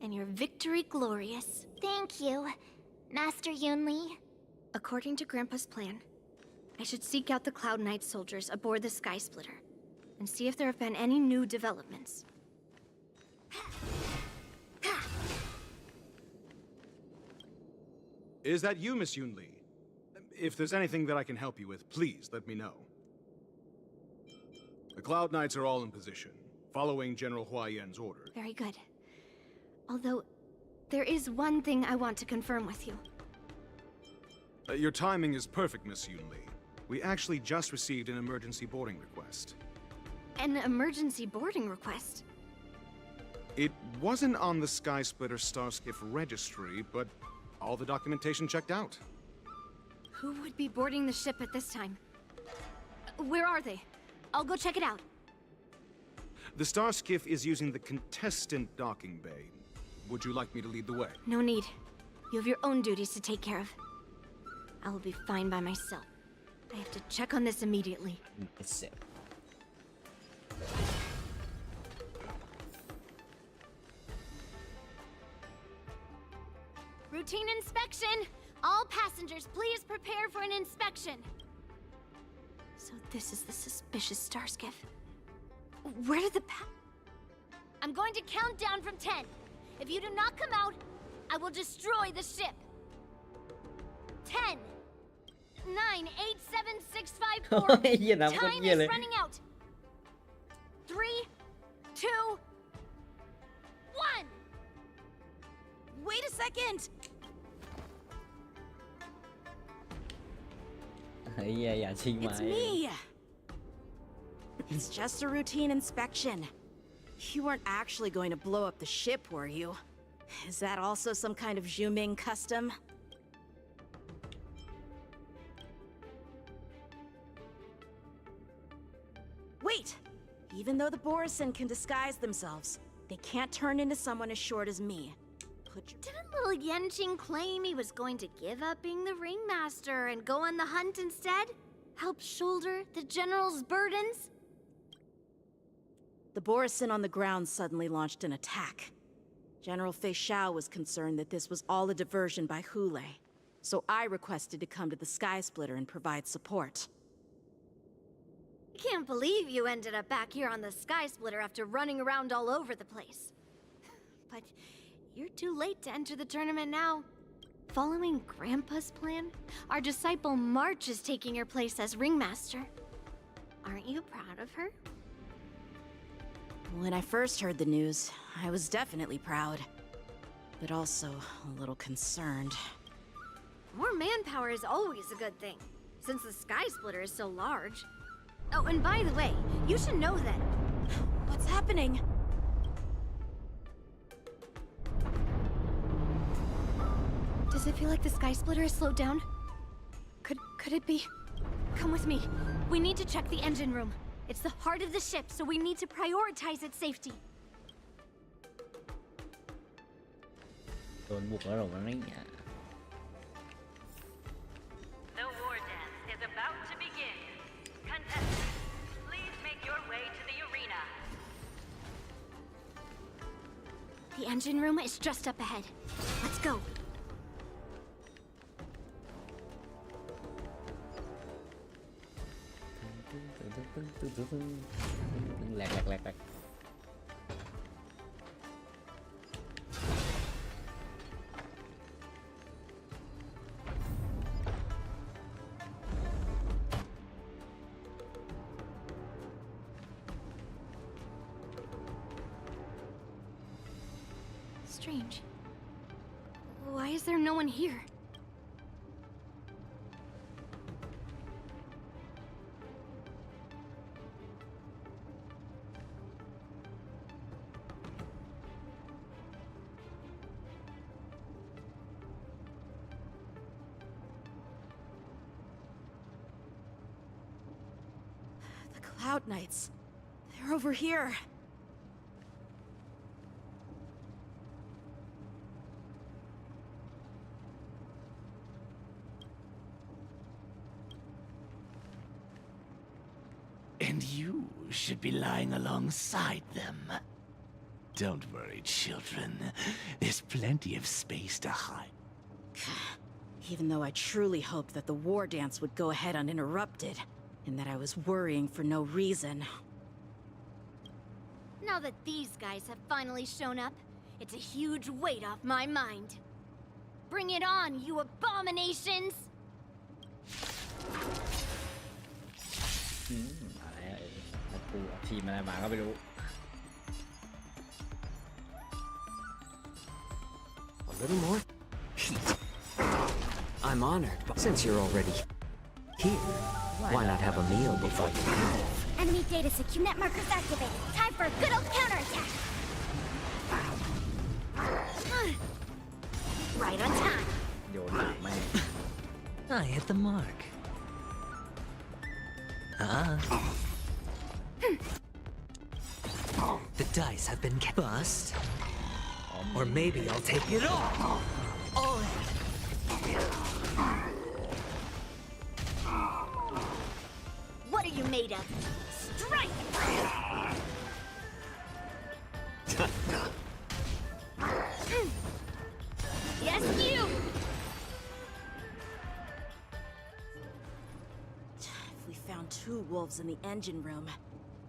and your victory glorious. Thank you, Master Yunli. According to Grandpa's plan, I should seek out the Cloud Knight soldiers aboard the Sky Splitter and see if there have been any new developments. Is that you, Miss Yunli? If there's anything that I can help you with, please let me know. The Cloud Knights are all in position, following General Huaiyan's order. Very good. Although, there is one thing I want to confirm with you. Your timing is perfect, Miss Yunli. We actually just received an emergency boarding request. An emergency boarding request? It wasn't on the Sky Splitter Starskiff registry, but all the documentation checked out. Who would be boarding the ship at this time? Where are they? I'll go check it out. The Starskiff is using the contestant docking bay. Would you like me to lead the way? No need. You have your own duties to take care of. I will be fine by myself. I have to check on this immediately. It's it. Routine inspection! All passengers, please prepare for an inspection. So this is the suspicious Starskiff. Where did the I'm going to count down from 10. If you do not come out, I will destroy the ship. 10, 9, 8, 7, 6, 5, 4. Time is running out. 3, 2, 1. Wait a second! It's me! It's just a routine inspection. You weren't actually going to blow up the ship, were you? Is that also some kind of Zhuming custom? Wait! Even though the Borison can disguise themselves, they can't turn into someone as short as me. Didn't little Yanqing claim he was going to give up being the ringmaster and go on the hunt instead? Help shoulder the general's burdens? The Borison on the ground suddenly launched an attack. General Fei Xiao was concerned that this was all a diversion by Hule, so I requested to come to the Sky Splitter and provide support. I can't believe you ended up back here on the Sky Splitter after running around all over the place. But you're too late to enter the tournament now. Following Grandpa's plan, our disciple March is taking your place as ringmaster. Aren't you proud of her? When I first heard the news, I was definitely proud, but also a little concerned. More manpower is always a good thing, since the Sky Splitter is so large. Oh, and by the way, you should know that... What's happening? Does it feel like the Sky Splitter is slowed down? Could it be? Come with me. We need to check the engine room. It's the heart of the ship, so we need to prioritize its safety. โดนบุกแล้วหรอวะเนี่ย The war dance is about to begin. Contestants, please make your way to the arena. The The engine room is just up ahead. Let's go. แหลก Strange. Why is there no one here? The Cloud Knights. They're over here. And you should be lying alongside them. Don't worry, children. There's plenty of space to hide. Even though I truly hoped that the war dance would go ahead uninterrupted, and that I was worrying for no reason. Now that these guys have finally shown up, it's a huge weight off my mind. Bring it on, you abominations! อะไรกูทีมอะไรมาก็ไม่รู้ A little more? I'm honored, but since you're already here, why not have a meal before you leave? Enemy data net markers activated. Time for a good old counterattack! Right on time. โยนหนักไหม I hit the mark. The dice have been bust. Or maybe I'll take it all. What are you made of? Strike! Yes, you! If we found 2 wolves in the engine room,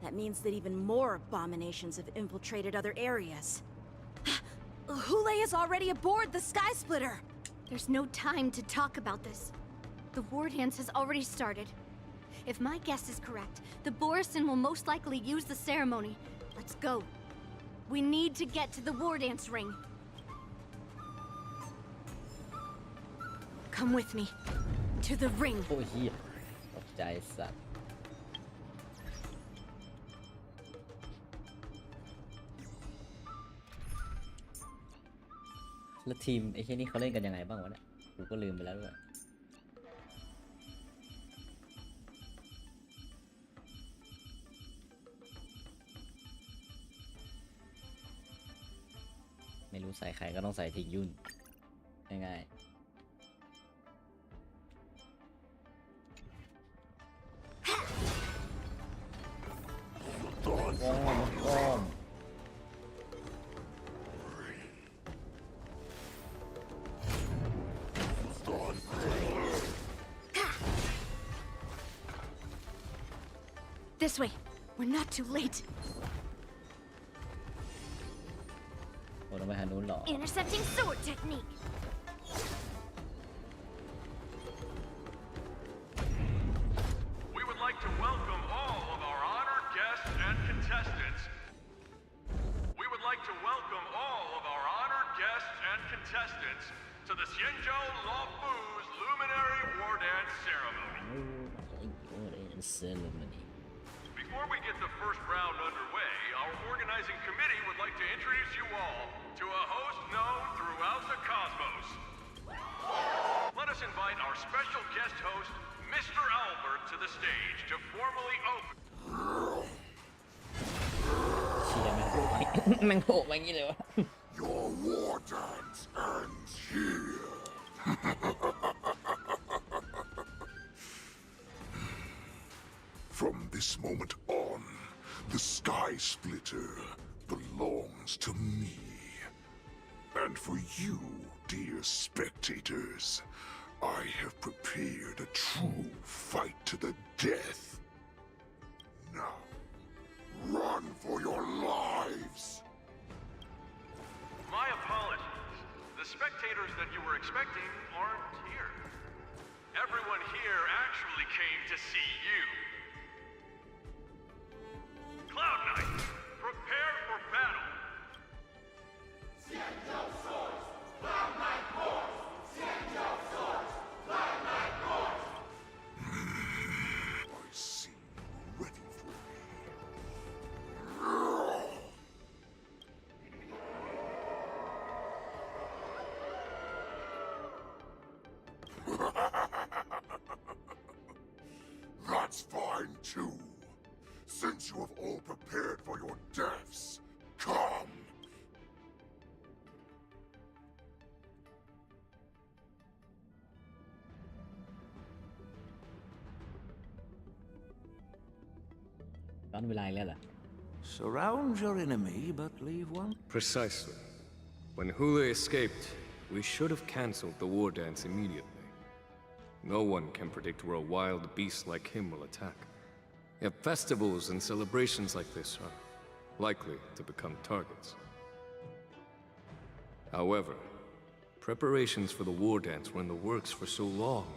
that means that even more abominations have infiltrated other areas. Hule is already aboard the Sky Splitter! There's no time to talk about this. The war dance has already started. If my guess is correct, the Borison will most likely use the ceremony. Let's go. We need to get to the war dance ring. Come with me. To the ring. โอ้ยเหี้ยตกใจสัตว์แล้วทีมไอ้เช่นนี้เขาเล่นกันยังไงบ้างวะเนี่ยกูก็ลืมไปแล้วด้วยไม่รู้ใส่ใครก็ต้องใส่ทิ้งยุ่นง่ายๆอ้อม This way. We're not too late. โอ้ต้องไปหานู้นหรอ Intercepting sword technique. We would like to welcome all of our honored guests and contestants. We would like to welcome all of our honored guests and contestants to the Xianzhou Luofu's Luminary War Dance Ceremony. Before we get the first round underway, our organizing committee would like to introduce you all to a host known throughout the cosmos. Let us invite our special guest host, Mr. Albert, to the stage to formally open. เชียร์แม่งโผล่มาอย่างนี้เลยวะ Your war dance ends here. From this moment on, the Sky Splitter belongs to me. And for you, dear spectators, I have prepared a true fight to the death. Now, run for your lives! My apologies. The spectators that you were expecting aren't here. Everyone here actually came to see you. Cloud Knight, prepare for battle! Xianzhou swords, Cloud Knight horse! Xianzhou swords, Cloud Knight horse! I see you ready for me. That's fine too. Since you have all prepared for your deaths, come! ย้อนเวลาอีกแล้วเหรอ Surround your enemy, but leave one. Precisely. When Hule escaped, we should have cancelled the war dance immediately. No one can predict where a wild beast like him will attack. Yet festivals and celebrations like this are likely to become targets. However, preparations for the war dance were in the works for so long,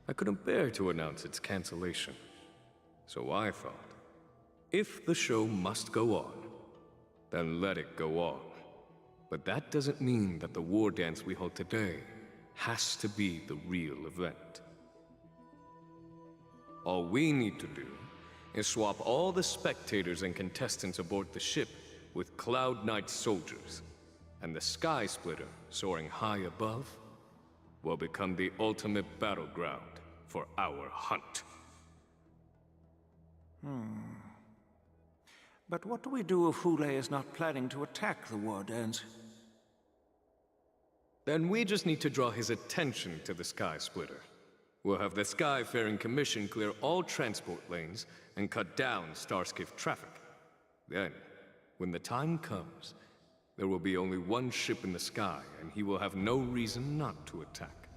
I couldn't bear to announce its cancellation. So I thought, if the show must go on, then let it go on. But that doesn't mean that the war dance we hold today has to be the real event. All we need to do is swap all the spectators and contestants aboard the ship with Cloud Knight soldiers, and the Sky Splitter, soaring high above, will become the ultimate battleground for our hunt. But what do we do if Hule is not planning to attack the war dance? Then we just need to draw his attention to the Sky Splitter. We'll have the Skyfaring Commission clear all transport lanes and cut down Starskiff traffic. Then, when the time comes, there will be only one ship in the sky, and he will have no reason not to attack.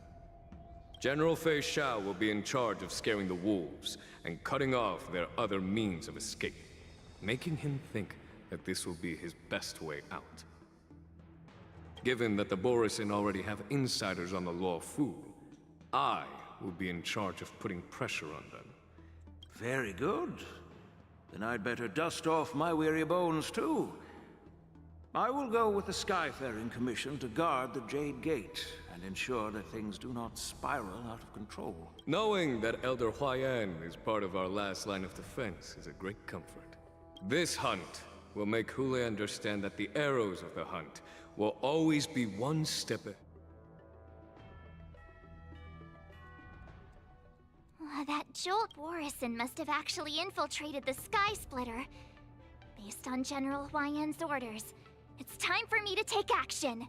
General Fei Shao will be in charge of scaring the wolves and cutting off their other means of escape, making him think that this will be his best way out. Given that the Borisin already have insiders on the Law Fu, I will be in charge of putting pressure on them. Very good. Then I'd better dust off my weary bones too. I will go with the Skyfaring Commission to guard the Jade Gate and ensure that things do not spiral out of control. Knowing that Elder Huayan is part of our last line of defense is a great comfort. This hunt will make Hule understand that the arrows of the hunt will always be one step ahead. That Jolt Warrison must have actually infiltrated the Sky Splitter. Based on General Huayan's orders, it's time for me to take action.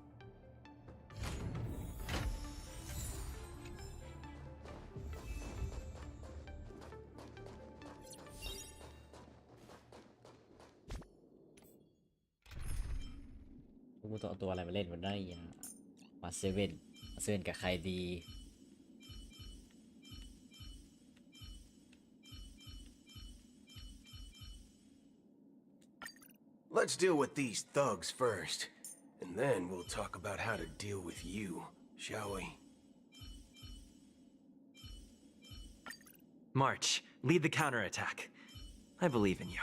Tôi muốnตัวอะไรมาเล่นวันได้ยังมาเซเว่นกับใครดี Let's deal with these thugs first, and then we'll talk about how to deal with you, shall we? March, lead the counterattack. I believe in you.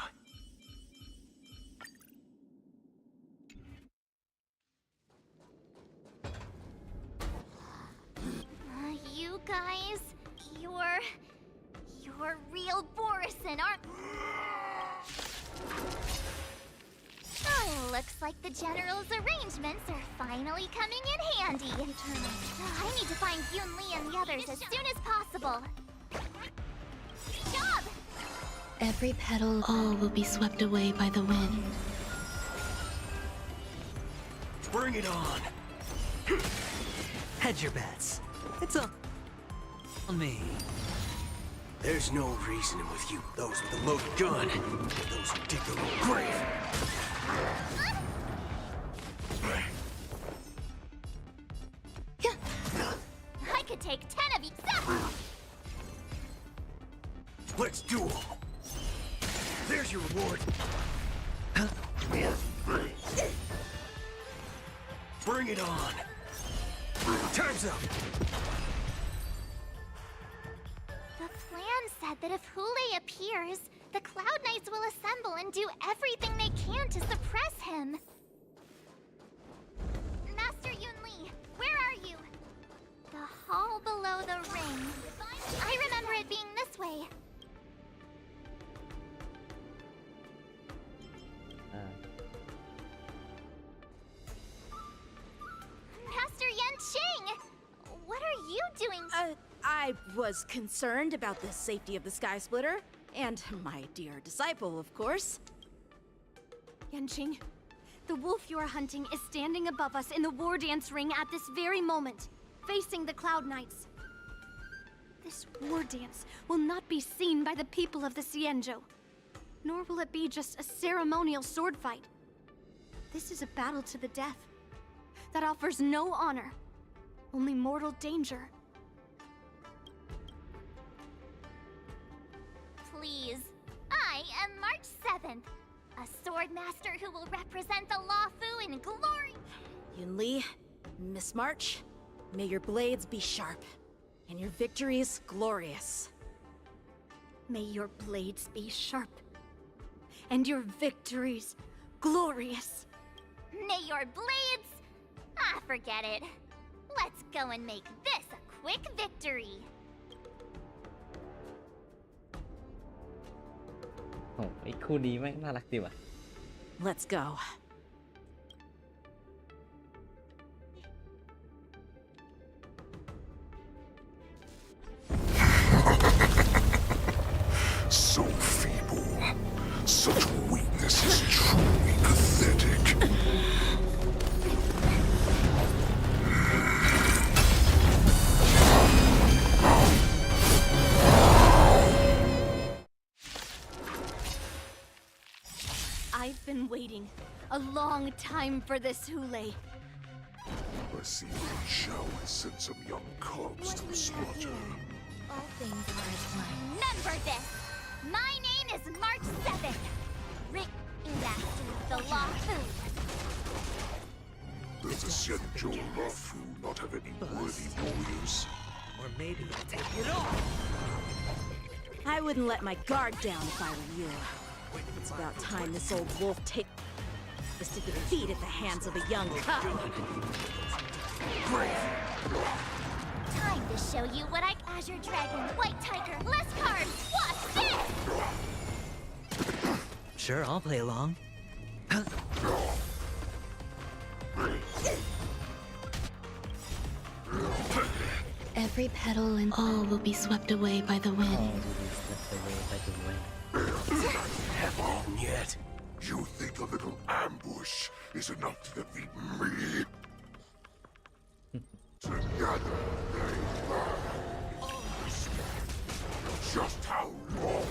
You guys, you're real Borison, aren't... Oh, looks like the General's arrangements are finally coming in handy. I need to find Yun Li and the others as soon as possible. Job! Every petal, all will be swept away by the wind. Bring it on! Hedge your bets. It's on me. There's no reasoning with you, those with a loaded gun, those who dig their own grave. take 10 of each. Let's duel. There's your reward. Bring it on. Time's up. The plan said that if Hule appears, the Cloud Knights will assemble and do everything they can to suppress him. Master Yunli, where are you? The hall below the ring. I remember it being this way. Master Yanqing! What are you doing? I was concerned about the safety of the Sky Splitter, and my dear disciple, of course. Yanqing, the wolf you are hunting is standing above us in the war dance ring at this very moment, facing the Cloud Knights. This war dance will not be seen by the people of the Xianzhou, nor will it be just a ceremonial sword fight. This is a battle to the death that offers no honor, only mortal danger. Please. I am March 7th, a sword master who will represent the Luofu in glory. Yunli, Miss March, may your blades be sharp, and your victories glorious. May your blades be sharp, and your victories glorious. May your blades... forget it. Let's go and make this a quick victory. โอ้ไอ้คู่นี้แม่งน่ารักดีว่ะ Let's go. So feeble. Such weakness is truly pathetic. I've been waiting a long time for this, Hule. I see Lin Shao has sent some young cubs to the slaughter. All things are as planned. Remember this! My name is March 7th. Master of the Luofu. Does the Xianzhou Luofu not have any worthy warriors? Or maybe I'll take it all. I wouldn't let my guard down if I were you. It's about time this old wolf take us to defeat at the hands of a young cub. Time to show you what Azure Dragon, White Tiger, less cards. Watch this! Sure, I'll play along. Every petal and all will be swept away by the wind. Have on yet? You think a little ambush is enough to defeat me? Together they understand just how long.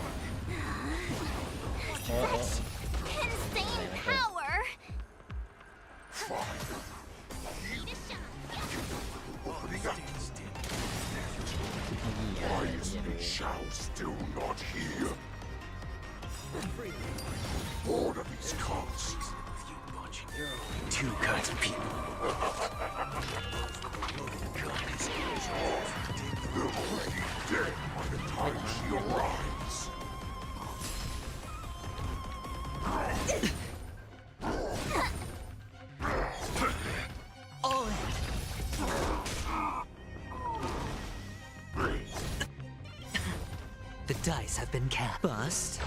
Such insane power! Fine. Opening up. Why is Lin Shao still not here? Bored of these costs. Two kinds of people. They'll already be dead by the time she arrives. All in. The dice have been cast. Bust.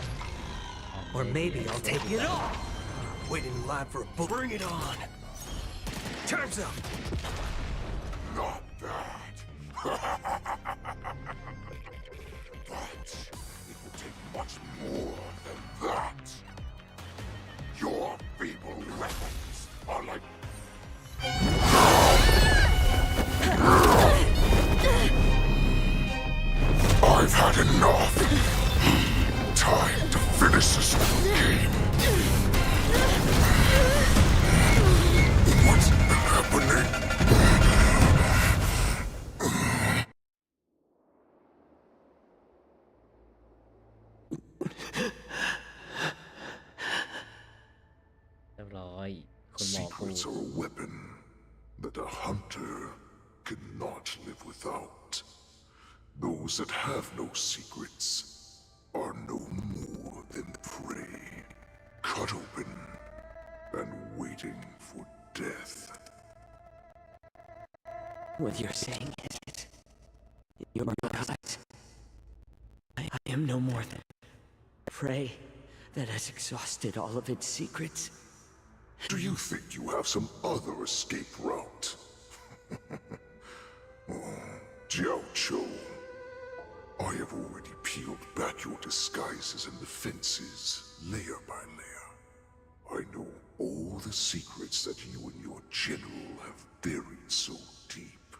Or maybe I'll take it all. Waiting in line for a bull. Bring it on. Time's up. Not bad. But it will take much more than that. Your feeble weapons are like... I've had enough. Time to finish this little game. What's happening? weapon that a hunter cannot live without. Those that have no secrets are no more than prey, cut open and waiting for death. What you're saying is, you're right. I am no more than prey that has exhausted all of its secrets. Do you think you have some other escape route? Jiao Cho, I have already peeled back your disguises and defenses, layer by layer. I know all the secrets that you and your general have buried so deep.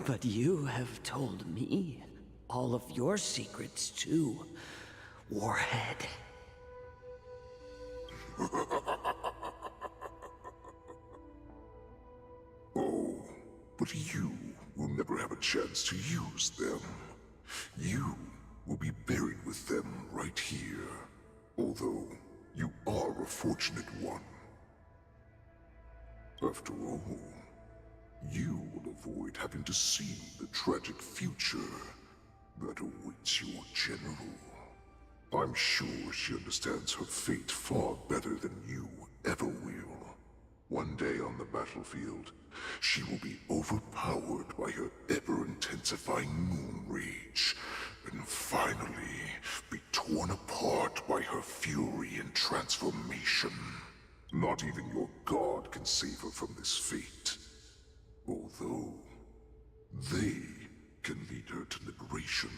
But you have told me all of your secrets too, Warhead. Oh, but you will never have a chance to use them. You will be buried with them right here, although you are a fortunate one. After all, you will avoid having to see the tragic future that awaits your general. I'm sure she understands her fate far better than you ever will. One day on the battlefield, she will be overpowered by her ever-intensifying moon rage, and finally be torn apart by her fury and transformation. Not even your god can save her from this fate, although they can lead her to liberation.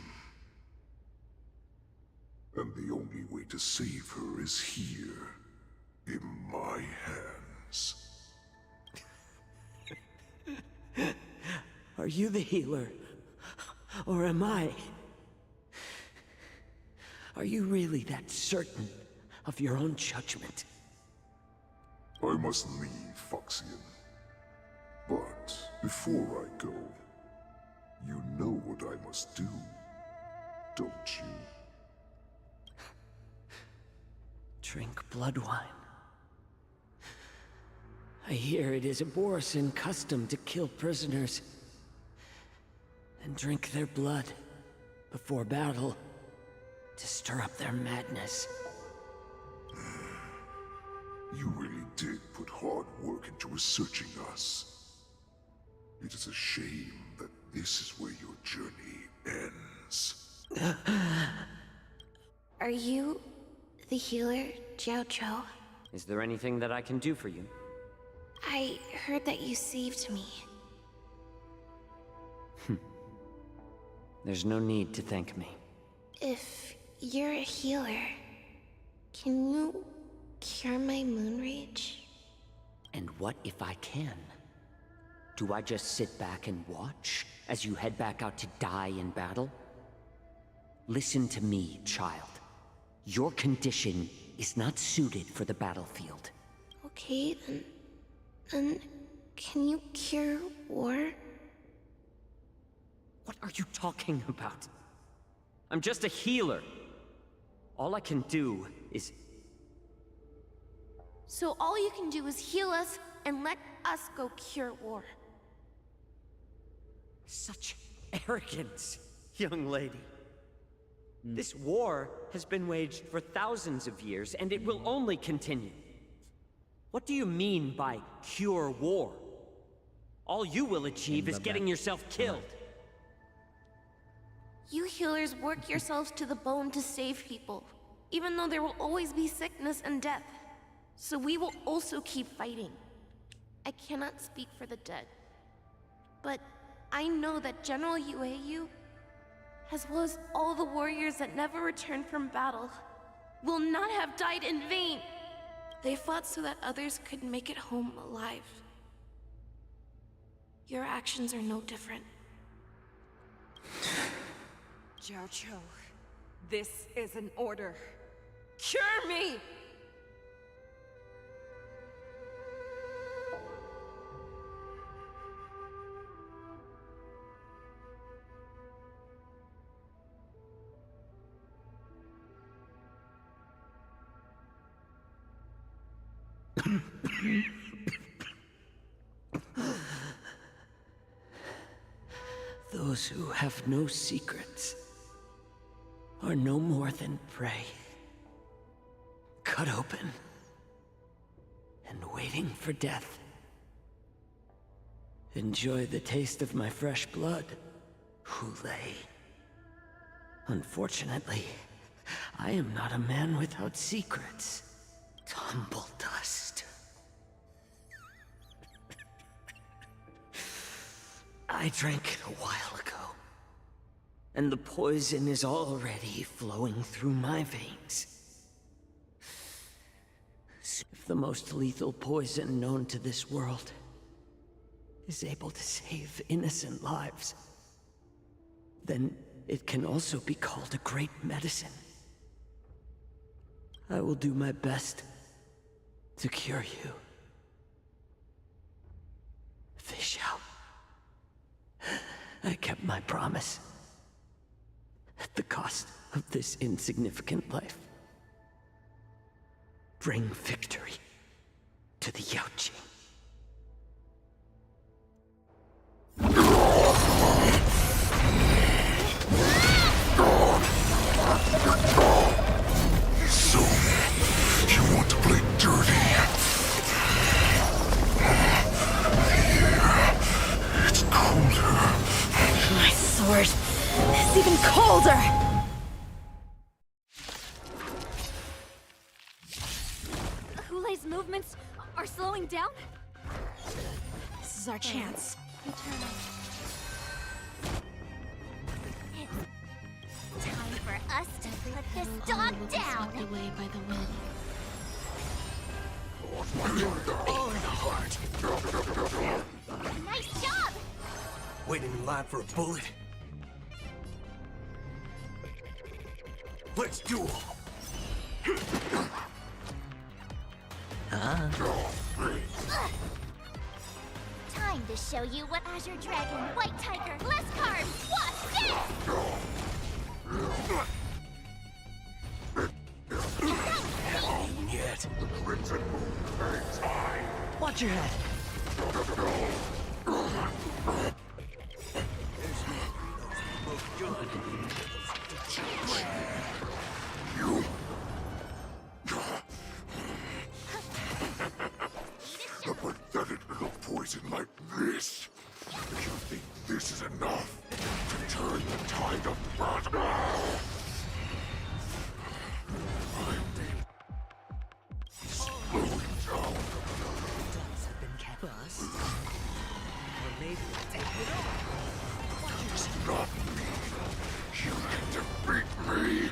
And the only way to save her is here, in my hands. Are you the healer? Or am I? Are you really that certain of your own judgment? I must leave, Foxian. But before I go, you know what I must do, don't you? Drink blood wine. I hear it is a Borisan custom to kill prisoners and drink their blood before battle to stir up their madness. You really did put hard work into researching us. It is a shame that this is where your journey ends. Are you the healer, Jiao Cho? Is there anything that I can do for you? I heard that you saved me. There's no need to thank me. If you're a healer, can you cure my moon rage? And what if I can? Do I just sit back and watch as you head back out to die in battle? Listen to me, child. Your condition is not suited for the battlefield. Okay, then can you cure war? What are you talking about? I'm just a healer. All I can do is... So all you can do is heal us and let us go cure war. Such arrogance, young lady. This war has been waged for thousands of years, and it will only continue. What do you mean by cure war? All you will achieve is getting yourself killed. You healers work yourselves to the bone to save people, even though there will always be sickness and death. So we will also keep fighting. I cannot speak for the dead, but I know that General Yueyu, as well as all the warriors that never returned from battle, will not have died in vain. They fought so that others could make it home alive. Your actions are no different. Jiao Cho, this is an order. Cure me! Those who have no secrets are no more than prey. Cut open and waiting for death. Enjoy the taste of my fresh blood, Hule. Unfortunately, I am not a man without secrets. Tumble dust. I drank it a while ago, and the poison is already flowing through my veins. If the most lethal poison known to this world is able to save innocent lives, then it can also be called a great medicine. I will do my best to cure you. Fish out. I kept my promise. At the cost of this insignificant life. Bring victory to the Yaoqing. So, you want to play dirty? Here, it's colder. My sword is even colder! Hule's movements are slowing down? This is our chance. Eternal. Time for us to put this dog down! Swept away by the wind. All in the heart. Nice job! Waiting in line for a bullet. Let's duel. Time to show you what Azure Dragon, White Tiger, less cards! Watch this! Yet. Watch your head. A pathetic little poison like this. You think this is enough to turn the tide of battle? I'm slowing down. Dice have been kept bust. Or maybe I'll take it all. It's not me. You can defeat me.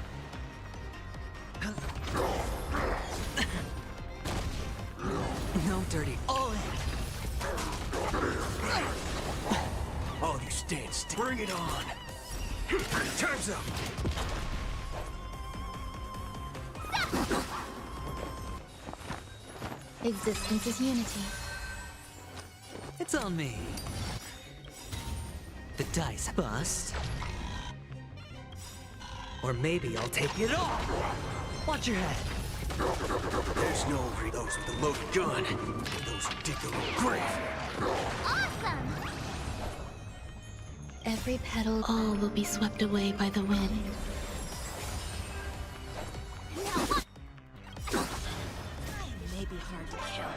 No dirty. All in. All you stand still. Bring it on. Time's up. Existence is unity. It's on me. The dice bust. Or maybe I'll take it all. Watch your head. There's no for those with a loaded gun. Those who dig their own grave. Awesome! Every petal, all will be swept away by the wind. You may be hard to kill.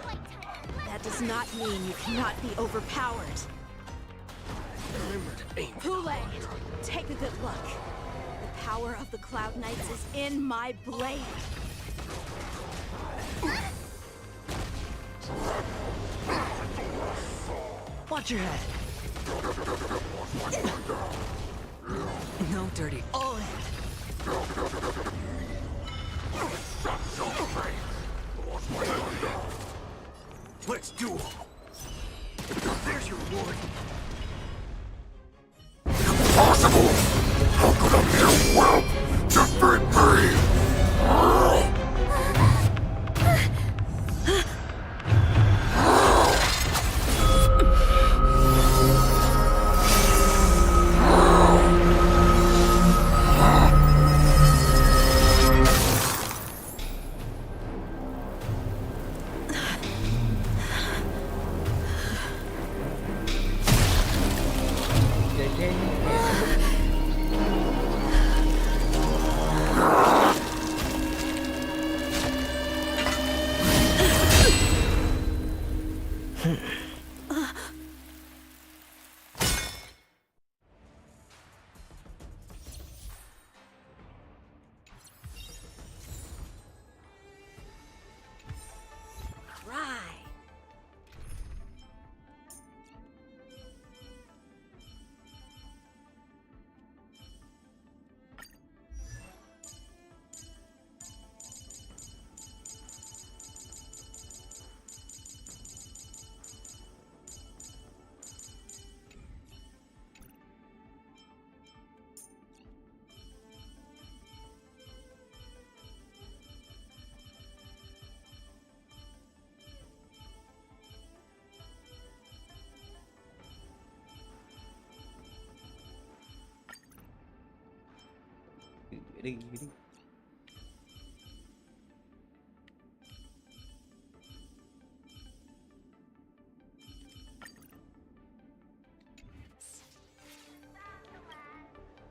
That does not mean you cannot be overpowered. Remember to aim. Hule, take a good look. The power of the Cloud Knights is in my blade. Watch your head. No dirty. All in. Let's duel. There's your reward. Impossible! How could a mere whelp defeat me? Right.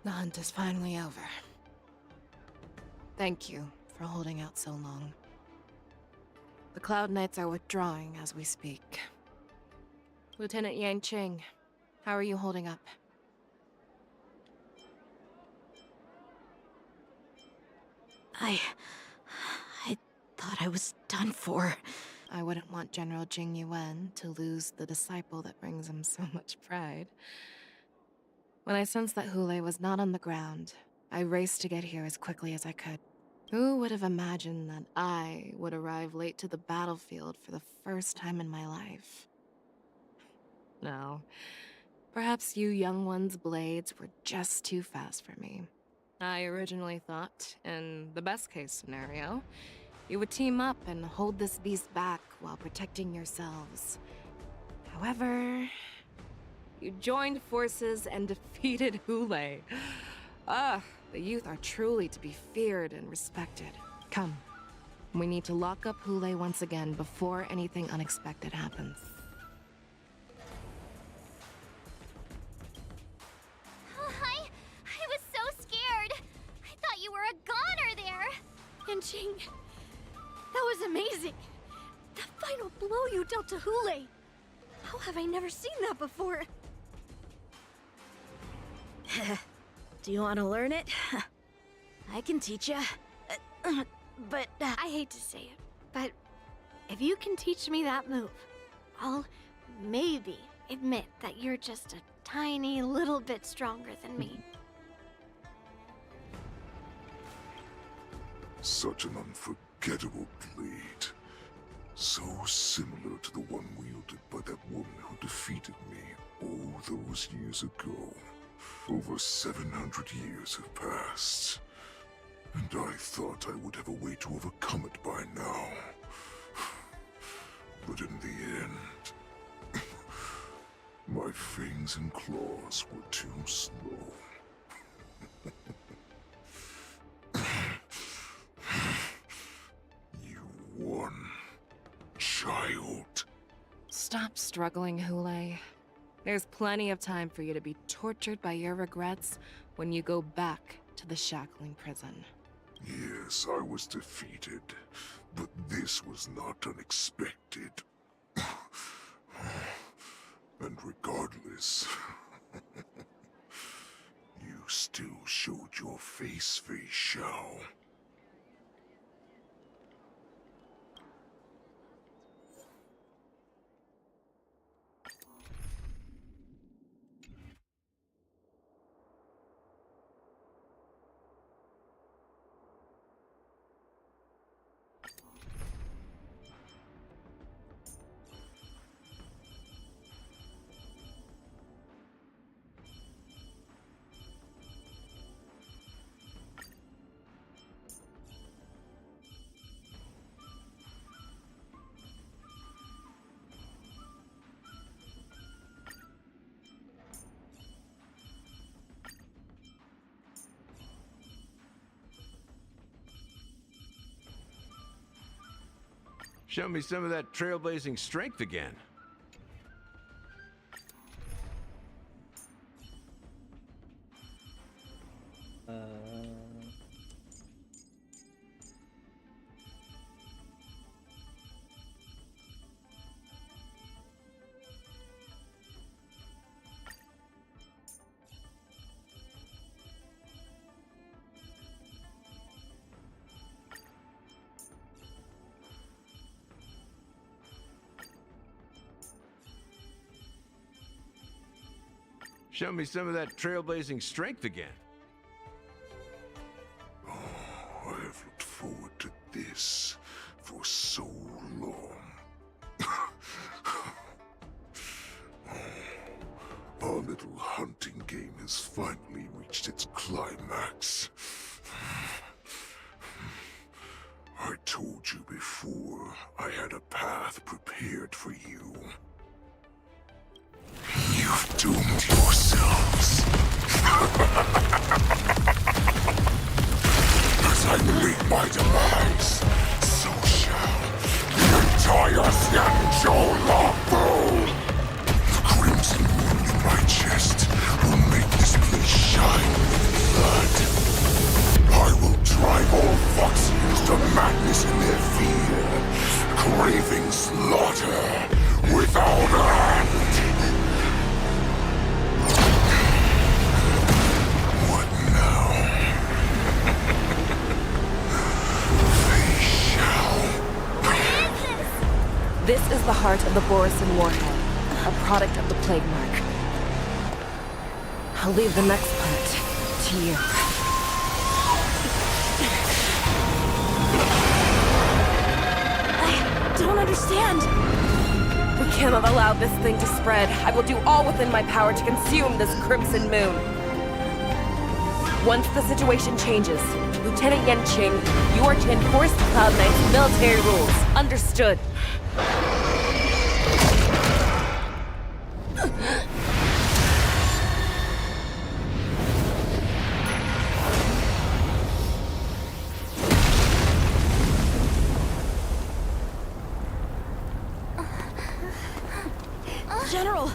The hunt is finally over. Thank you for holding out so long. The Cloud Knights are withdrawing as we speak. Lieutenant Yang Qing, how are you holding up? I thought I was done for. I wouldn't want General Jing Yuan to lose the disciple that brings him so much pride. When I sensed that Hule was not on the ground, I raced to get here as quickly as I could. Who would have imagined that I would arrive late to the battlefield for the first time in my life? No. Perhaps you young ones' blades were just too fast for me. I originally thought, in the best-case scenario, you would team up and hold this beast back while protecting yourselves. However, you joined forces and defeated Hule. The youth are truly to be feared and respected. Come, we need to lock up Hule once again before anything unexpected happens. I was so scared. I thought you were a goner there. And Jing, that was amazing. The final blow you dealt to Hule. How have I never seen that before? Do you want to learn it? I can teach ya. But I hate to say it, but if you can teach me that move, I'll maybe admit that you're just a tiny little bit stronger than me. Such an unforgettable blade. So similar to the one wielded by that woman who defeated me all those years ago. Over 700 years have passed, and I thought I would have a way to overcome it by now. But in the end, my fangs and claws were too slow. You won, child. Stop struggling, Hule. There's plenty of time for you to be tortured by your regrets when you go back to the shackling prison. Yes, I was defeated, but this was not unexpected. And regardless, you still showed your face, Fei Xiao. Show me some of that trailblazing strength again. Show me some of that trailblazing strength again. I have looked forward to this for so long. Our little hunting game has finally reached its climax. I told you before, I had a path prepared for you. You've doomed yourselves. As I meet my demise, so shall the entire Xianzhou Longbow. The crimson moon in my chest will make this place shine with blood. I will drive all Foxians to madness in their fear, craving slaughter without end. What now? They shall. This is the heart of the Borisin Warhead, a product of the Plague Mark. I'll leave the next part to you. I don't understand. We cannot allow this thing to spread. I will do all within my power to consume this crimson moon. Once the situation changes, Lieutenant Yanqing, you are to enforce the Cloud Knight's military rules. Understood. General!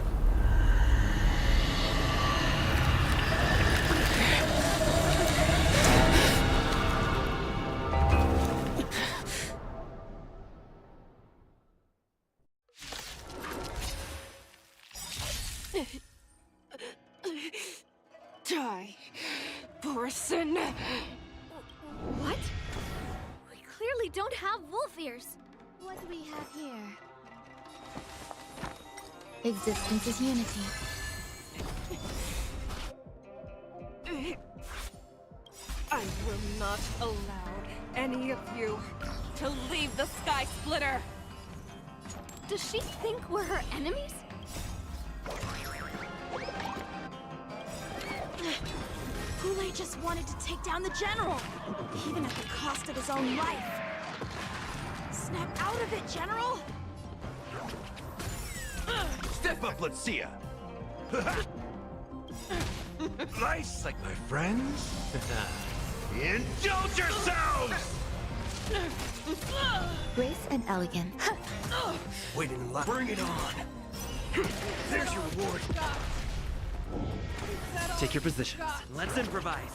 Die, Borisin. What? We clearly don't have wolf ears. What do we have here? Existence is unity. I will not allow any of you to leave the Sky Splitter. Does she think we're her enemies? Hule just wanted to take down the general, even at the cost of his own life. Snap out of it, General! Step up, let's see ya. Nice, like my friends. Indulge yourselves! Grace and elegance. Wait in line. Bring it on. There's your reward. Take your positions. Let's improvise.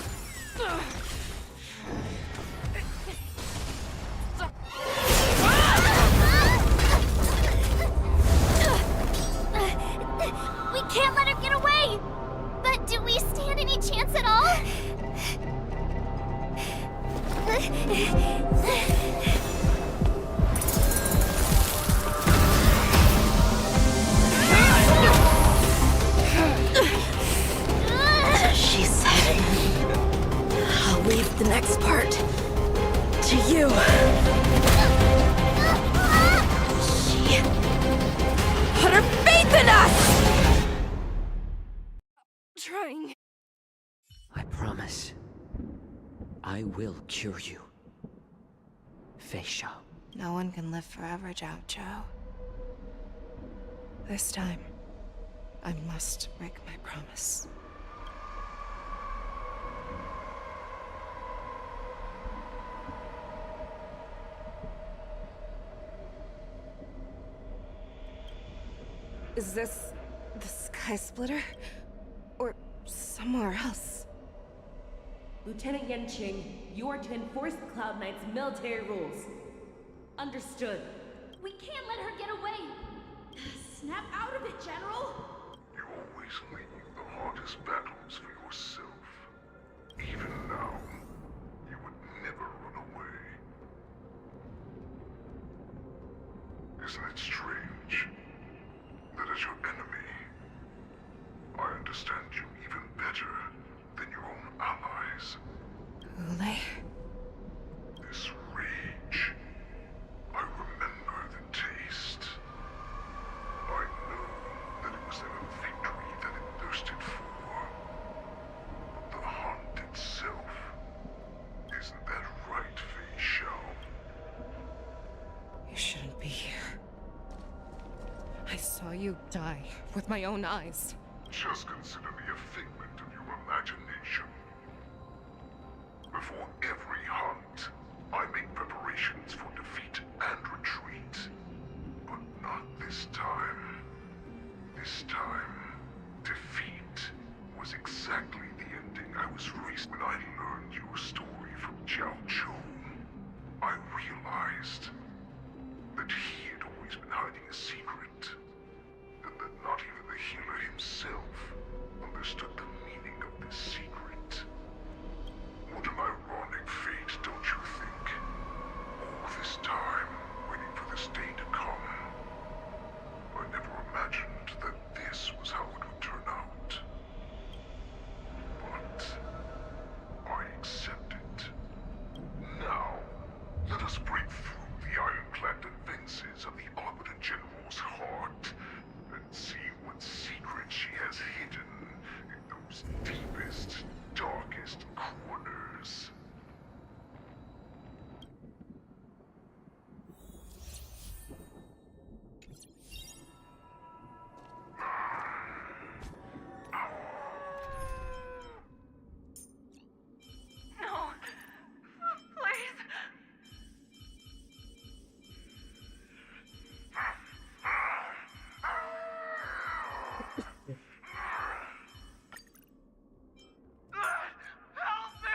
We can't let her get away! But do we stand any chance at all? She said, I'll leave the next part to you. She put her faith in us! Trying. I promise. I will cure you. Fei Shao. No one can live forever, Zhao Zhou. This time, I must break my promise. Is this the Sky Splitter? Or somewhere else? Lieutenant Yanqing, you are to enforce the Cloud Knight's military rules. Understood. We can't let her get away. Snap out of it, General! You always leave the hardest battles for yourself. Even now, you would never run away. Isn't it strange that as your enemy, I understand you you die with my own eyes. Just consider me a figment of your imagination. Before every hunt, I make preparations for defeat and retreat. But not this time. This time, defeat was exactly the ending I was raised when I learned your story from Jiao Chou. I realized that he had always been hiding a secret, and that not even the healer himself understood the meaning of this secret. What an ironic fate, don't you think? All this time, waiting for this day to come. I never imagined that this was how it would turn out. But I accept it. Now, let us break through the ironclad defenses of the Arbiter General's heart and see what secret she has hidden in those deepest, darkest corners. No. Please. Help me!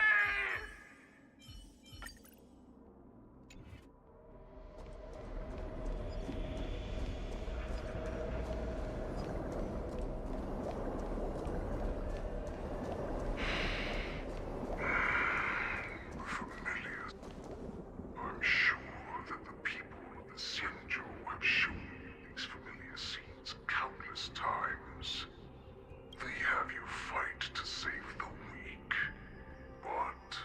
Familiar. I'm sure that the people of the Xianzhou have shown you these familiar scenes countless times. They have you fight to save the weak. But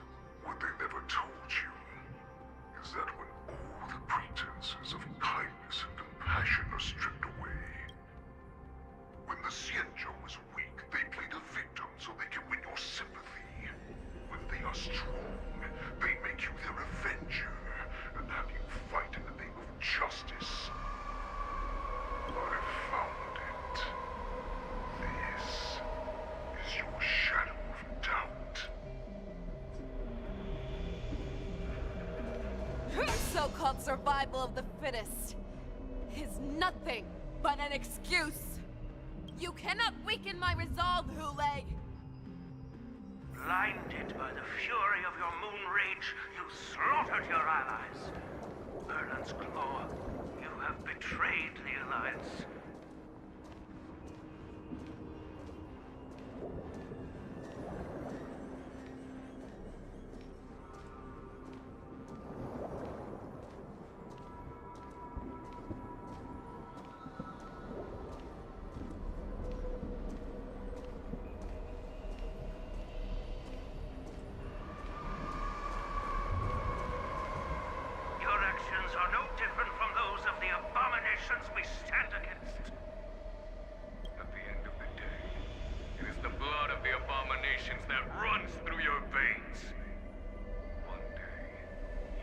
what they never told you is that when all the pretenses of kindness and compassion are stripped away, when the Xianzhou is weak, they play the victim so they can win your sympathy. When they are strong, they make you their avenger and have you fight in the name of justice. I found it. This is your shadow of doubt. Your so-called survival of the fittest is nothing but an excuse. You cannot weaken my resolve, Hule. Blinded by the fury of your moon rage, you slaughtered your allies. Erland's Claw, you have betrayed the Alliance. Your actions are no different from those of the abominations we stand against. At the end of the day, it is the blood of the abominations that runs through your veins. One day,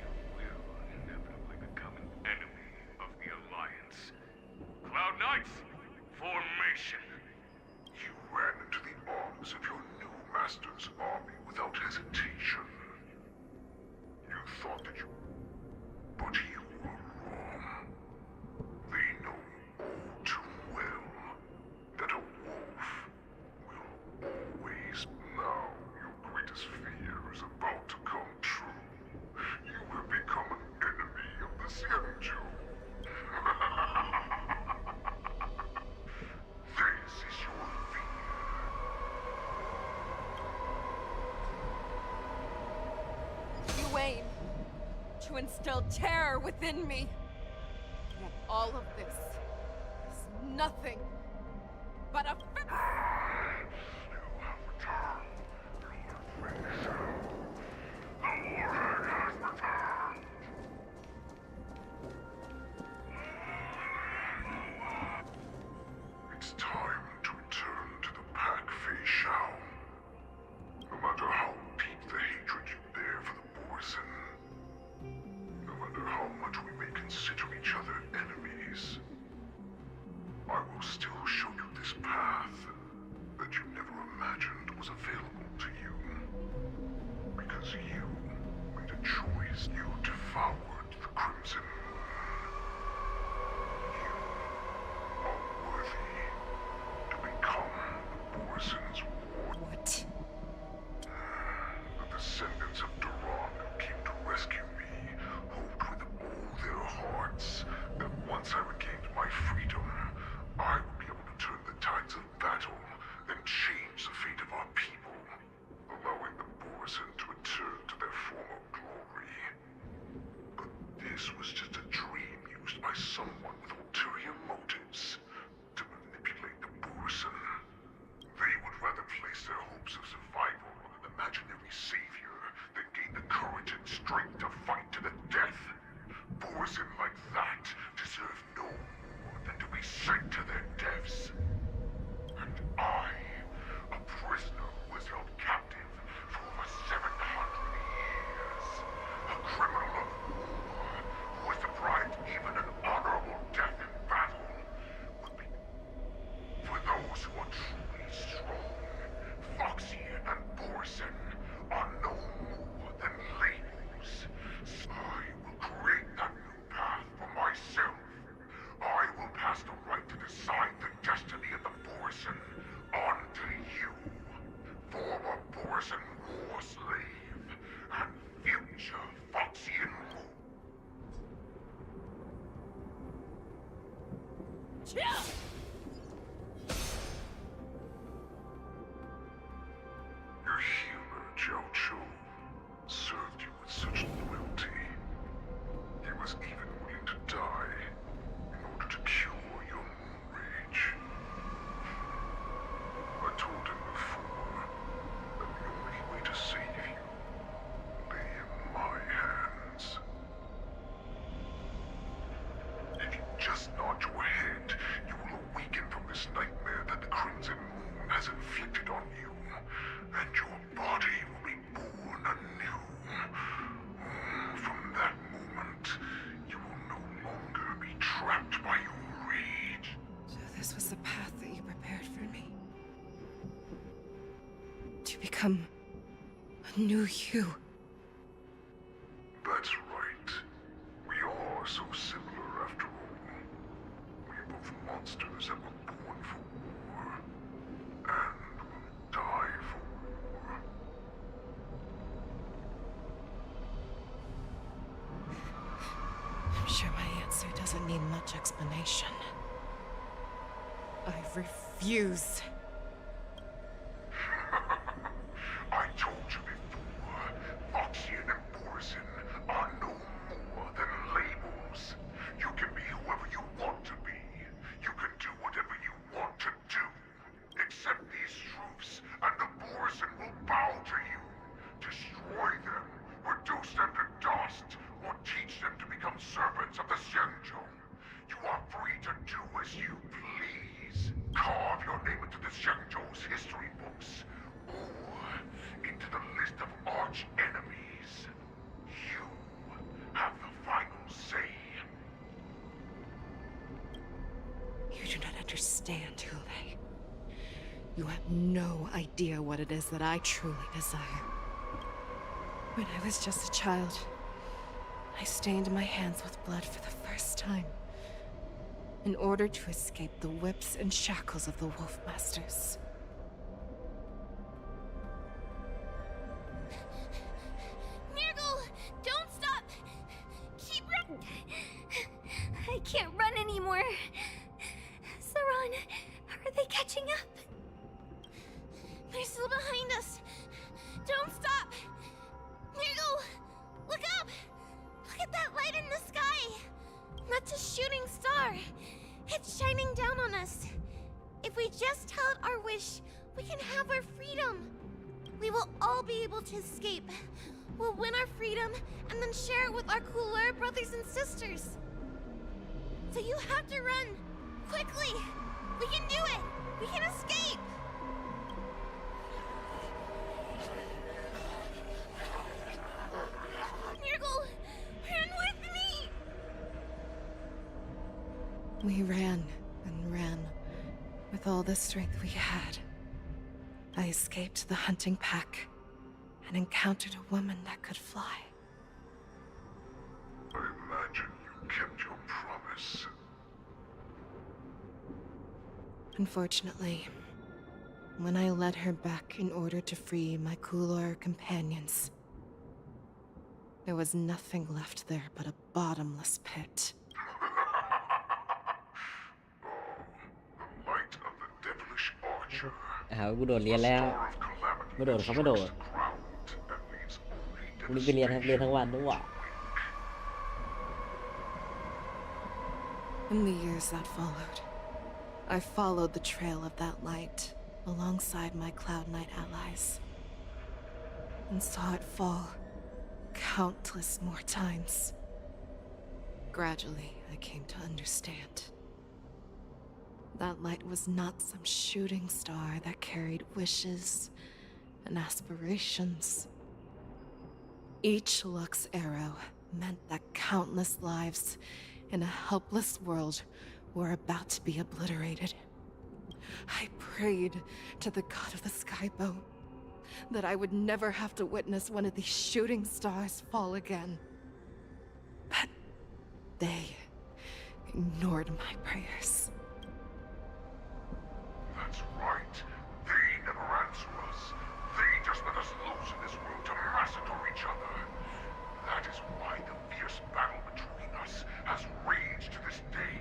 you will inevitably become an enemy of the Alliance. Cloud Knights, formation! You ran into the arms of your new master's army without hesitation. You thought that you... But you were wrong. They know all too well that a wolf will always... Now your greatest fear is about to come true. You have become an enemy of the Xianzhou. This is your fear. You aim to instill terror within me. Yet all of this is nothing but a It's time to return to the pack, Fei Shao. No matter how deep the hatred you bear for the Borson, no matter how much we may consider each other enemies, I will this path that you never imagined was available to you. Because you made a choice. You devoured the Crimson Moon. You are worthy to become the Borison's ward. What? The descendants of Duran who came to rescue me hoped with all their hearts that once I regained my freedom, I would be able to turn the tides of battle and change the fate of our people, allowing the Borison to return to their former glory. But this was just a dream used by someone with ulterior motives to manipulate the Borison. They would rather place their hopes of survival on an imaginary savior than gain the courage and strength to fight to the death. Borison like that deserve no more than to be sent to their deaths. And I, a prisoner who was held captive for over 700 years, a criminal of war who was deprived even an honorable death in battle, would be... For those who are truly strong, Foxy and Borson are no more than labels. I will create that new path for myself. I will pass the right to decide the destiny of the Borson on to you, former Borson war slave and future Foxian ruler. Your healer, Zhao Chu, served you with such loyalty. He was even willing to die in order to cure your moon rage. I told him before that the only way to save you lay in my hands. If you just nod your head, you will awaken from this nightmare that the Crimson Moon has inflicted on you, and your body will be born anew. From that moment, you will no longer be trapped by your rage. So this was the path that you prepared for me. To become a new you. That's right. We are so similar after all. We are both monsters that were born for war, and will die for war. I'm sure my answer doesn't need much explanation. I refuse. I told you before, Foxian and Borison are no more than labels. You can be whoever you want to be. You can do whatever you want to do. Accept these truths, and the Borison will bow to you. Destroy them, reduce them to dust, or teach them to become servants of the Xianzhou. You are free to do as you please. Carve your name into the Xianzhou's history books, or into the list of arch enemies. You have the final say. You do not understand, Hule. You have no idea what it is that I truly desire. When I was just a child, I stained my hands with blood for the first time, in order to escape the whips and shackles of the Wolf Masters. Nirgal, don't stop! Keep running! I can't run anymore. Saran, are they catching up? They're still behind us. Don't stop! Nirgal, look up! Look at that light in the sky! That's a shooting star. It's shining down on us. If we just tell it our wish, we can have our freedom. We will all be able to escape. We'll win our freedom and then share it with our cooler brothers and sisters. So you have to run. Quickly. We can do it. We can escape. Nirgal, run with me. We ran and ran With all the strength we had, I escaped the hunting pack and encountered a woman that could fly. I imagine you kept your promise. Unfortunately, when I led her back in order to free my Kulor companions, there was nothing left there but a bottomless pit. Light of the devilish archer. กูโดดเรียนแล้วไม่โดดเขาไม่โดดกูรีบไปเรียนครับเรียนทั้งวันด้วยว่ะ In the years that followed, I followed the trail of that light alongside my Cloud Knight allies and saw it fall countless more times. Gradually, I came to understand. That light was not some shooting star that carried wishes and aspirations. Each Lux arrow meant that countless lives in a helpless world were about to be obliterated. I prayed to the god of the skybow that I would never have to witness one of these shooting stars fall again. But they ignored my prayers. That's right. They never answer us. They just let us loose in this world to massacre each other. That is why the fierce battle between us has raged to this day.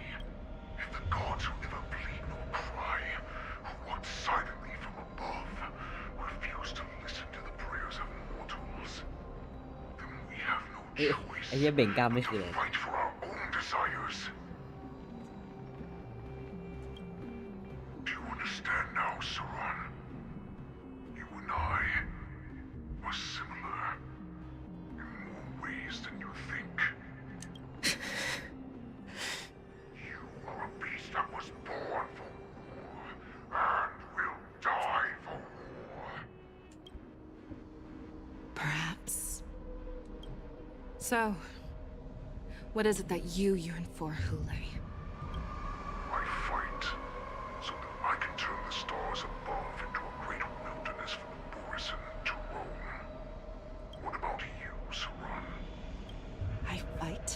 If the gods who never bleed nor cry, who watch silently from above, refuse to listen to the prayers of mortals, then we have no choice ไอ้เหี้ยเบ่งกล้ามไม่คือ to fight for our own desires. Do you understand now, Saran? You and I are similar in more ways than you think. You are a beast that was born for war and will die for war. Perhaps. So, what is it that you yearn for, Hule? I fight so that I can turn the stars above into a great wilderness for the Borisin to roam. What about you, Saran? I fight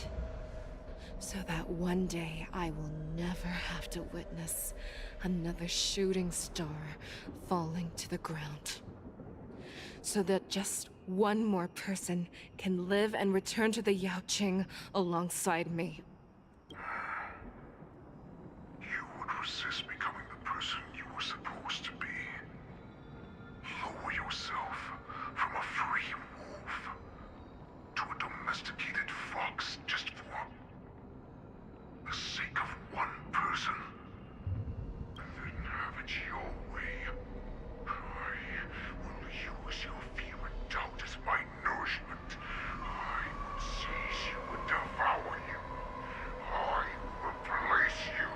so that one day I will never have to witness another shooting star falling to the ground. So that just one more person can live and return to the Yaoqing alongside me. You would resist becoming the person you were supposed to be. Lower yourself from a free wolf to a domesticated fox just for the sake of one person. And then have it your way. I will use your fear and doubt as my nourishment. I will seize you and devour you. I will replace you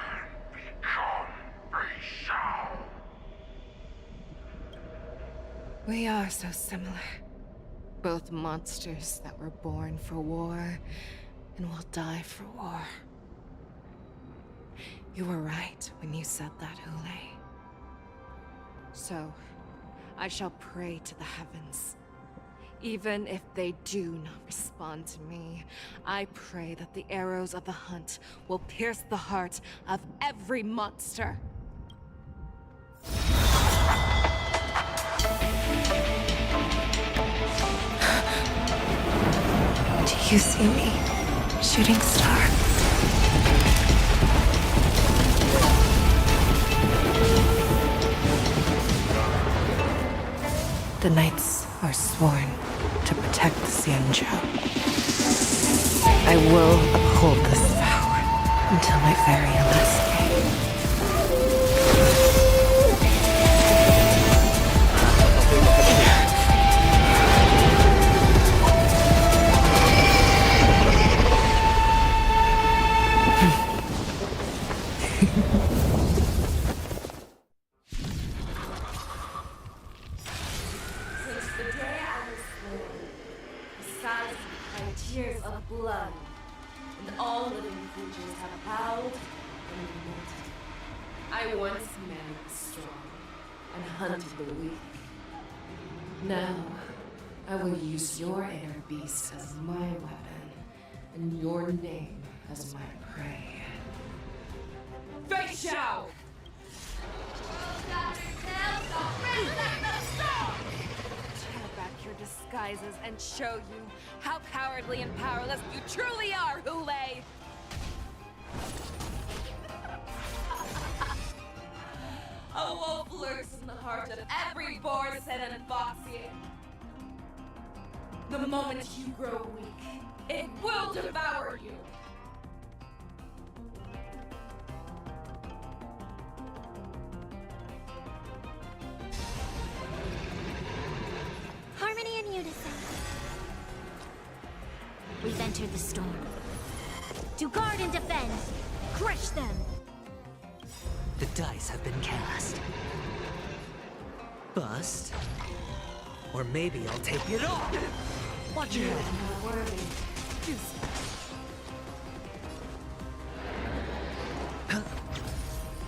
and become a Shao. We are so similar. Both monsters that were born for war and will die for war. You were right when you said that, Hule. So, I shall pray to the heavens. Even if they do not respond to me, I pray that the arrows of the hunt will pierce the heart of every monster. Do you see me, shooting star? The knights are sworn to protect the Xianzhou. I will uphold this vow until my very last day. Since the day I was born, the skies have cried tears of blood, and all living creatures have bowed and ignored. I once married the strong and hunted the weak. Now, I will use your inner beast as my weapon, and your name as my prey. Fei Xiao! Tear back your disguises and show you how cowardly and powerless you truly are, Hule! A wolf lurks in the heart of every Borson and Foxian. The moment you grow weak, it will devour you. Harmony and unison. We've entered the storm. To guard and defend, crush them. The dice have been cast. Bust. Or maybe I'll take it all. Watch your head. Not worthy.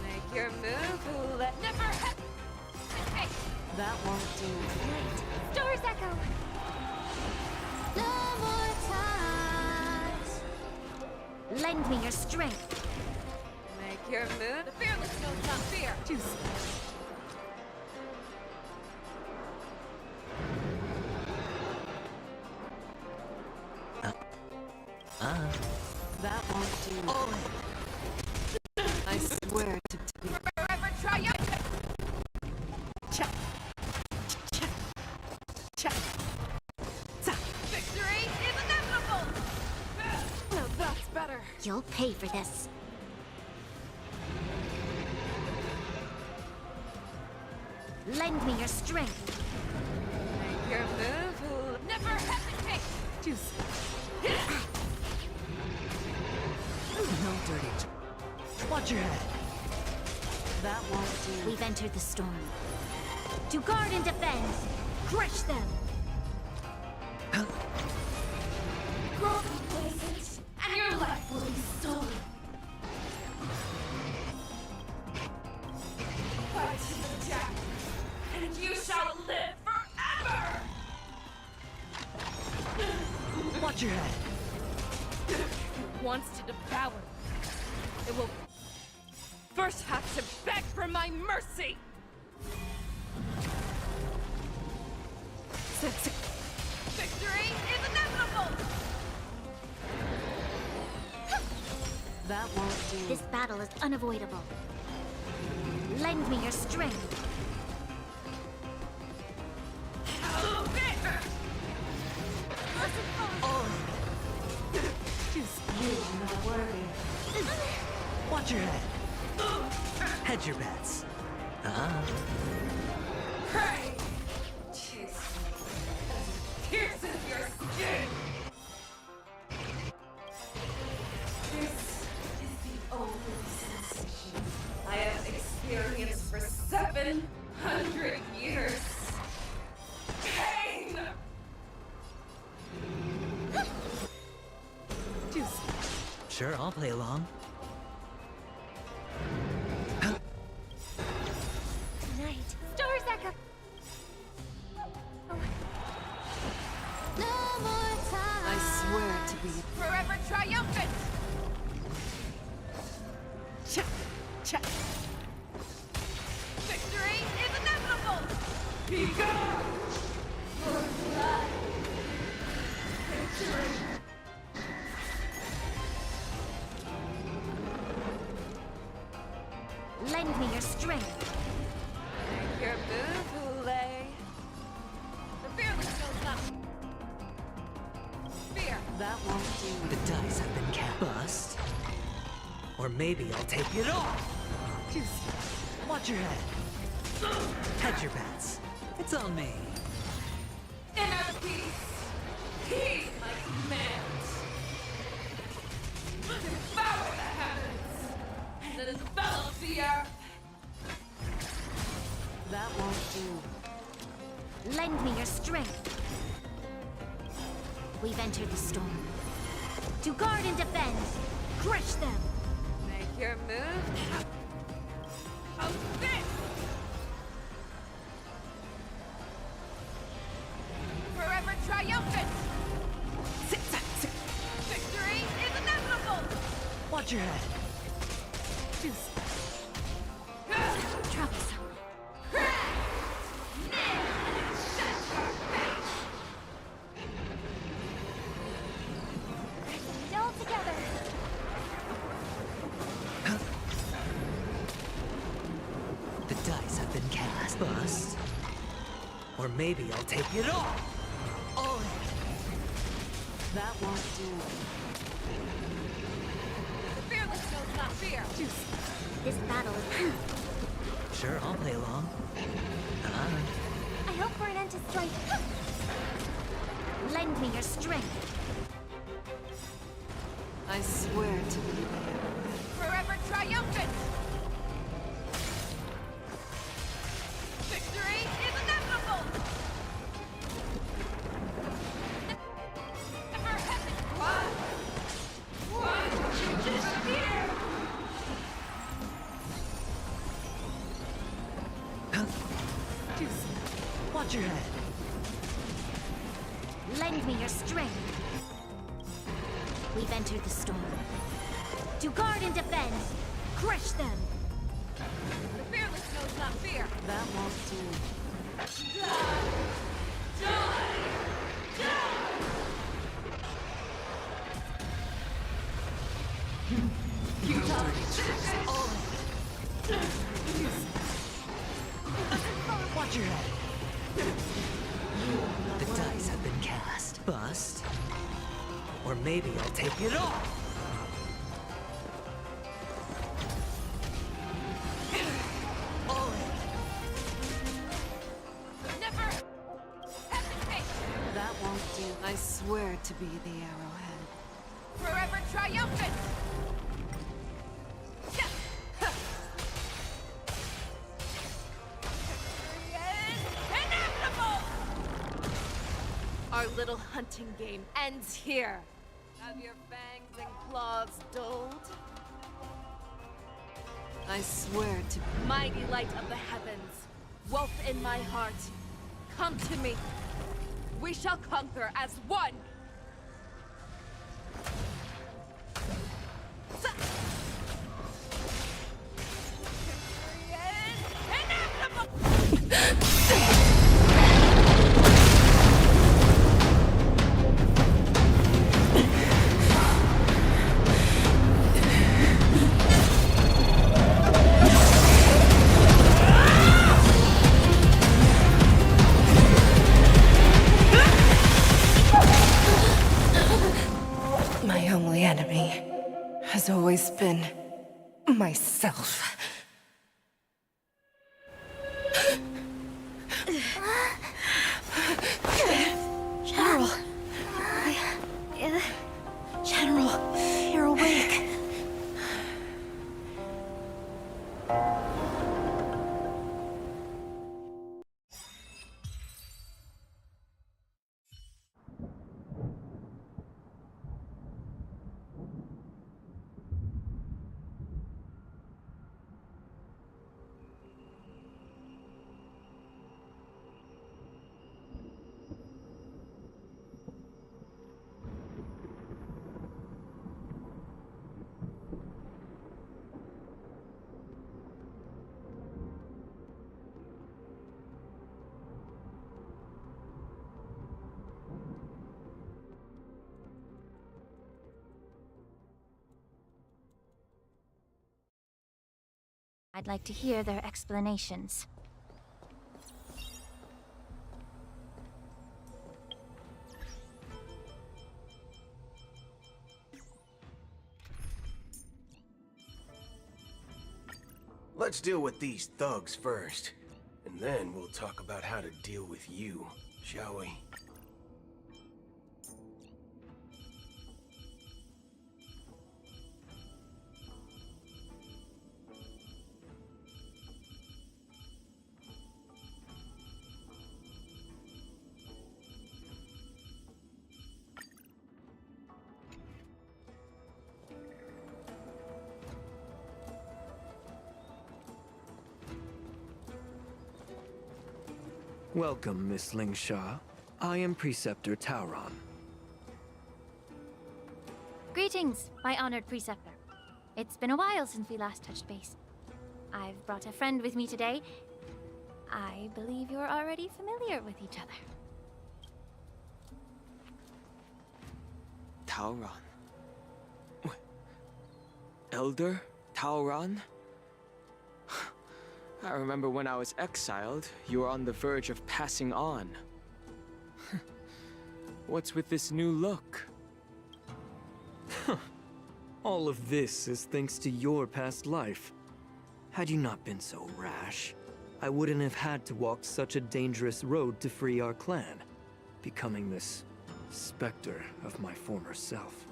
Make your move, Hule. Never hesitate! That won't do. Right. Stars echo. No more ties. Lend me your strength. Make your move. The fearless knows not fear. That won't do. I swear to be Forever triumphant! Cha. Cha. Cha. Cha. Victory is inevitable! No, that's better. You'll pay for this. Lend me your strength. Make your move, Hule. Never hesitate! No dirty. Watch your head. That won't do. We've entered the storm. To guard and defend, crush them. Grow complacent, and your life will be stolen. Fight to the death, and you shall live forever! Watch your head. It wants to devour. It will first have to beg for my mercy! Victory is inevitable! That won't do. This battle is unavoidable. Lend me your strength. You're not worthy. Watch your head. Hedge your bets. Pray! Chase me as it pierces your skin! This is the only sensation I have experienced for 700 years. Pain! Sure, I'll play along. Tonight, stars echo. No more time. I swear to be Forever triumphant! cha cha. Victory is inevitable! Be gone! For life. Victory. Lend me your strength. Make your move, Hule. The fearless knows not fear. That won't do. The dice have been cast. Bust. Or maybe I'll take it all. Watch your head. Hedge your bets. It's on me. Inner peace. Heed my commands. Devour the heavens and envelop the earth. That won't do. Lend me your strength. We've entered the storm. To guard and defend, crush them. Make your move. Watch your head. Troublesome. All together. The dice have been cast. Bust. Or maybe I'll take it all. All in. That won't do. The fearless knows not fear. This battle is. Sure, I'll play along. I hope for an end to strife. Lend me your strength. I swear to be Forever triumphant! Victory is inevitable! Never hesitate! Disappear! Watch your head. Lend me your strength. We've entered the storm. To guard and defend, crush them. The fearless knows not fear. That won't do. Watch your head. The dice have been cast. Bust. Or maybe I'll take it all. All in. Never hesitate! That won't do. I swear to be the arrowhead. Forever triumphant! Our little hunting game ends here. Have your fangs and claws dulled? I swear to Mighty light of the heavens, wealth in my heart, come to me. We shall conquer as one. My only enemy has always been myself. General. General, you're awake. I'd like to hear their explanations. Let's deal with these thugs first, and then we'll talk about how to deal with you, shall we? Welcome, Miss Lingsha. I am Preceptor Tauron. Greetings, my honored preceptor. It's been a while since we last touched base. I've brought a friend with me today. I believe you're already familiar with each other. Tauron. Elder Tauron? I remember when I was exiled, you were on the verge of passing on. What's with this new look? All of this is thanks to your past life. Had you not been so rash, I wouldn't have had to walk such a dangerous road to free our clan, becoming this specter of my former self.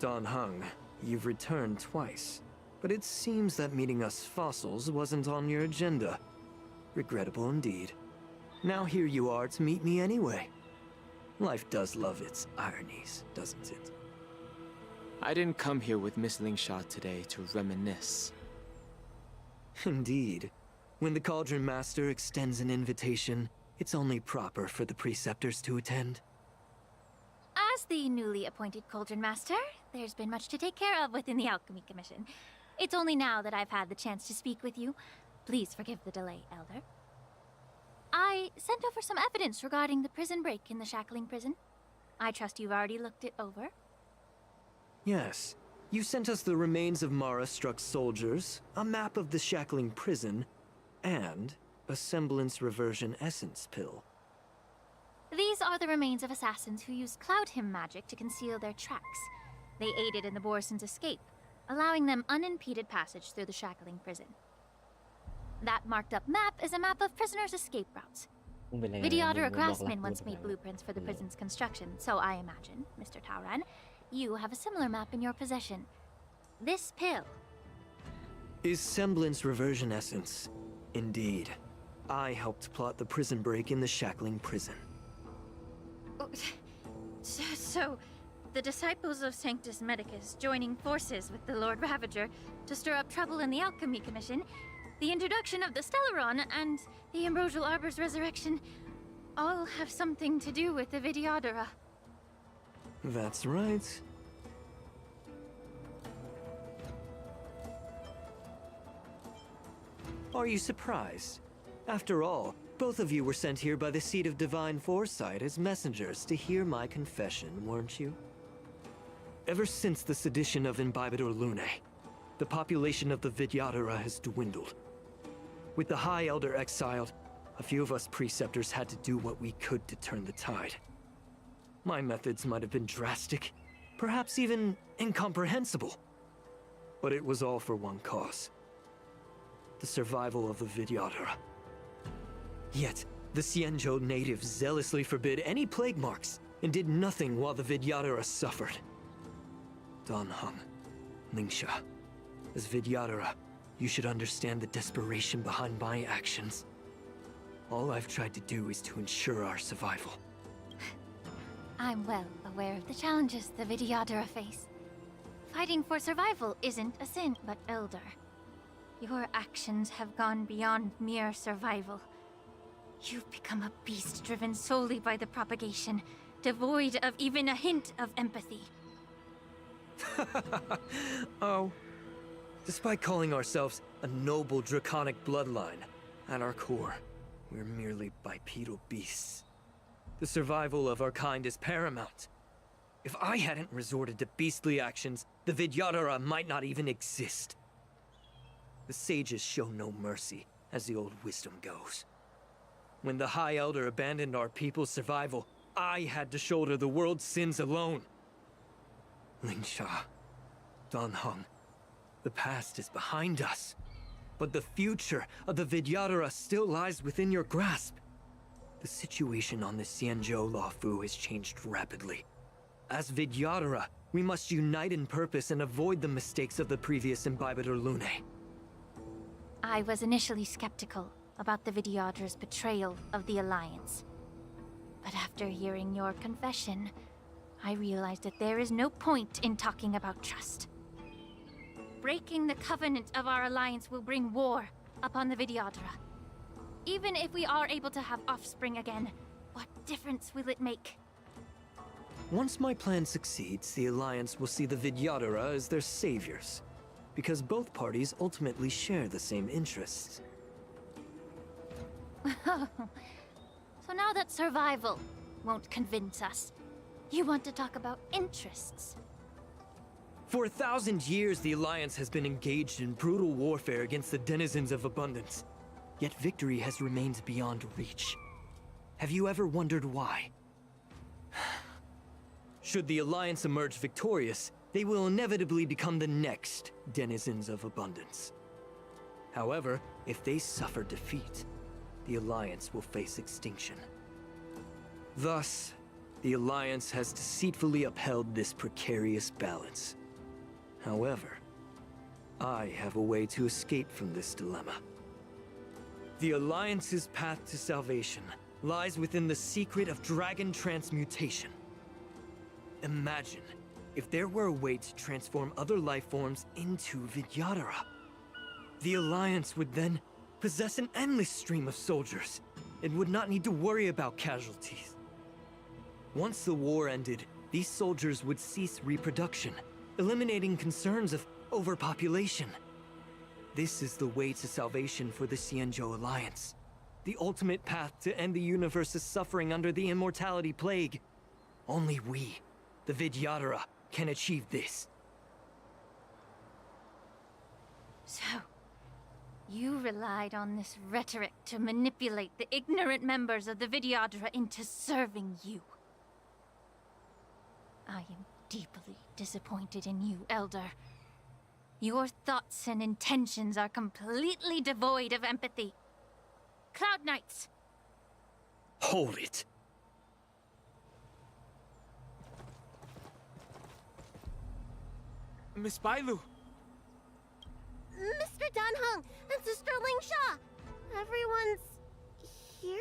Dan Heng, you've returned twice, but it seems that meeting us fossils wasn't on your agenda. Regrettable indeed. Now here you are to meet me anyway. Life does love its ironies, doesn't it? I didn't come here with Miss Lingsha today to reminisce. Indeed. When the Cauldron Master extends an invitation, it's only proper for the preceptors to attend. As the newly appointed Cauldron Master, there's been much to take care of within the Alchemy Commission. It's only now that I've had the chance to speak with you. Please forgive the delay, Elder. I sent over some evidence regarding the prison break in the Shackling prison. I trust you've already looked it over. Yes. You sent us the remains of Mara-struck soldiers, a map of the Shackling prison, and a semblance reversion essence pill. These are the remains of assassins who used Cloud Hymn magic to conceal their tracks. They aided in the Borison's escape, allowing them unimpeded passage through the Shackling prison. That marked-up map is a map of prisoners' escape routes. Vidyadhara craftsmen once made blueprints for the prison's construction, so I imagine, Mr. Tauran, you have a similar map in your possession. This pill is semblance reversion essence. Indeed. I helped plot the prison break in the Shackling prison. So, the disciples of Sanctus Medicus joining forces with the Lord Ravager to stir up trouble in the Alchemy Commission, the introduction of the Stellaron, and the Ambrosial Arbor's resurrection all have something to do with the Vidyadhara. That's right. Are you surprised? After all, both of you were sent here by the Seat of Divine Foresight as messengers to hear my confession, weren't you? Ever since the sedition of Imbibitor Lunae, the population of the Vidyadhara has dwindled. With the High Elder exiled, a few of us preceptors had to do what we could to turn the tide. My methods might have been drastic, perhaps even incomprehensible. But it was all for one cause. The survival of the Vidyadhara. Yet, the Xianzhou natives zealously forbid any plague marks and did nothing while the Vidyadhara suffered. Dan Heng, Lingsha, as Vidyadhara, you should understand the desperation behind my actions. All I've tried to do is to ensure our survival. I'm well aware of the challenges the Vidyadhara face. Fighting for survival isn't a sin, but Elder. Your actions have gone beyond mere survival. You've become a beast driven solely by the propagation, devoid of even a hint of empathy. Oh. Despite calling ourselves a noble draconic bloodline, at our core, we're merely bipedal beasts. The survival of our kind is paramount. If I hadn't resorted to beastly actions, the Vidyadhara might not even exist. The sages show no mercy, as the old wisdom goes. When the High Elder abandoned our people's survival, I had to shoulder the world's sins alone. Lingsha, Dan Heng, the past is behind us, but the future of the Vidyadhara still lies within your grasp. The situation on the Xianzhou Luofu has changed rapidly. As Vidyadhara, we must unite in purpose and avoid the mistakes of the previous Imbibitor Lunae. I was initially skeptical about the Vidyadhara's betrayal of the Alliance. But after hearing your confession, I realized that there is no point in talking about trust. Breaking the covenant of our alliance will bring war upon the Vidyadhara. Even if we are able to have offspring again, what difference will it make? Once my plan succeeds, the Alliance will see the Vidyadhara as their saviors, because both parties ultimately share the same interests. So now that survival won't convince us, you want to talk about interests? For 1,000 years, the Alliance has been engaged in brutal warfare against the denizens of abundance. Yet victory has remained beyond reach. Have you ever wondered why? Should the Alliance emerge victorious, they will inevitably become the next denizens of abundance. However, if they suffer defeat, the Alliance will face extinction. Thus, the Alliance has deceitfully upheld this precarious balance. However, I have a way to escape from this dilemma. The Alliance's path to salvation lies within the secret of dragon transmutation. Imagine if there were a way to transform other life forms into Vidyadhara. The Alliance would then possess an endless stream of soldiers and would not need to worry about casualties. Once the war ended, these soldiers would cease reproduction, eliminating concerns of overpopulation. This is the way to salvation for the Xianzhou Alliance. The ultimate path to end the universe's suffering under the immortality plague. Only we, the Vidyadhara, can achieve this. So, you relied on this rhetoric to manipulate the ignorant members of the Vidyadhara into serving you. I am deeply disappointed in you, Elder. Your thoughts and intentions are completely devoid of empathy. Cloud Knights! Hold it! Miss Bailu! Mr. Danheng and Sister Lingsha! Everyone's here?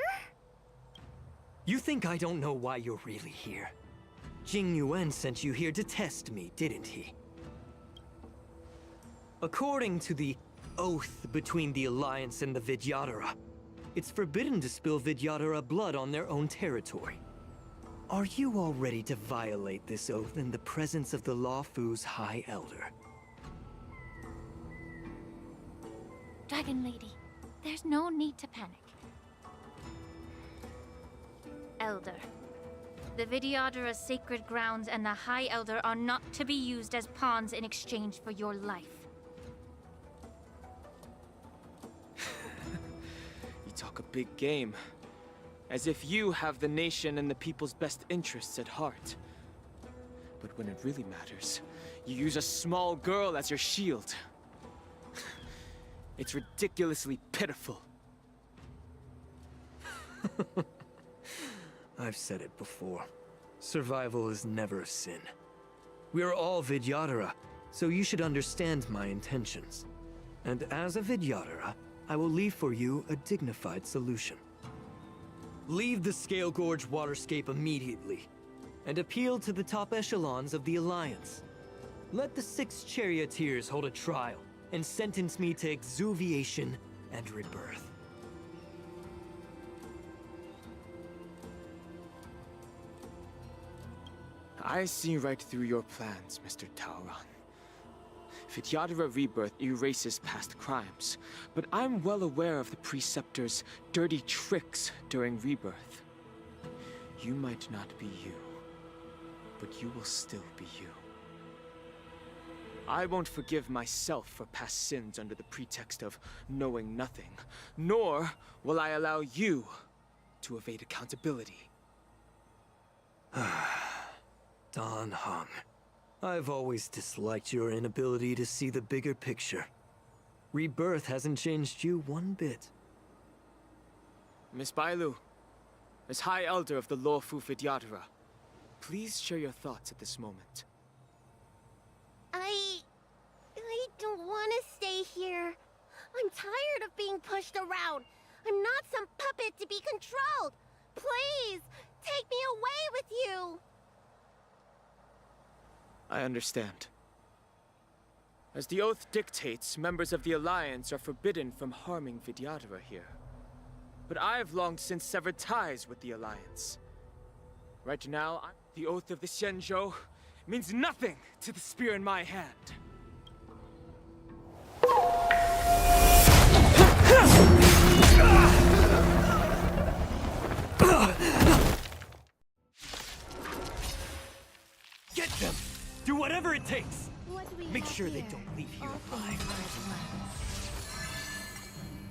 You think I don't know why you're really here? Jing Yuan sent you here to test me, didn't he? According to the oath between the Alliance and the Vidyadhara, it's forbidden to spill Vidyadhara blood on their own territory. Are you all ready to violate this oath in the presence of the Luofu's High Elder? Dragon Lady, there's no need to panic. Elder, the Vidyadhara's sacred grounds and the High Elder are not to be used as pawns in exchange for your life. You talk a big game. As if you have the nation and the people's best interests at heart. But when it really matters, you use a small girl as your shield. It's ridiculously pitiful. I've said it before. Survival is never a sin. We are all Vidyadhara, so you should understand my intentions. And as a Vidyadhara, I will leave for you a dignified solution. Leave the Scale Gorge waterscape immediately, and appeal to the top echelons of the Alliance. Let the 6 charioteers hold a trial, and sentence me to exuviation and rebirth. I see right through your plans, Mr. Taoran. Vidyadhara rebirth erases past crimes, but I'm well aware of the Preceptor's dirty tricks during rebirth. You might not be you, but you will still be you. I won't forgive myself for past sins under the pretext of knowing nothing, nor will I allow you to evade accountability. Danheng, I've always disliked your inability to see the bigger picture. Rebirth hasn't changed you one bit. Miss Bailu, as High Elder of the Luofu Vidyadhara, please share your thoughts at this moment. I don't want to stay here. I'm tired of being pushed around. I'm not some puppet to be controlled. Please, take me away with you. I understand. As the oath dictates, members of the Alliance are forbidden from harming Vidyadhara here. But I've long since severed ties with the Alliance. Right now, I'm... The oath of the Xianzhou means nothing to the spear in my hand. Get them! Do whatever it takes! Make sure they don't leave here alive.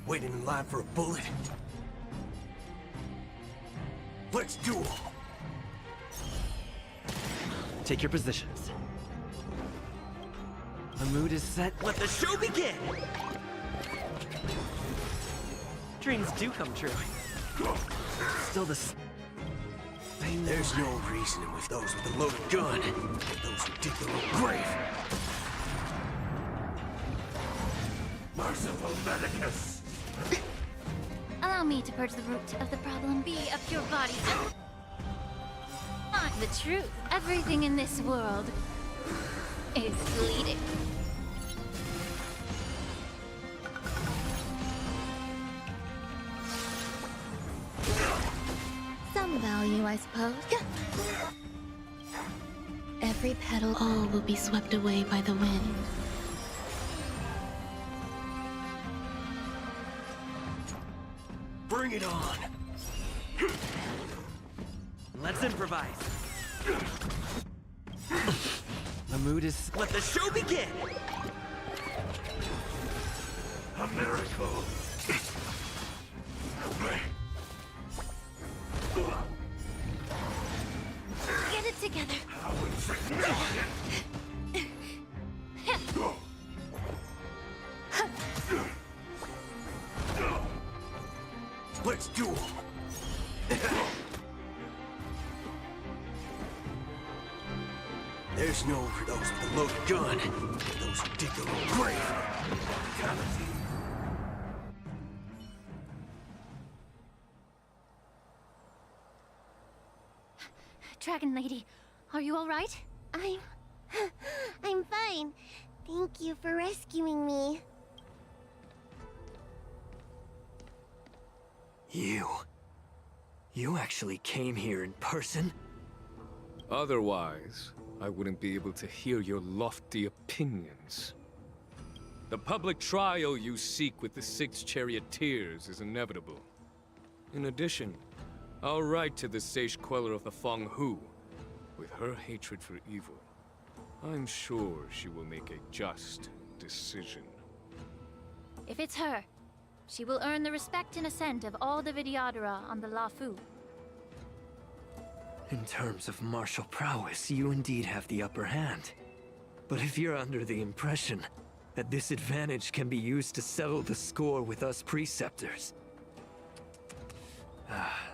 Waiting in line for a bullet? Let's duel! Take your positions. The mood is set. Let the show begin! Dreams do come true. Still the same. There's no reasoning with those with a loaded gun. Those who dig their own grave. Merciful Medicus! Allow me to purge the root of the problem. Be a pure body. Not the truth. Everything in this world is bleeding. Some value, I suppose. Every petal, all will be swept away by the wind. Bring it on! Let's improvise. The mood is... Let the show begin! A miracle! Get it together. Let's duel! There's no for those with a loaded gun. Those who dig their own grave. Fatality. Dragon Lady, are you all right? I'm fine. Thank you for rescuing me. You actually came here in person? Otherwise, I wouldn't be able to hear your lofty opinions. The public trial you seek with the 6 charioteers is inevitable. In addition, I'll write to the sage queller of the Feng Hu. With her hatred for evil, I'm sure she will make a just decision. If it's her, she will earn the respect and assent of all the Vidyadhara on the Lafu. In terms of martial prowess, you indeed have the upper hand. But if you're under the impression that this advantage can be used to settle the score with us preceptors,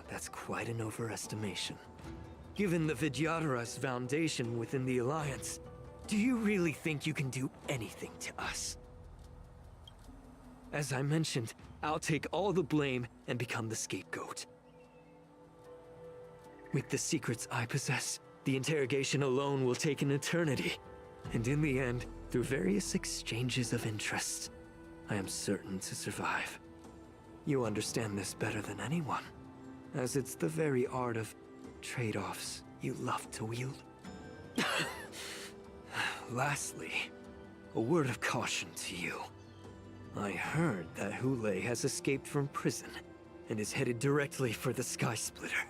that's quite an overestimation. Given the Vidyadhara's foundation within the Alliance, do you really think you can do anything to us? As I mentioned, I'll take all the blame and become the scapegoat. With the secrets I possess, the interrogation alone will take an eternity. And in the end, through various exchanges of interest, I am certain to survive. You understand this better than anyone, as it's the very art of trade-offs you love to wield. Lastly, a word of caution to you. I heard that Hule has escaped from prison and is headed directly for the Sky Splitter.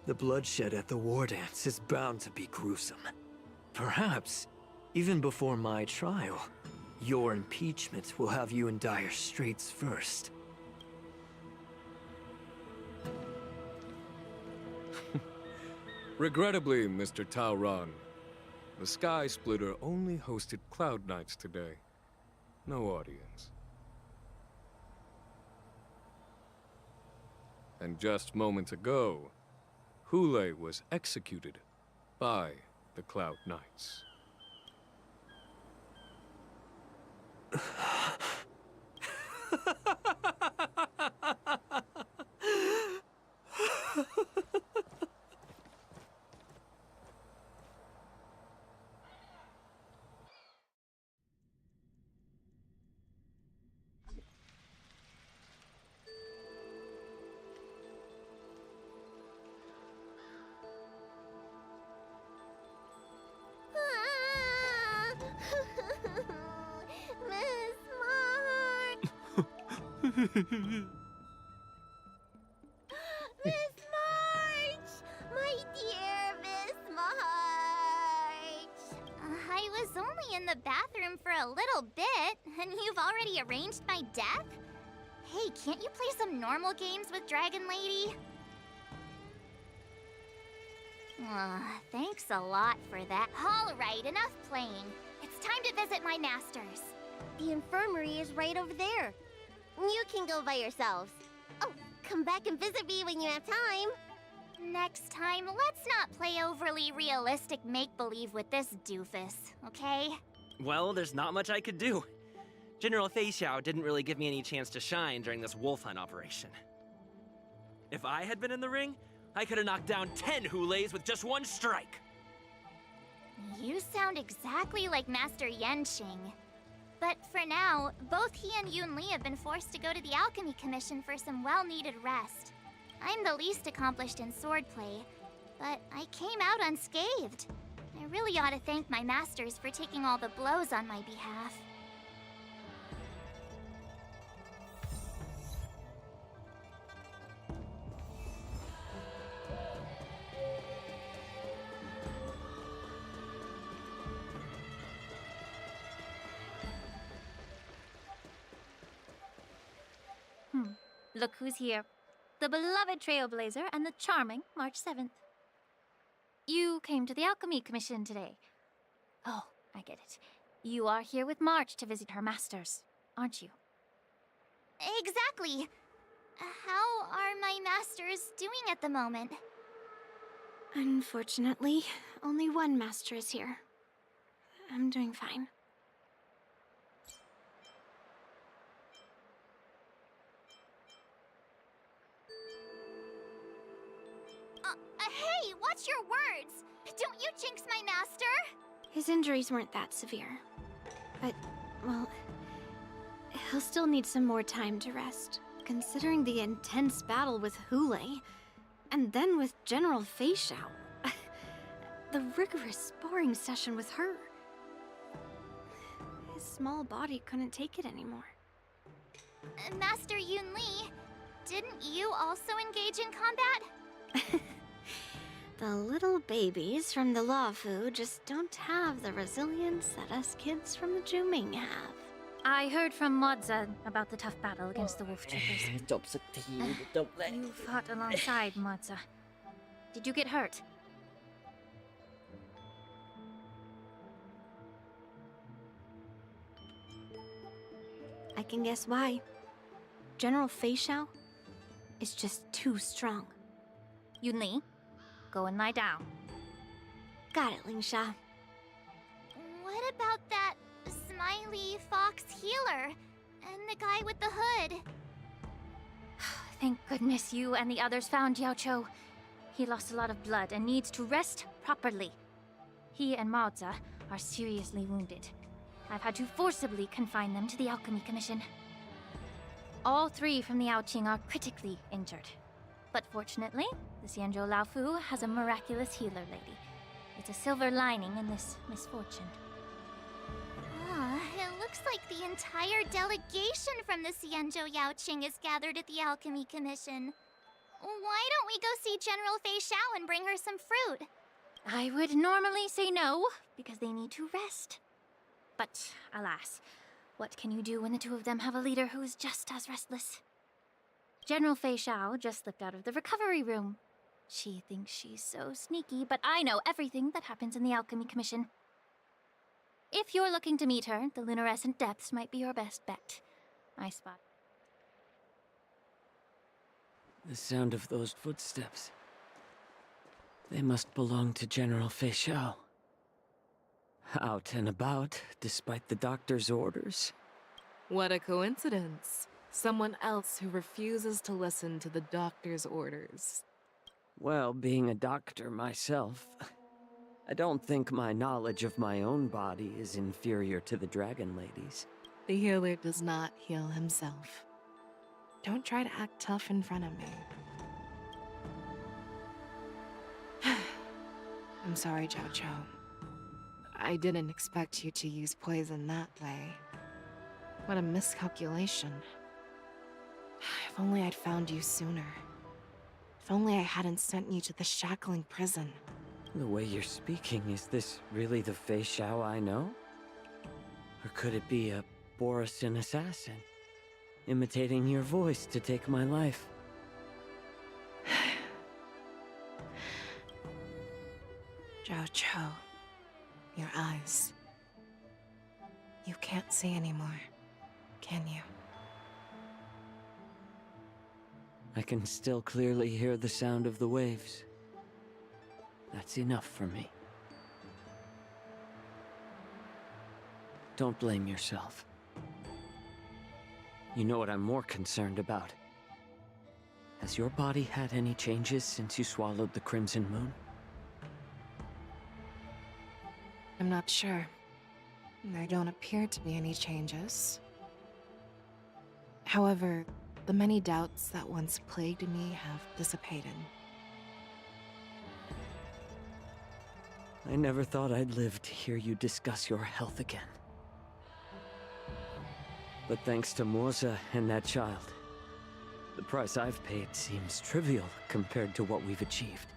The bloodshed at the war dance is bound to be gruesome. Perhaps, even before my trial, your impeachment will have you in dire straits first. Regrettably, Mr. Taoran, the Sky Splitter only hosted Cloud Knights today. No audience. And just moments ago, Hule was executed by the Cloud Knights. Miss March! My dear Miss March! I was only in the bathroom for a little bit, and you've already arranged my death? Hey, can't you play some normal games with Dragon Lady? Thanks a lot for that. All right, enough playing. It's time to visit my masters. The infirmary is right over there. You can go by yourselves. Oh, come back and visit me when you have time. Next time, let's not play overly realistic make-believe with this doofus, okay? Well, there's not much I could do. General Fei Xiao didn't really give me any chance to shine during this wolf hunt operation. If I had been in the ring, I could have knocked down 10 Hulays with just one strike. You sound exactly like Master Yenqing. But for now, both he and Yun Li have been forced to go to the Alchemy Commission for some well-needed rest. I'm the least accomplished in swordplay, but I came out unscathed. I really ought to thank my masters for taking all the blows on my behalf. Look who's here. The beloved Trailblazer and the charming March 7th. You came to the Alchemy Commission today. Oh, I get it. You are here with March to visit her masters, aren't you? Exactly. How are my masters doing at the moment? Unfortunately, only one master is here. I'm doing fine. Hey, watch your words! Don't you jinx my master! His injuries weren't that severe. But, well, he'll still need some more time to rest, considering the intense battle with Hulei, and then with General Fei Xiao. The rigorous sparring session with her. His small body couldn't take it anymore. Master Yun Li, didn't you also engage in combat? The little babies from the Luofu just don't have the resilience that us kids from the Juming have. I heard from Modza about the tough battle against the wolf troopers. จบสักทีจบแล้ว You fought alongside Modza. Did you get hurt? I can guess why. General Fei Xiao is just too strong. Yun Li, go and lie down. Got it, Ling Sha. What about that smiley fox healer and the guy with the hood? Thank goodness you and the others found Yao Cho. He lost a lot of blood and needs to rest properly. He and Maoza are seriously wounded. I've had to forcibly confine them to the Alchemy Commission. All three from the Yaoqing are critically injured. But fortunately, the Xianzhou Laofu has a miraculous healer lady. It's a silver lining in this misfortune. It looks like the entire delegation from the Xianzhou Yaoqing is gathered at the Alchemy Commission. Why don't we go see General Fei Xiao and bring her some fruit? I would normally say no, because they need to rest. But alas, what can you do when the two of them have a leader who is just as restless? General Fei Xiao just slipped out of the recovery room. She thinks she's so sneaky, but I know everything that happens in the Alchemy Commission. If you're looking to meet her, the luminescent depths might be your best bet. I spot. The sound of those footsteps. They must belong to General Fei Xiao. Out and about, despite the doctor's orders. What a coincidence. Someone else who refuses to listen to the doctor's orders. Well, being a doctor myself, I don't think my knowledge of my own body is inferior to the Dragon Lady's. The healer does not heal himself. Don't try to act tough in front of me. I'm sorry, Zhao Cho. I didn't expect you to use poison that way. What a miscalculation. If only I'd found you sooner. If only I hadn't sent you to the shackling prison. The way you're speaking, is this really the Fei Xiao I know? Or could it be a Borisin assassin, imitating your voice to take my life? Zhao Cho, your eyes. You can't see anymore, can you? I can still clearly hear the sound of the waves. That's enough for me. Don't blame yourself. You know what I'm more concerned about? Has your body had any changes since you swallowed the Crimson Moon? I'm not sure. There don't appear to be any changes. However, the many doubts that once plagued me have dissipated. I never thought I'd live to hear you discuss your health again. But thanks to Morza and that child, the price I've paid seems trivial compared to what we've achieved.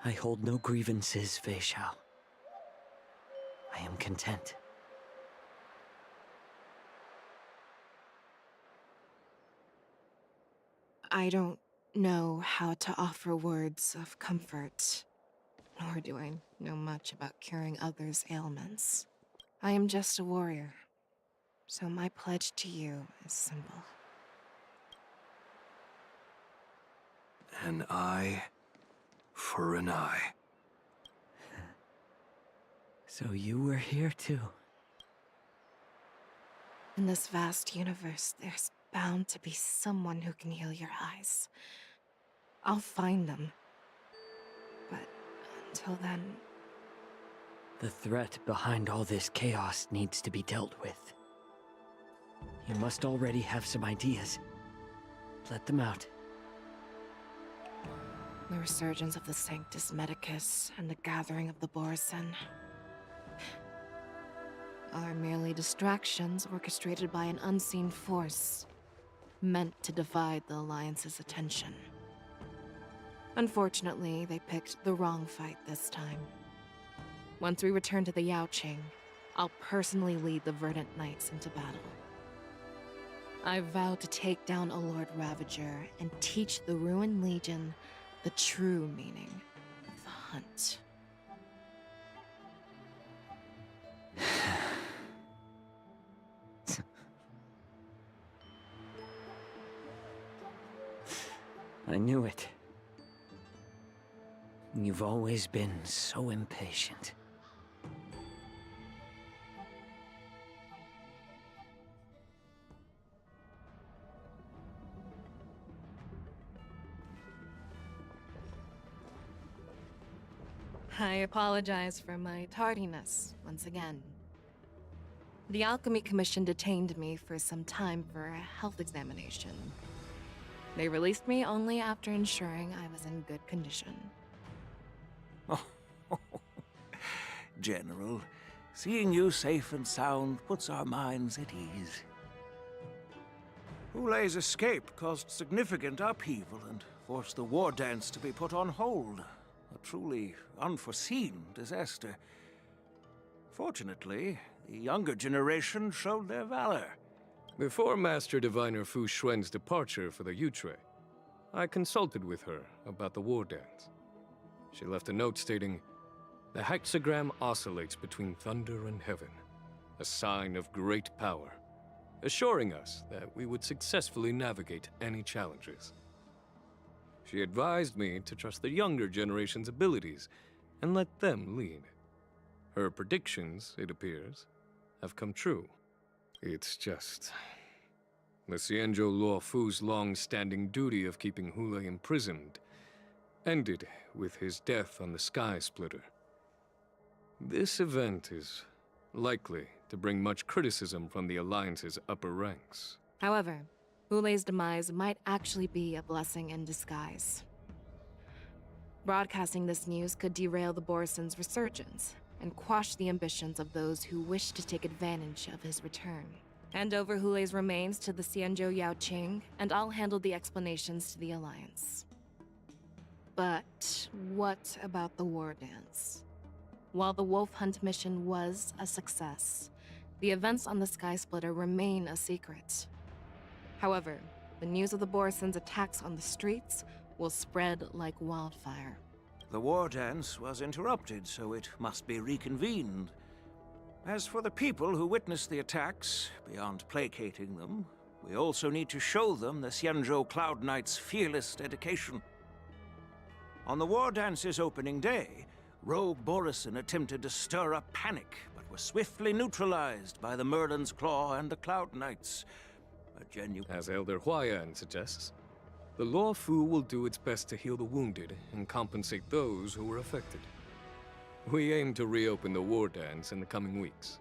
I hold no grievances, Fei Xiao. I am content. I don't know how to offer words of comfort, nor do I know much about curing others' ailments. I am just a warrior, so my pledge to you is simple. An eye for an eye. So you were here too. In this vast universe, there's bound to be someone who can heal your eyes. I'll find them. But until then... The threat behind all this chaos needs to be dealt with. You must already have some ideas. Let them out. The resurgence of the Sanctus Medicus and the gathering of the Borisin are merely distractions orchestrated by an unseen force, meant to divide the Alliance's attention. Unfortunately, they picked the wrong fight this time. Once we return to the Yaoqing, I'll personally lead the Verdant Knights into battle. I vow to take down a Lord Ravager and teach the Ruined Legion the true meaning of the hunt. I knew it. You've always been so impatient. I apologize for my tardiness once again. The Alchemy Commission detained me for some time for a health examination. They released me only after ensuring I was in good condition. General, seeing you safe and sound puts our minds at ease. Hulei's escape caused significant upheaval and forced the war dance to be put on hold. A truly unforeseen disaster. Fortunately, the younger generation showed their valor. Before Master Diviner Fu Xuan's departure for the Yutre, I consulted with her about the war dance. She left a note stating, "The hexagram oscillates between thunder and heaven, a sign of great power, assuring us that we would successfully navigate any challenges." She advised me to trust the younger generation's abilities and let them lead. Her predictions, it appears, have come true. It's just... the Xianzhou Luo Fu's long-standing duty of keeping Hulei imprisoned ended with his death on the Sky Splitter. This event is likely to bring much criticism from the Alliance's upper ranks. However, Hulei's demise might actually be a blessing in disguise. Broadcasting this news could derail the Borisin's resurgence and quash the ambitions of those who wish to take advantage of his return. Hand over Hulei's remains to the Xianzhou Yaoqing, and I'll handle the explanations to the Alliance. But what about the war dance? While the wolf hunt mission was a success, the events on the Sky Splitter remain a secret. However, the news of the Borison's attacks on the streets will spread like wildfire. The war dance was interrupted, so it must be reconvened. As for the people who witnessed the attacks, beyond placating them, we also need to show them the Xianzhou Cloud Knight's fearless dedication. On the war dance's opening day, rogue Borison attempted to stir up panic, but was swiftly neutralized by the Merlin's Claw and the Cloud Knights. A genuine... As Elder Huayan suggests, the Law Fu will do its best to heal the wounded and compensate those who were affected. We aim to reopen the war dance in the coming weeks.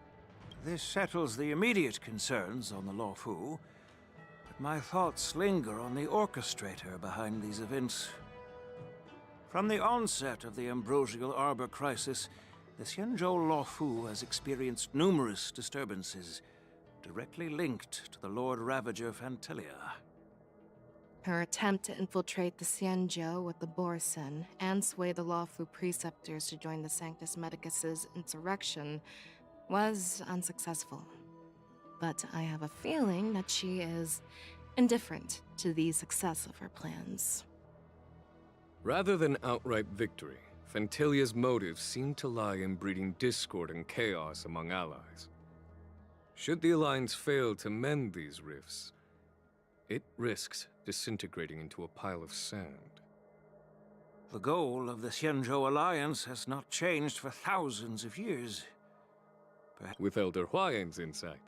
This settles the immediate concerns on the Law Fu, but my thoughts linger on the orchestrator behind these events. From the onset of the Ambrosial Arbor crisis, the Xianzhou Law Fu has experienced numerous disturbances, directly linked to the Lord Ravager Fantelia. Her attempt to infiltrate the Xianzhou with the Borison and sway the Lawfu preceptors to join the Sanctus Medicus's insurrection was unsuccessful. But I have a feeling that she is indifferent to the success of her plans. Rather than outright victory, Fantelia's motives seem to lie in breeding discord and chaos among allies. Should the Alliance fail to mend these rifts, it risks disintegrating into a pile of sand. The goal of the Xianzhou Alliance has not changed for thousands of years. With Elder Huayan's insight,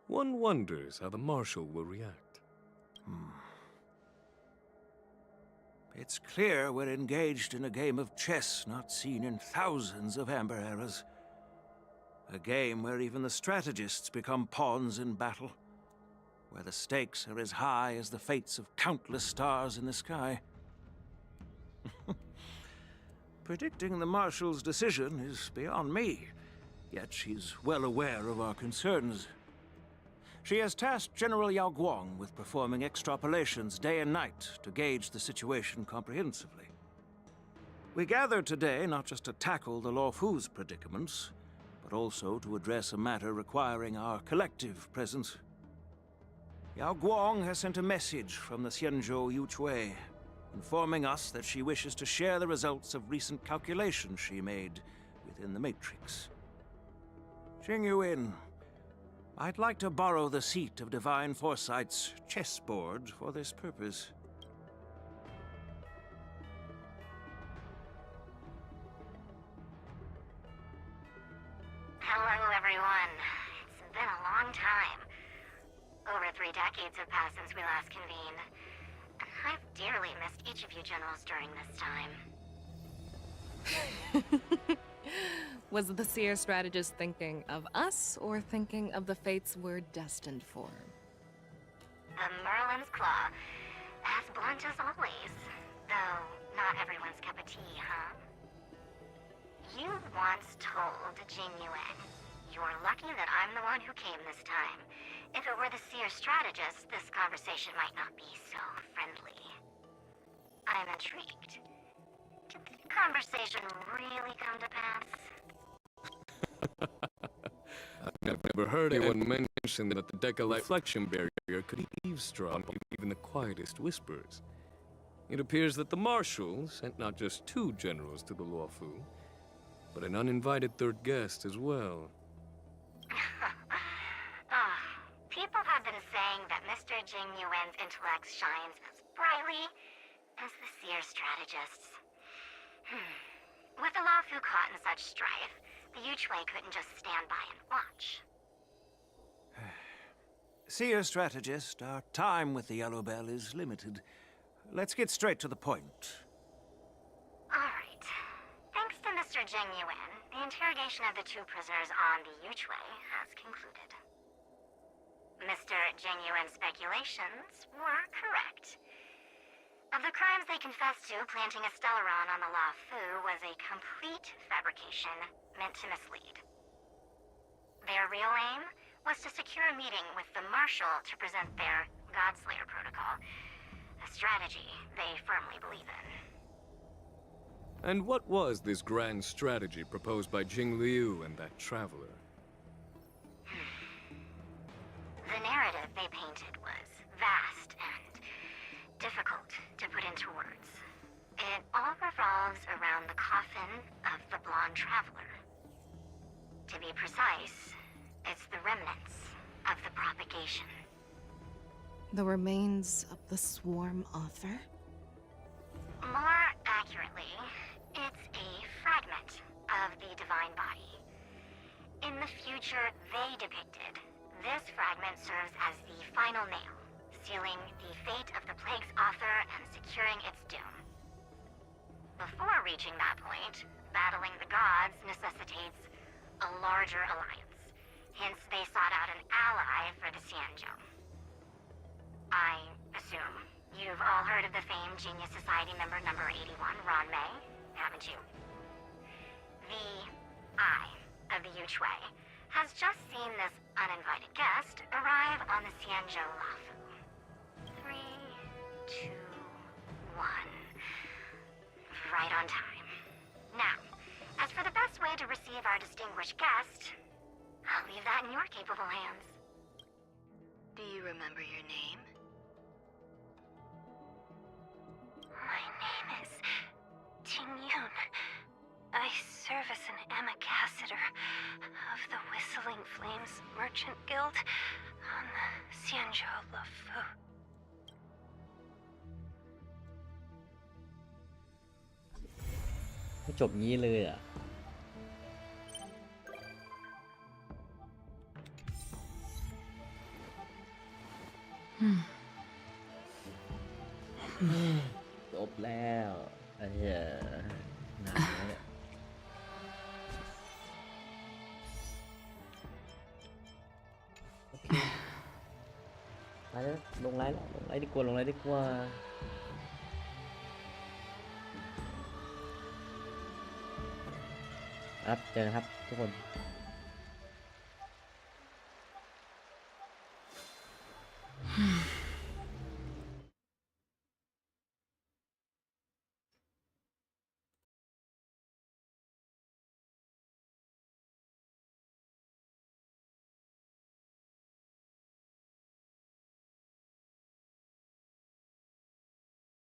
one wonders how the Marshal will react. It's clear we're engaged in a game of chess not seen in thousands of Amber eras. A game where even the strategists become pawns in battle, where the stakes are as high as the fates of countless stars in the sky. Predicting the Marshal's decision is beyond me, yet she's well aware of our concerns. She has tasked General Yao Guang with performing extrapolations day and night to gauge the situation comprehensively. We gathered today not just to tackle the Law Fu's predicaments, but also to address a matter requiring our collective presence. Yao Guang has sent a message from the Xianzhou Yuchui, informing us that she wishes to share the results of recent calculations she made within the Matrix. Jing Yuan, I'd like to borrow the seat of Divine Foresight's chessboard for this purpose. Hello, everyone. It's been a long time. Over 3 decades have passed since we last convened. I've dearly missed each of you generals during this time. Was the Seer strategist thinking of us, or thinking of the fates we're destined for? The Merlin's Claw. As blunt as always. Though, not everyone's cup of tea, huh? You once told Jing Yuan, "You're lucky that I'm the one who came this time. If it were the Seer strategist, this conversation might not be so friendly." I'm intrigued. Did the conversation really come to pass? I've never heard anyone mention that the Deca reflection barrier could eavesdrop on even the quietest whispers. It appears that the Marshal sent not just 2 generals to the Law Fu, but an uninvited 3rd guest as well. People have been saying that Mr. Jing Yuan's intellect shines as brightly as the Seer strategist's. With the Law Fu caught in such strife, the Yuchui couldn't just stand by and watch. Seer strategist, our time with the Yellow Bell is limited. Let's get straight to the point. Alright. Thanks to Mr. Jing Yuan, the interrogation of the 2 prisoners on the Yuchui has concluded. Mr. Jing Yuan's speculations were correct. Of the crimes they confessed to, planting a Stellaron on the Law Fu was a complete fabrication meant to mislead. Their real aim was to secure a meeting with the Marshal to present their Godslayer protocol, a strategy they firmly believe in. And what was this grand strategy proposed by Jing Liu and that traveler? The narrative they painted was vast and difficult to put into words. It all revolves around the coffin of the blonde traveler. To be precise, it's the remnants of the propagation. The remains of the swarm author? More accurately, it's a fragment of the divine body. In the future they depicted, this fragment serves as the final nail, sealing the fate of the plague's author and securing its doom. Before reaching that point, battling the gods necessitates a larger alliance. Hence, they sought out an ally for the Xianzhou. I assume you've all heard of the famed Genius Society member number 81, Ron Mei, haven't you? The Eye of the Yuchui has just seen this uninvited guest arrive on the Xianzhou Lafu. 3, 2, 1. Right on time. Now, as for the best way to receive our distinguished guest, I'll leave that in your capable hands. Do you remember your name? My name is Ting Yun. I serve as an ambassador of the Whistling Flames Merchant Guild on the Xianzhou Lafu. จบงี้เลยอ่ะจบแล้วไอ้เหี้ยหนาวเนี่ยโอเคไปแล้วลงไลน์แล้วลงไลน์ดีกว่าลงไลน์ดีกว่าครับเจอกันครับทุกคน